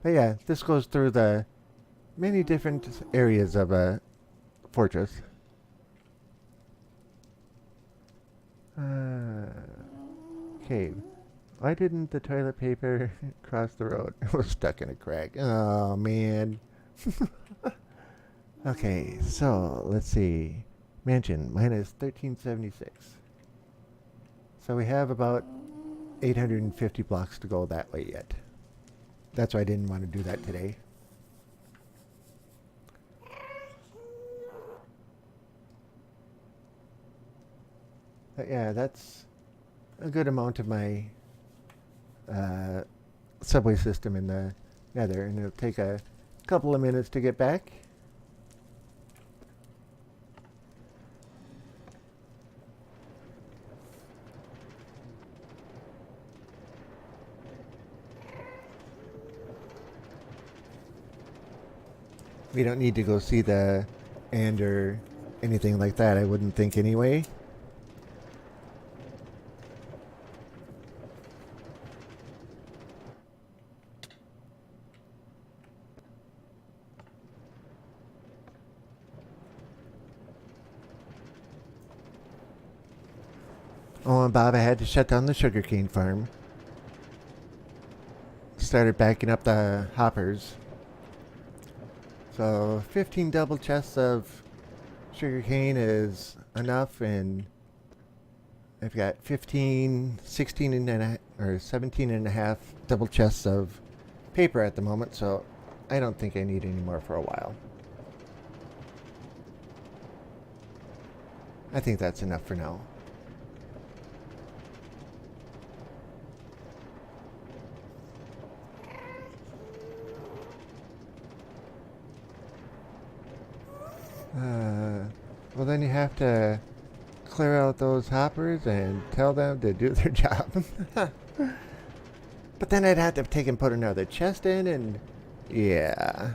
But yeah, this goes through the many different areas of a fortress. Cave. Why didn't the toilet paper cross the road? It was stuck in a crack. Oh, man. Okay, so let's see. Mansion, minus 1376. So we have about 850 blocks to go that way yet. That's why I didn't want to do that today. But yeah, that's a good amount of my subway system in the nether, and it'll take a couple of minutes to get back. We don't need to go see the end or anything like that, I wouldn't think anyway. Oh, and Bob, I had to shut down the sugarcane farm. Started backing up the hoppers. So 15 double chests of sugarcane is enough, and I've got 16 and or 17 and a half double chests of paper at the moment, so I don't think I need any more for a while. I think that's enough for now. Well, then you have to clear out those hoppers and tell them to do their job. But then I'd have to take and put another chest in, and yeah.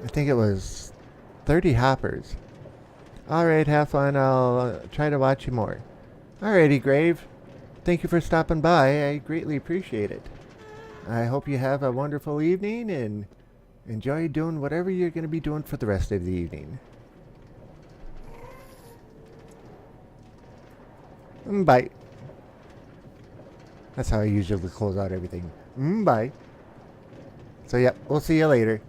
I think it was 30 hoppers. Alright, have fun. I'll try to watch you more. Alrighty, Grave. Thank you for stopping by. I greatly appreciate it. I hope you have a wonderful evening and enjoy doing whatever you're going to be doing for the rest of the evening. Bye. That's how I usually close out everything. Bye. So, yep, we'll see you later.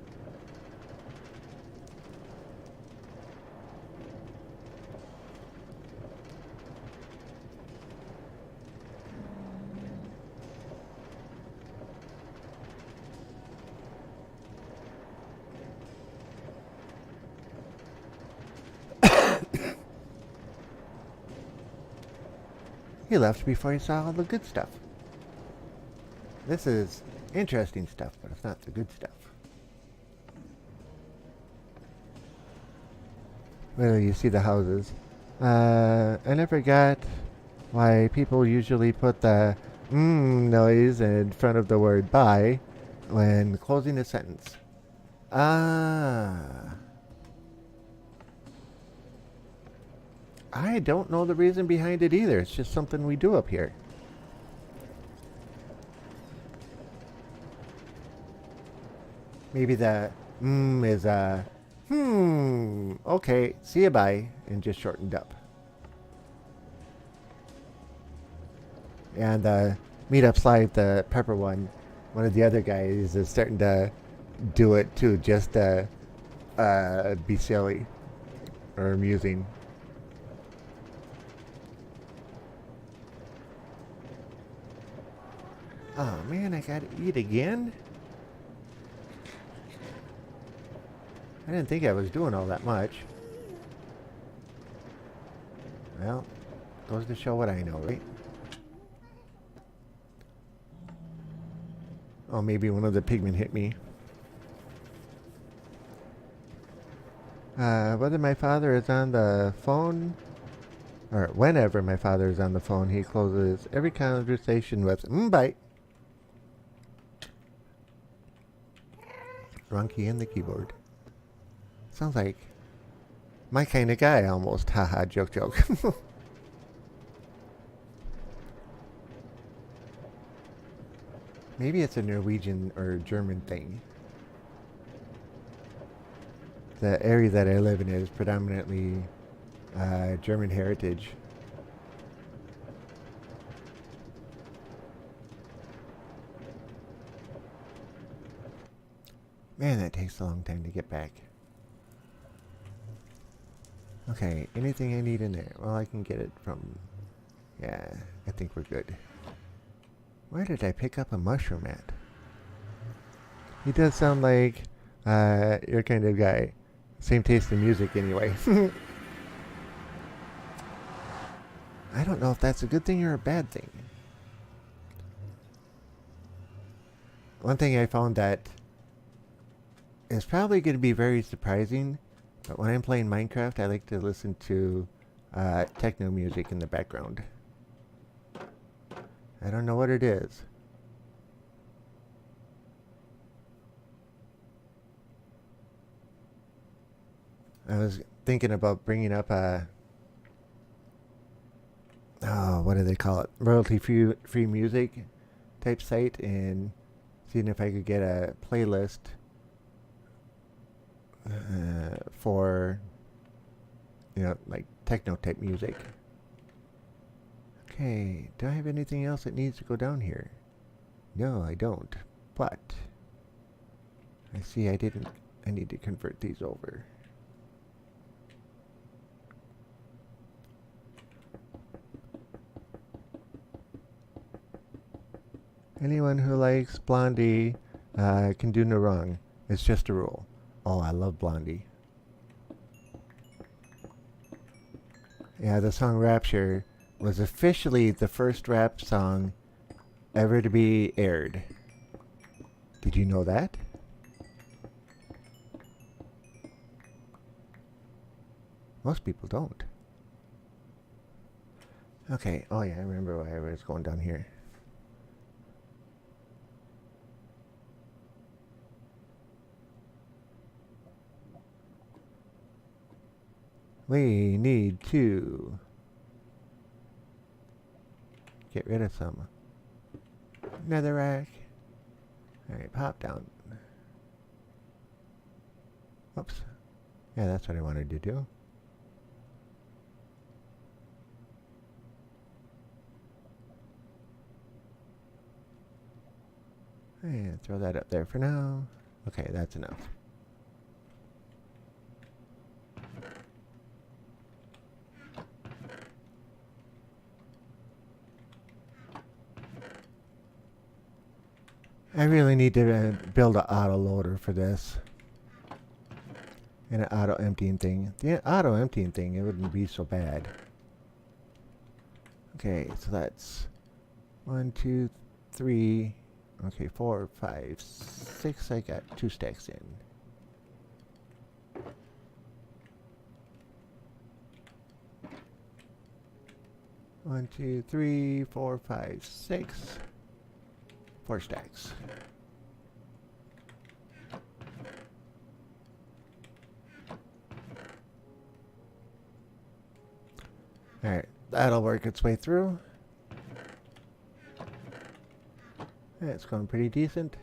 He left before he saw all the good stuff. This is interesting stuff, but it's not the good stuff. Well, you see the houses. I never got why people usually put the noise in front of the word bye when closing a sentence. I don't know the reason behind it either. It's just something we do up here. Maybe the is okay, see you bye, and just shortened up. And Meetups Live, the Pepper one of the other guys is starting to do it too, just to be silly or amusing. Oh man, I gotta eat again? I didn't think I was doing all that much. Well, goes to show what I know, right? Oh, maybe one of the pigmen hit me. Whether my father is on the phone, or whenever my father is on the phone, he closes every conversation with, bye. Wrong key in the keyboard. Sounds like my kind of guy almost. Haha, joke, joke. Maybe it's a Norwegian or German thing. The area that I live in is predominantly German heritage. Man, that takes a long time to get back. Okay, anything I need in there? Well, I can get it from... Yeah, I think we're good. Where did I pick up a mushroom at? He does sound like your kind of guy. Same taste in music anyway. I don't know if that's a good thing or a bad thing. One thing I found that is probably going to be very surprising, but when I'm playing Minecraft, I like to listen to techno music in the background. I don't know what it is. I was thinking about bringing up a, oh, what do they call it? Royalty free music type site and seeing if I could get a playlist for, like techno type music. Okay, do I have anything else that needs to go down here? No, I don't. But I see I didn't. I need to convert these over. Anyone who likes Blondie can do no wrong. It's just a rule. Oh, I love Blondie. Yeah, the song Rapture was officially the first rap song ever to be aired. Did you know that? Most people don't. Okay, oh yeah, I remember why I was going down here. We need to get rid of some netherrack. Alright, pop down. Oops. Yeah, that's what I wanted to do. And throw that up there for now. Okay, that's enough. I really need to build an auto loader for this. And an auto emptying thing. The auto emptying thing, it wouldn't be so bad. Okay, so that's 1, 2, 3. Okay, 4, 5, 6. I got 2 stacks in. One, 2, 3, 4, 5, 6. 4 stacks. Alright, that'll work its way through. It's going pretty decent.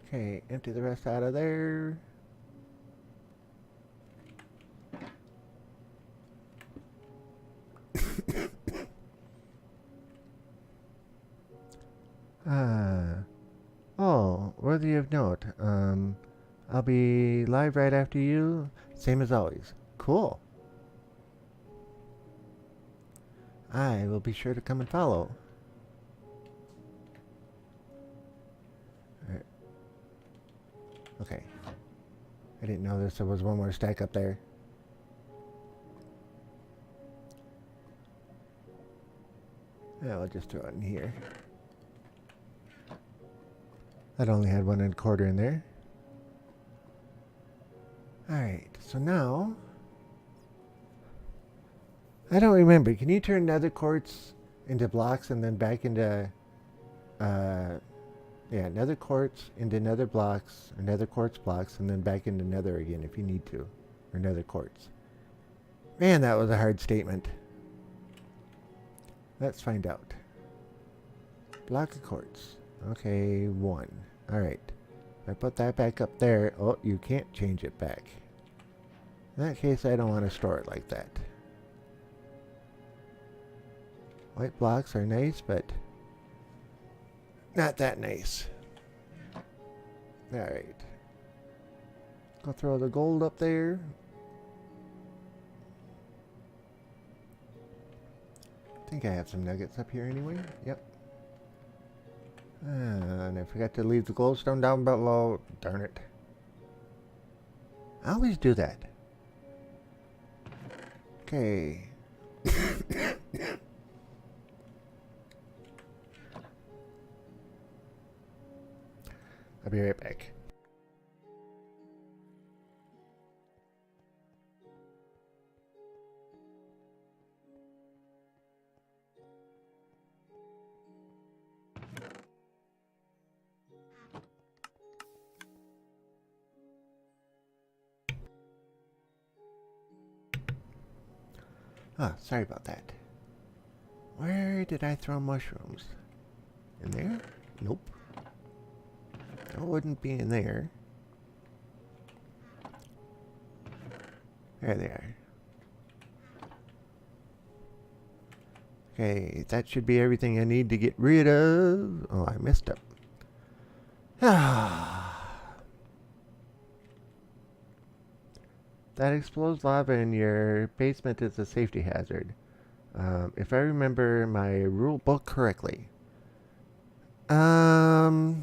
Okay, empty the rest out of there. Oh, worthy of note. I'll be live right after you, same as always. Cool. I will be sure to come and follow. Alright. Okay. I didn't know there was one more stack up there. Yeah, I'll just throw it in here. That only had 1 1/4 in there. Alright, so now I don't remember. Can you turn nether quartz into blocks and then back into nether quartz into nether blocks or nether quartz blocks and then back into nether again if you need to. Or nether quartz. Man, that was a hard statement. Let's find out. Block of quartz. Okay, 1. Alright. If I put that back up there, oh, you can't change it back. In that case, I don't want to store it like that. White blocks are nice, but not that nice. Alright. I'll throw the gold up there. I think I have some nuggets up here anyway. Yep. And I forgot to leave the glowstone down below. Darn it. I always do that. Okay. I'll be right back. Oh, sorry about that. Where did I throw mushrooms? In there? Nope. It wouldn't be in there. There they are. Okay, that should be everything I need to get rid of. Oh, I messed up. That explodes lava in your basement is a safety hazard. If I remember my rule book correctly. I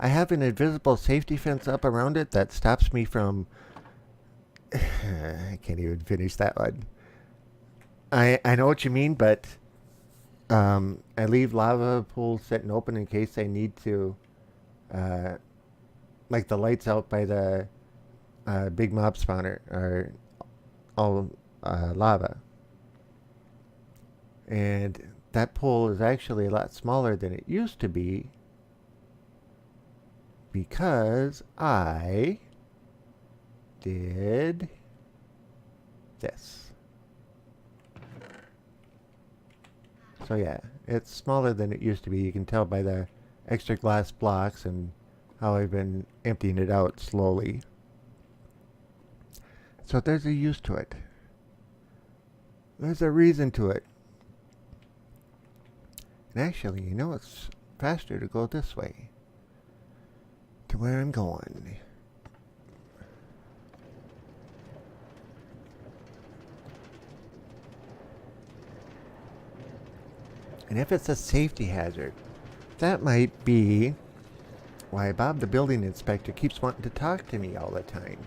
have an invisible safety fence up around it that stops me from... I can't even finish that one. I know what you mean, but I leave lava pools sitting open in case I need to, like the lights out by the big mob spawner are all lava. And that pool is actually a lot smaller than it used to be because I did this. So yeah, it's smaller than it used to be. You can tell by the extra glass blocks and how I've been emptying it out slowly. So there's a use to it. There's a reason to it. And actually, you know, it's faster to go this way. To where I'm going. And if it's a safety hazard, that might be why Bob the building inspector keeps wanting to talk to me all the time.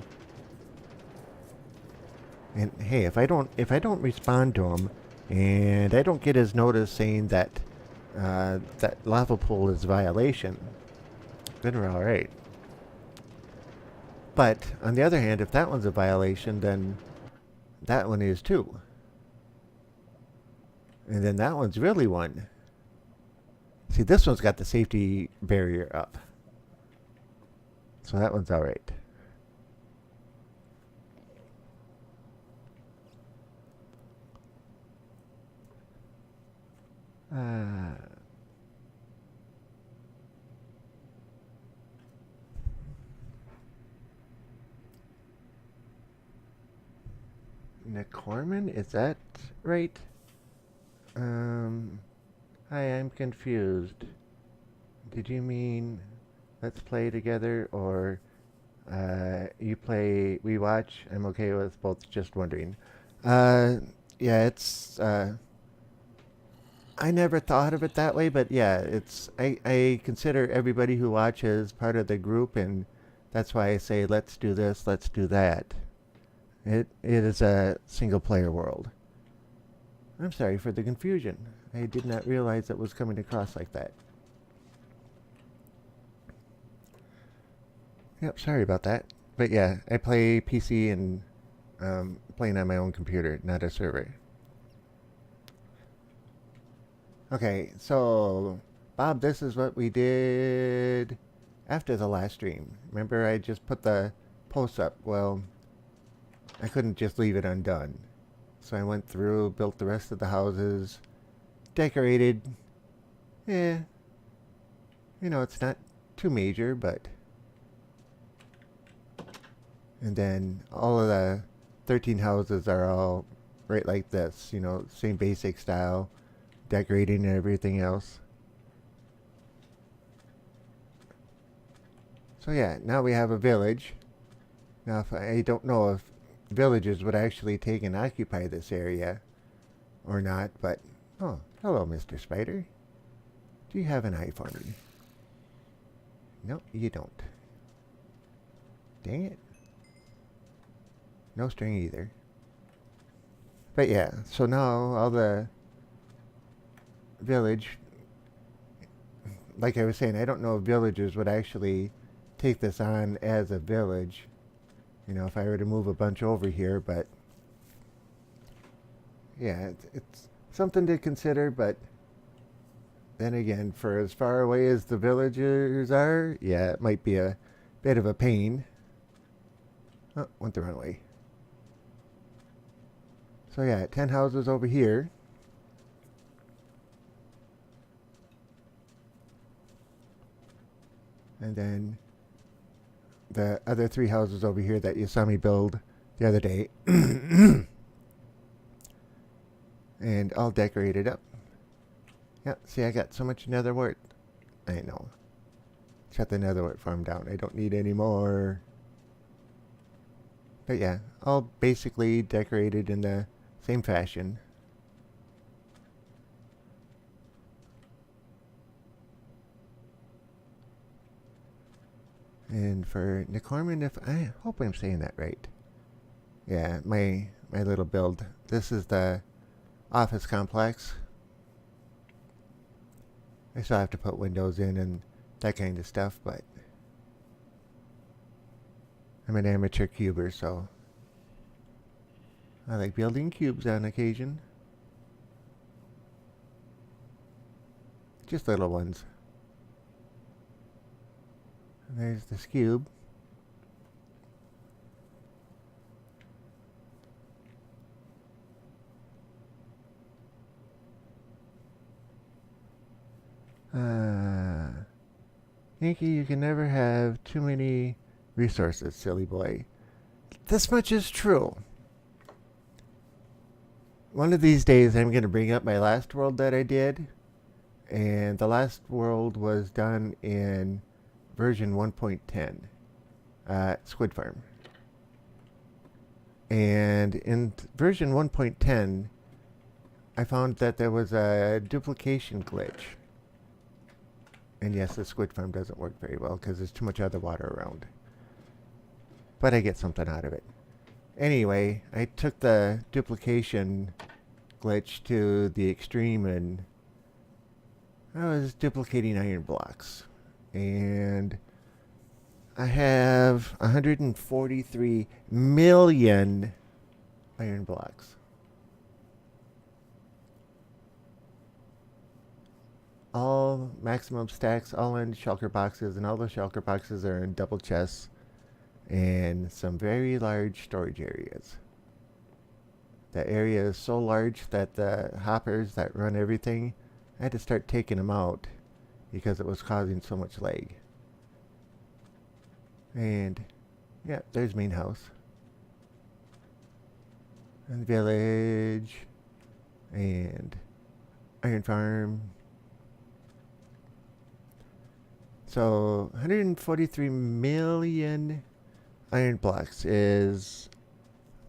And hey, if I don't respond to him, and I don't get his notice saying that that lava pool is a violation, then we're all right. But on the other hand, if that one's a violation, then that one is too. And then that one's really one. See, this one's got the safety barrier up. So that one's alright. McCorman, is that right? Hi, I'm confused. Did you mean let's play together or you play, we watch? I'm okay with both, just wondering. Yeah, it's, I never thought of it that way, but yeah, it's, I consider everybody who watches part of the group, and that's why I say let's do this, let's do that. It is a single player world. I'm sorry for the confusion. I did not realize it was coming across like that. Yep, sorry about that. But yeah, I play PC and playing on my own computer, not a server. Okay, so Bob, this is what we did after the last stream. Remember I just put the post up? Well, I couldn't just leave it undone. So I went through, built the rest of the houses, decorated. Yeah, you know, it's not too major, but... And then all of the 13 houses are all right like this, you know, same basic style, decorating and everything else. So yeah, now we have a village. Now if I don't know if villages would actually take and occupy this area or not, but oh, hello Mr. Spider. Do you have an eye for me? No, you don't. Dang it. No string either. But yeah, so now all the village, like I was saying, I don't know if villagers would actually take this on as a village. You know, if I were to move a bunch over here, but yeah, it's something to consider, but then again, for as far away as the villagers are, yeah, it might be a bit of a pain. Oh, went the wrong way. So yeah, 10 houses over here. And then the other 3 houses over here that you saw me build the other day. And all decorated up. Yeah, see, I got so much nether wart. I know. Shut the nether wart farm down. I don't need any more. But yeah, all basically decorated in the same fashion. And for Nicorman, if I hope I'm saying that right. Yeah, my little build. This is the office complex. I still have to put windows in and that kind of stuff, but I'm an amateur cuber, so I like building cubes on occasion. Just little ones. And there's this cube. Yankee, you can never have too many resources, silly boy. This much is true. One of these days I'm going to bring up my last world that I did. And the last world was done in version 1.10. Squid Farm. And in version 1.10, I found that there was a duplication glitch. And yes, the squid farm doesn't work very well because there's too much other water around. But I get something out of it. Anyway, I took the duplication glitch to the extreme and I was duplicating iron blocks. And I have 143 million iron blocks. All maximum stacks, all in shulker boxes, and all the shulker boxes are in double chests and some very large storage areas. The area is so large that the hoppers that run everything, I had to start taking them out because it was causing so much lag. And yeah, there's main house. And village. And iron farm. So 143 million iron blocks is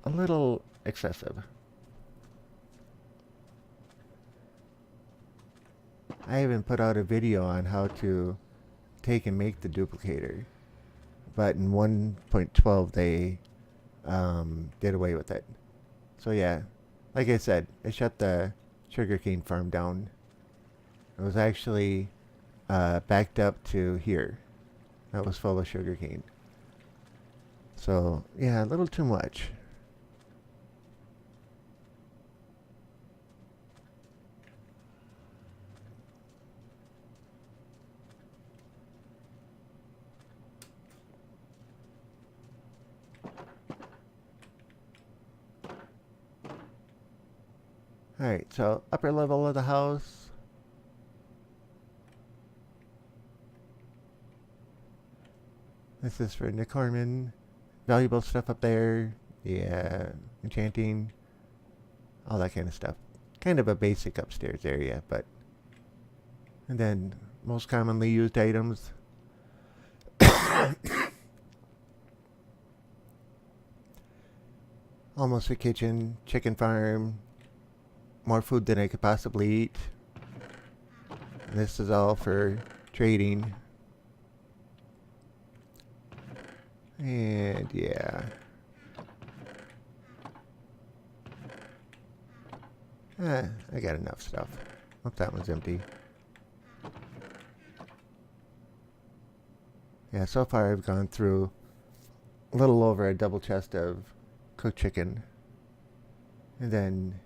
a little excessive. I even put out a video on how to take and make the duplicator. But in 1.12 they did away with it. So yeah, like I said, I shut the sugarcane farm down. It was actually backed up to here. That was full of sugarcane. So yeah, a little too much. Alright, so upper level of the house. This is for Nick Horman. Valuable stuff up there. Yeah, enchanting. All that kind of stuff. Kind of a basic upstairs area, but... And then, most commonly used items. Almost a kitchen, chicken farm. More food than I could possibly eat. And this is all for trading. And yeah. I got enough stuff. Hope that one's empty. Yeah, so far I've gone through a little over a double chest of cooked chicken. And then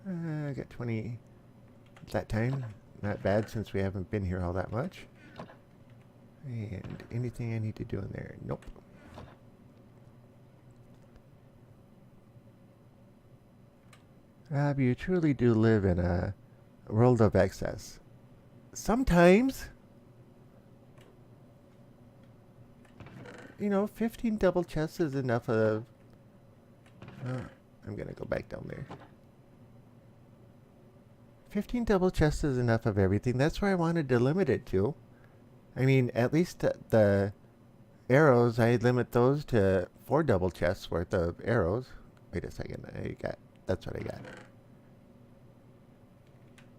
I got 20 that time. Not bad since we haven't been here all that much. And anything I need to do in there? Nope. Rob, you truly do live in a world of excess. Sometimes, 15 double chests is enough of... I'm gonna go back down there. 15 double chests is enough of everything. That's where I wanted to limit it to. I mean, at least the arrows, I limit those to 4 double chests worth of arrows. Wait a second, that's what I got.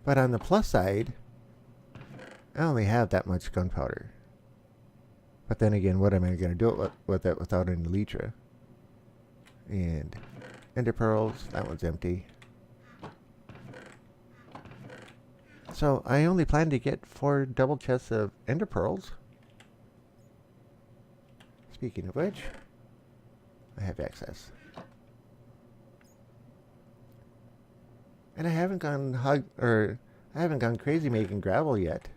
But on the plus side, I only have that much gunpowder. But then again, what am I going to do with it without an elytra? And ender pearls, that one's empty. So I only plan to get 4 double chests of ender pearls. Speaking of which, I have access. And I haven't gone crazy making gravel yet.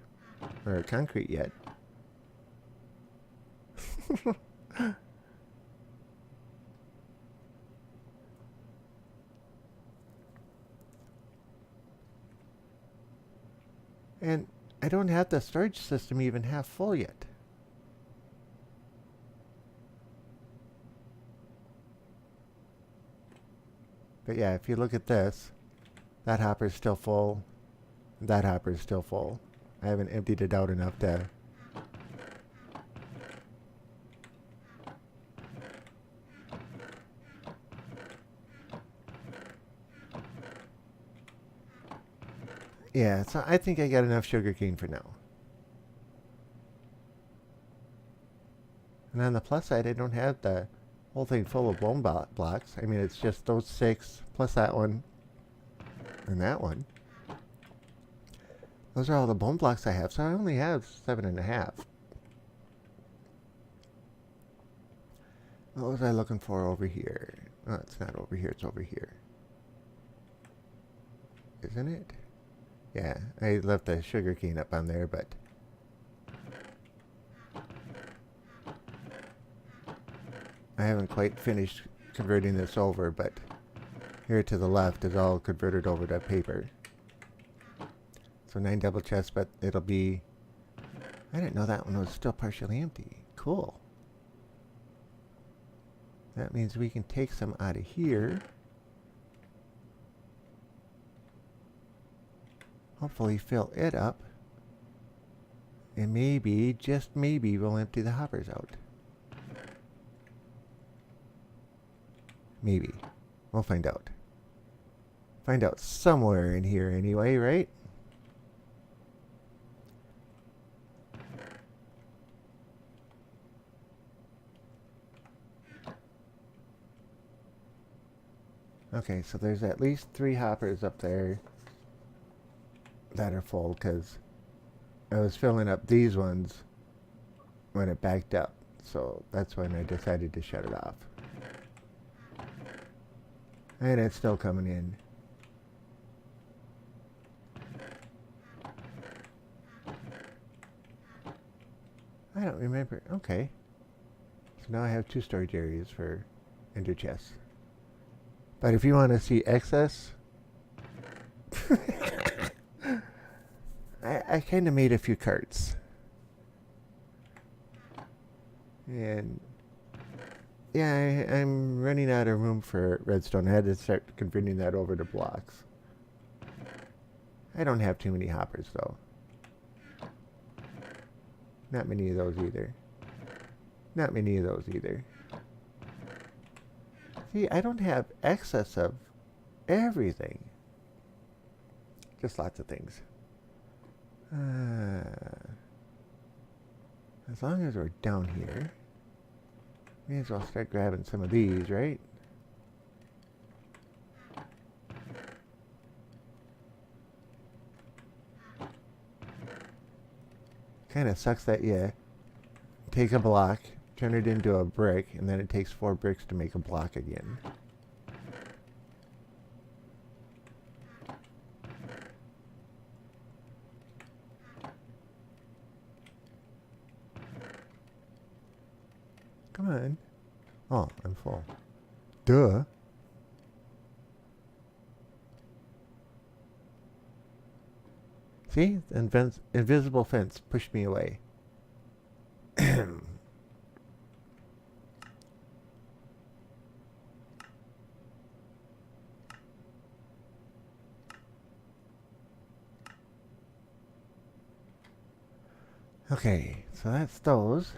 Or concrete yet. And I don't have the storage system even half full yet. But yeah, if you look at this, that hopper's still full. That hopper's still full. I haven't emptied it out enough to... Yeah, so I think I got enough sugarcane for now. And on the plus side, I don't have the whole thing full of bone blocks. I mean, it's just those 6, plus that one, and that one. Those are all the bone blocks I have, so I only have 7.5. What was I looking for over here? Oh, it's not over here, it's over here. Isn't it? Yeah, I left the sugar cane up on there, but... I haven't quite finished converting this over, but here to the left is all converted over to paper. So 9 double chests, but it'll be... I didn't know that one was still partially empty. Cool. That means we can take some out of here. Hopefully fill it up. And maybe, just maybe, we'll empty the hoppers out. Maybe. We'll find out. Find out somewhere in here anyway, right? Okay, so there's at least 3 hoppers up there that are full, because I was filling up these ones when it backed up. So that's when I decided to shut it off. And it's still coming in. I don't remember. Okay. So now I have 2 storage areas for ender chests. But if you want to see excess, I kind of made a few carts. And yeah, I'm running out of room for redstone. I had to start converting that over to blocks. I don't have too many hoppers though. Not many of those either. Not many of those either. See, I don't have excess of everything. Just lots of things. As long as we're down here, may as well start grabbing some of these, right? Kind of sucks that you take a block, turn it into a brick, and then it takes 4 bricks to make a block again. Come on. Oh, I'm full. Duh. See? The invisible fence pushed me away. Okay, so that's those.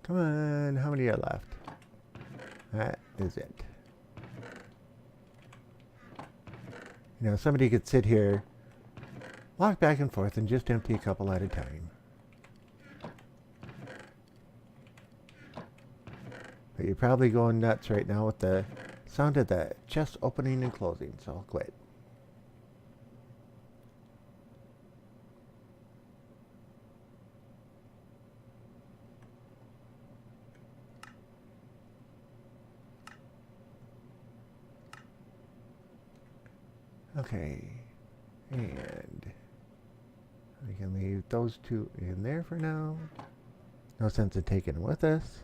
Come on, how many are left? That is it. You know, somebody could sit here, walk back and forth, and just empty a couple at a time. But you're probably going nuts right now with the sound of the chest opening and closing, so I'll quit. Okay, and we can leave those two in there for now. No sense in taking them with us.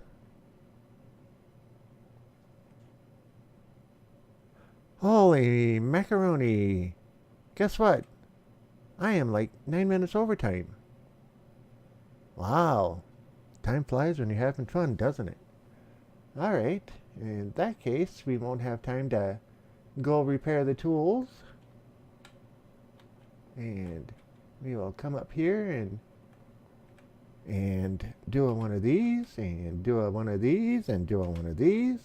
Holy macaroni! Guess what? I am like 9 minutes overtime. Wow. Time flies when you're having fun, doesn't it? Alright, in that case, we won't have time to go repair the tools. And we will come up here and do a one of these, and do a one of these, and do a one of these.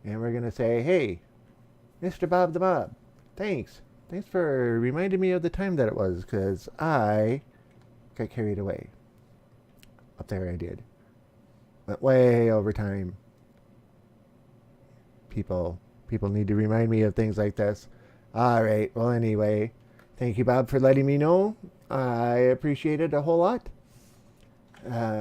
And we're going to say, hey, Mr. Bob the Bob, thanks. Thanks for reminding me of the time that it was, because I got carried away. Up there I did. Went way over time. People need to remind me of things like this. Alright, well anyway, thank you, Bob, for letting me know. I appreciate it a whole lot.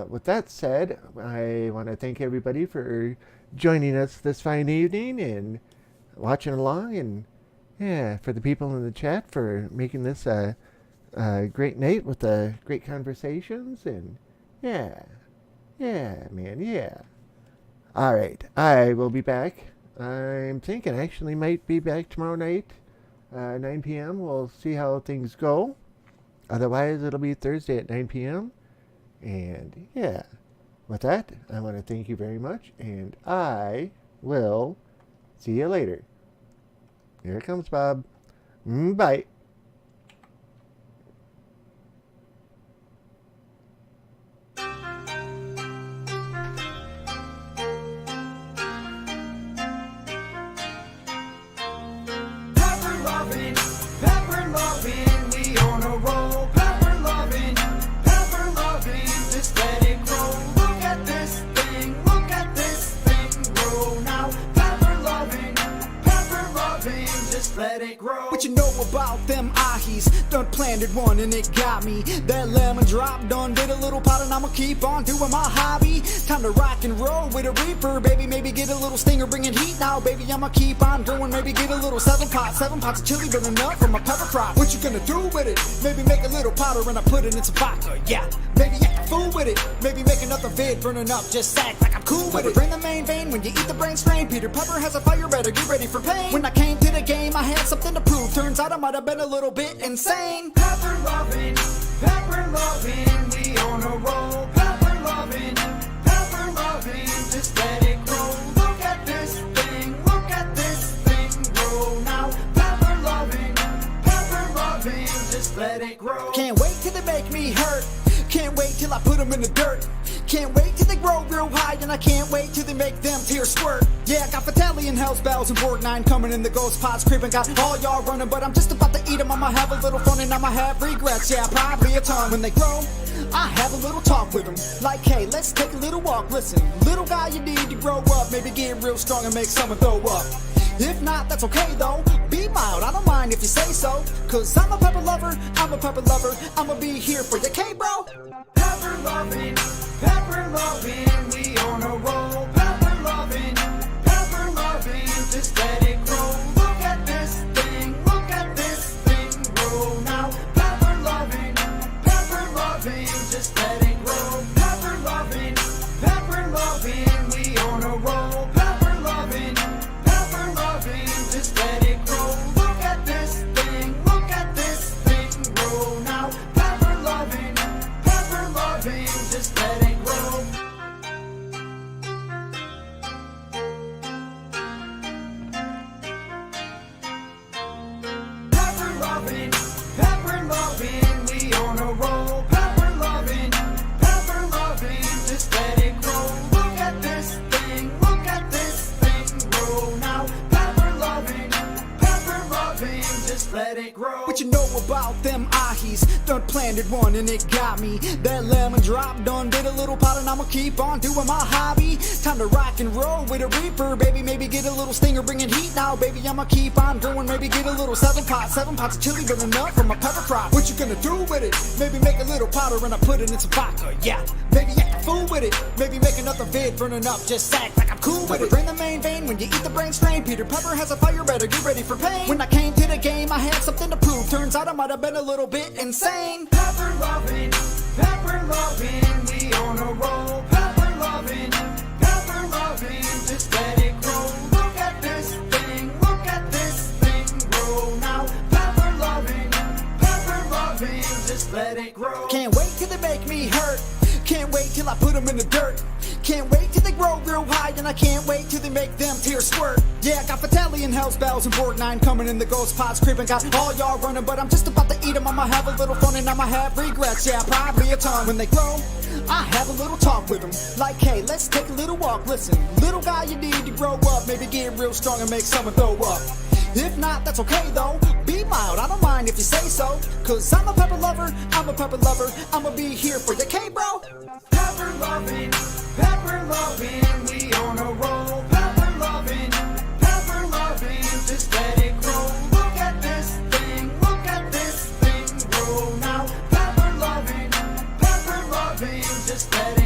With that said, I want to thank everybody for joining us this fine evening and watching along, and yeah, for the people in the chat for making this a great night with the great conversations, and yeah, man, yeah. Alright, I will be back. I'm thinking I actually might be back tomorrow night, 9 p.m. We'll see how things go. Otherwise, it'll be Thursday at 9 p.m. And yeah, with that, I want to thank you very much, and I will see you later. Here it comes, Bob. Bye. Pepper loving, we on a roll. Pepper loving, just let it grow. Look at this thing grow now. Pepper loving, just let it grow. What you know about them ahis? Done planted one and it got me. That lemon drop done did a little pot and I'ma keep on doing my hobby. Time to rock and roll with a reaper, baby. Maybe get a little stinger, bringing heat now, baby. I'ma keep on going, maybe get a little 7 pots of chili, been enough for my pepper crop. What you gonna do with it? Maybe make a little powder and I put it in some vodka. Yeah, maybe act a fool with it. Maybe make another vid burning up, just act like I'm cool with it. Bring the main vein when you eat the brain strain. Peter Pepper has a fire, better get ready for pain. When I came to the game, I had something to prove. Turns out I might have been a little bit insane. Pepper loving, we on a roll. Pepper loving, just let it grow. Look at this thing grow now. Pepper loving, just let it grow. Can't wait till they make me hurt. Can't wait till I put them in the dirt. Can't wait till they grow real high, and I can't wait till they make them tears squirt. Yeah, I got Battalion, Hell's Bells, and Borg 9 coming in the ghost pods creeping. Got all y'all running, but I'm just about to eat them. I'ma have a little fun and I'ma have regrets. Yeah, probably a ton. When they grow, I have a little talk with them. Like, hey, let's take a little walk. Listen, little guy, you need to grow up. Maybe get real strong and make someone throw up. If not, that's okay though. Be mild, I don't mind if you say so. Cause I'm a pepper lover, I'ma be here for you, K bro. Pepper loving, we on a roll. Pepper loving, just let it grow. it grow. What you know about them ahis? Done planted one and it got me. That lemon drop done did a little pot and I'ma keep on doing my hobby. Time to rock and roll with a reaper, baby. Maybe get a little stinger, bringing heat now, baby. I'ma keep on going, maybe get a little 7 pots of chili burning up from a pepper crop. What you gonna do with it? Maybe make a little powder and I put it in some vodka, yeah. Maybe act a fool with it. Maybe make another vid burning up, just act like I'm cool with it. Drain the main vein when you eat the brain strain. Peter Pepper has a fire, better get ready for pain. When I came to the game, I had something to prove. Turns out I might have been a little bit insane. Pepper loving, we on a roll. Pepper loving, just let it grow. Look at this thing grow now. Pepper loving, just let it grow. Can't wait till they make me hurt. Can't wait till I put them in the dirt. Can't wait till they grow real high, and I can't wait till they make them tears squirt. Yeah, I got Vitelli and Hell's Bells and Borgnine coming in the ghost pots creeping. Got all y'all running, but I'm just about to eat them. I'ma have a little fun and I'ma have regrets. Yeah, probably a ton. When they grow, I have a little talk with them. Like, hey, let's take a little walk. Listen, little guy, you need to grow up. Maybe get real strong and make someone throw up. If not, that's okay though. Be mild, I don't mind if you say so. Cause I'm a pepper lover, I'ma be here for you, K-bro. Pepper loving, we on a roll. Pepper loving, just let it grow. Look at this thing grow now. Pepper loving, just let it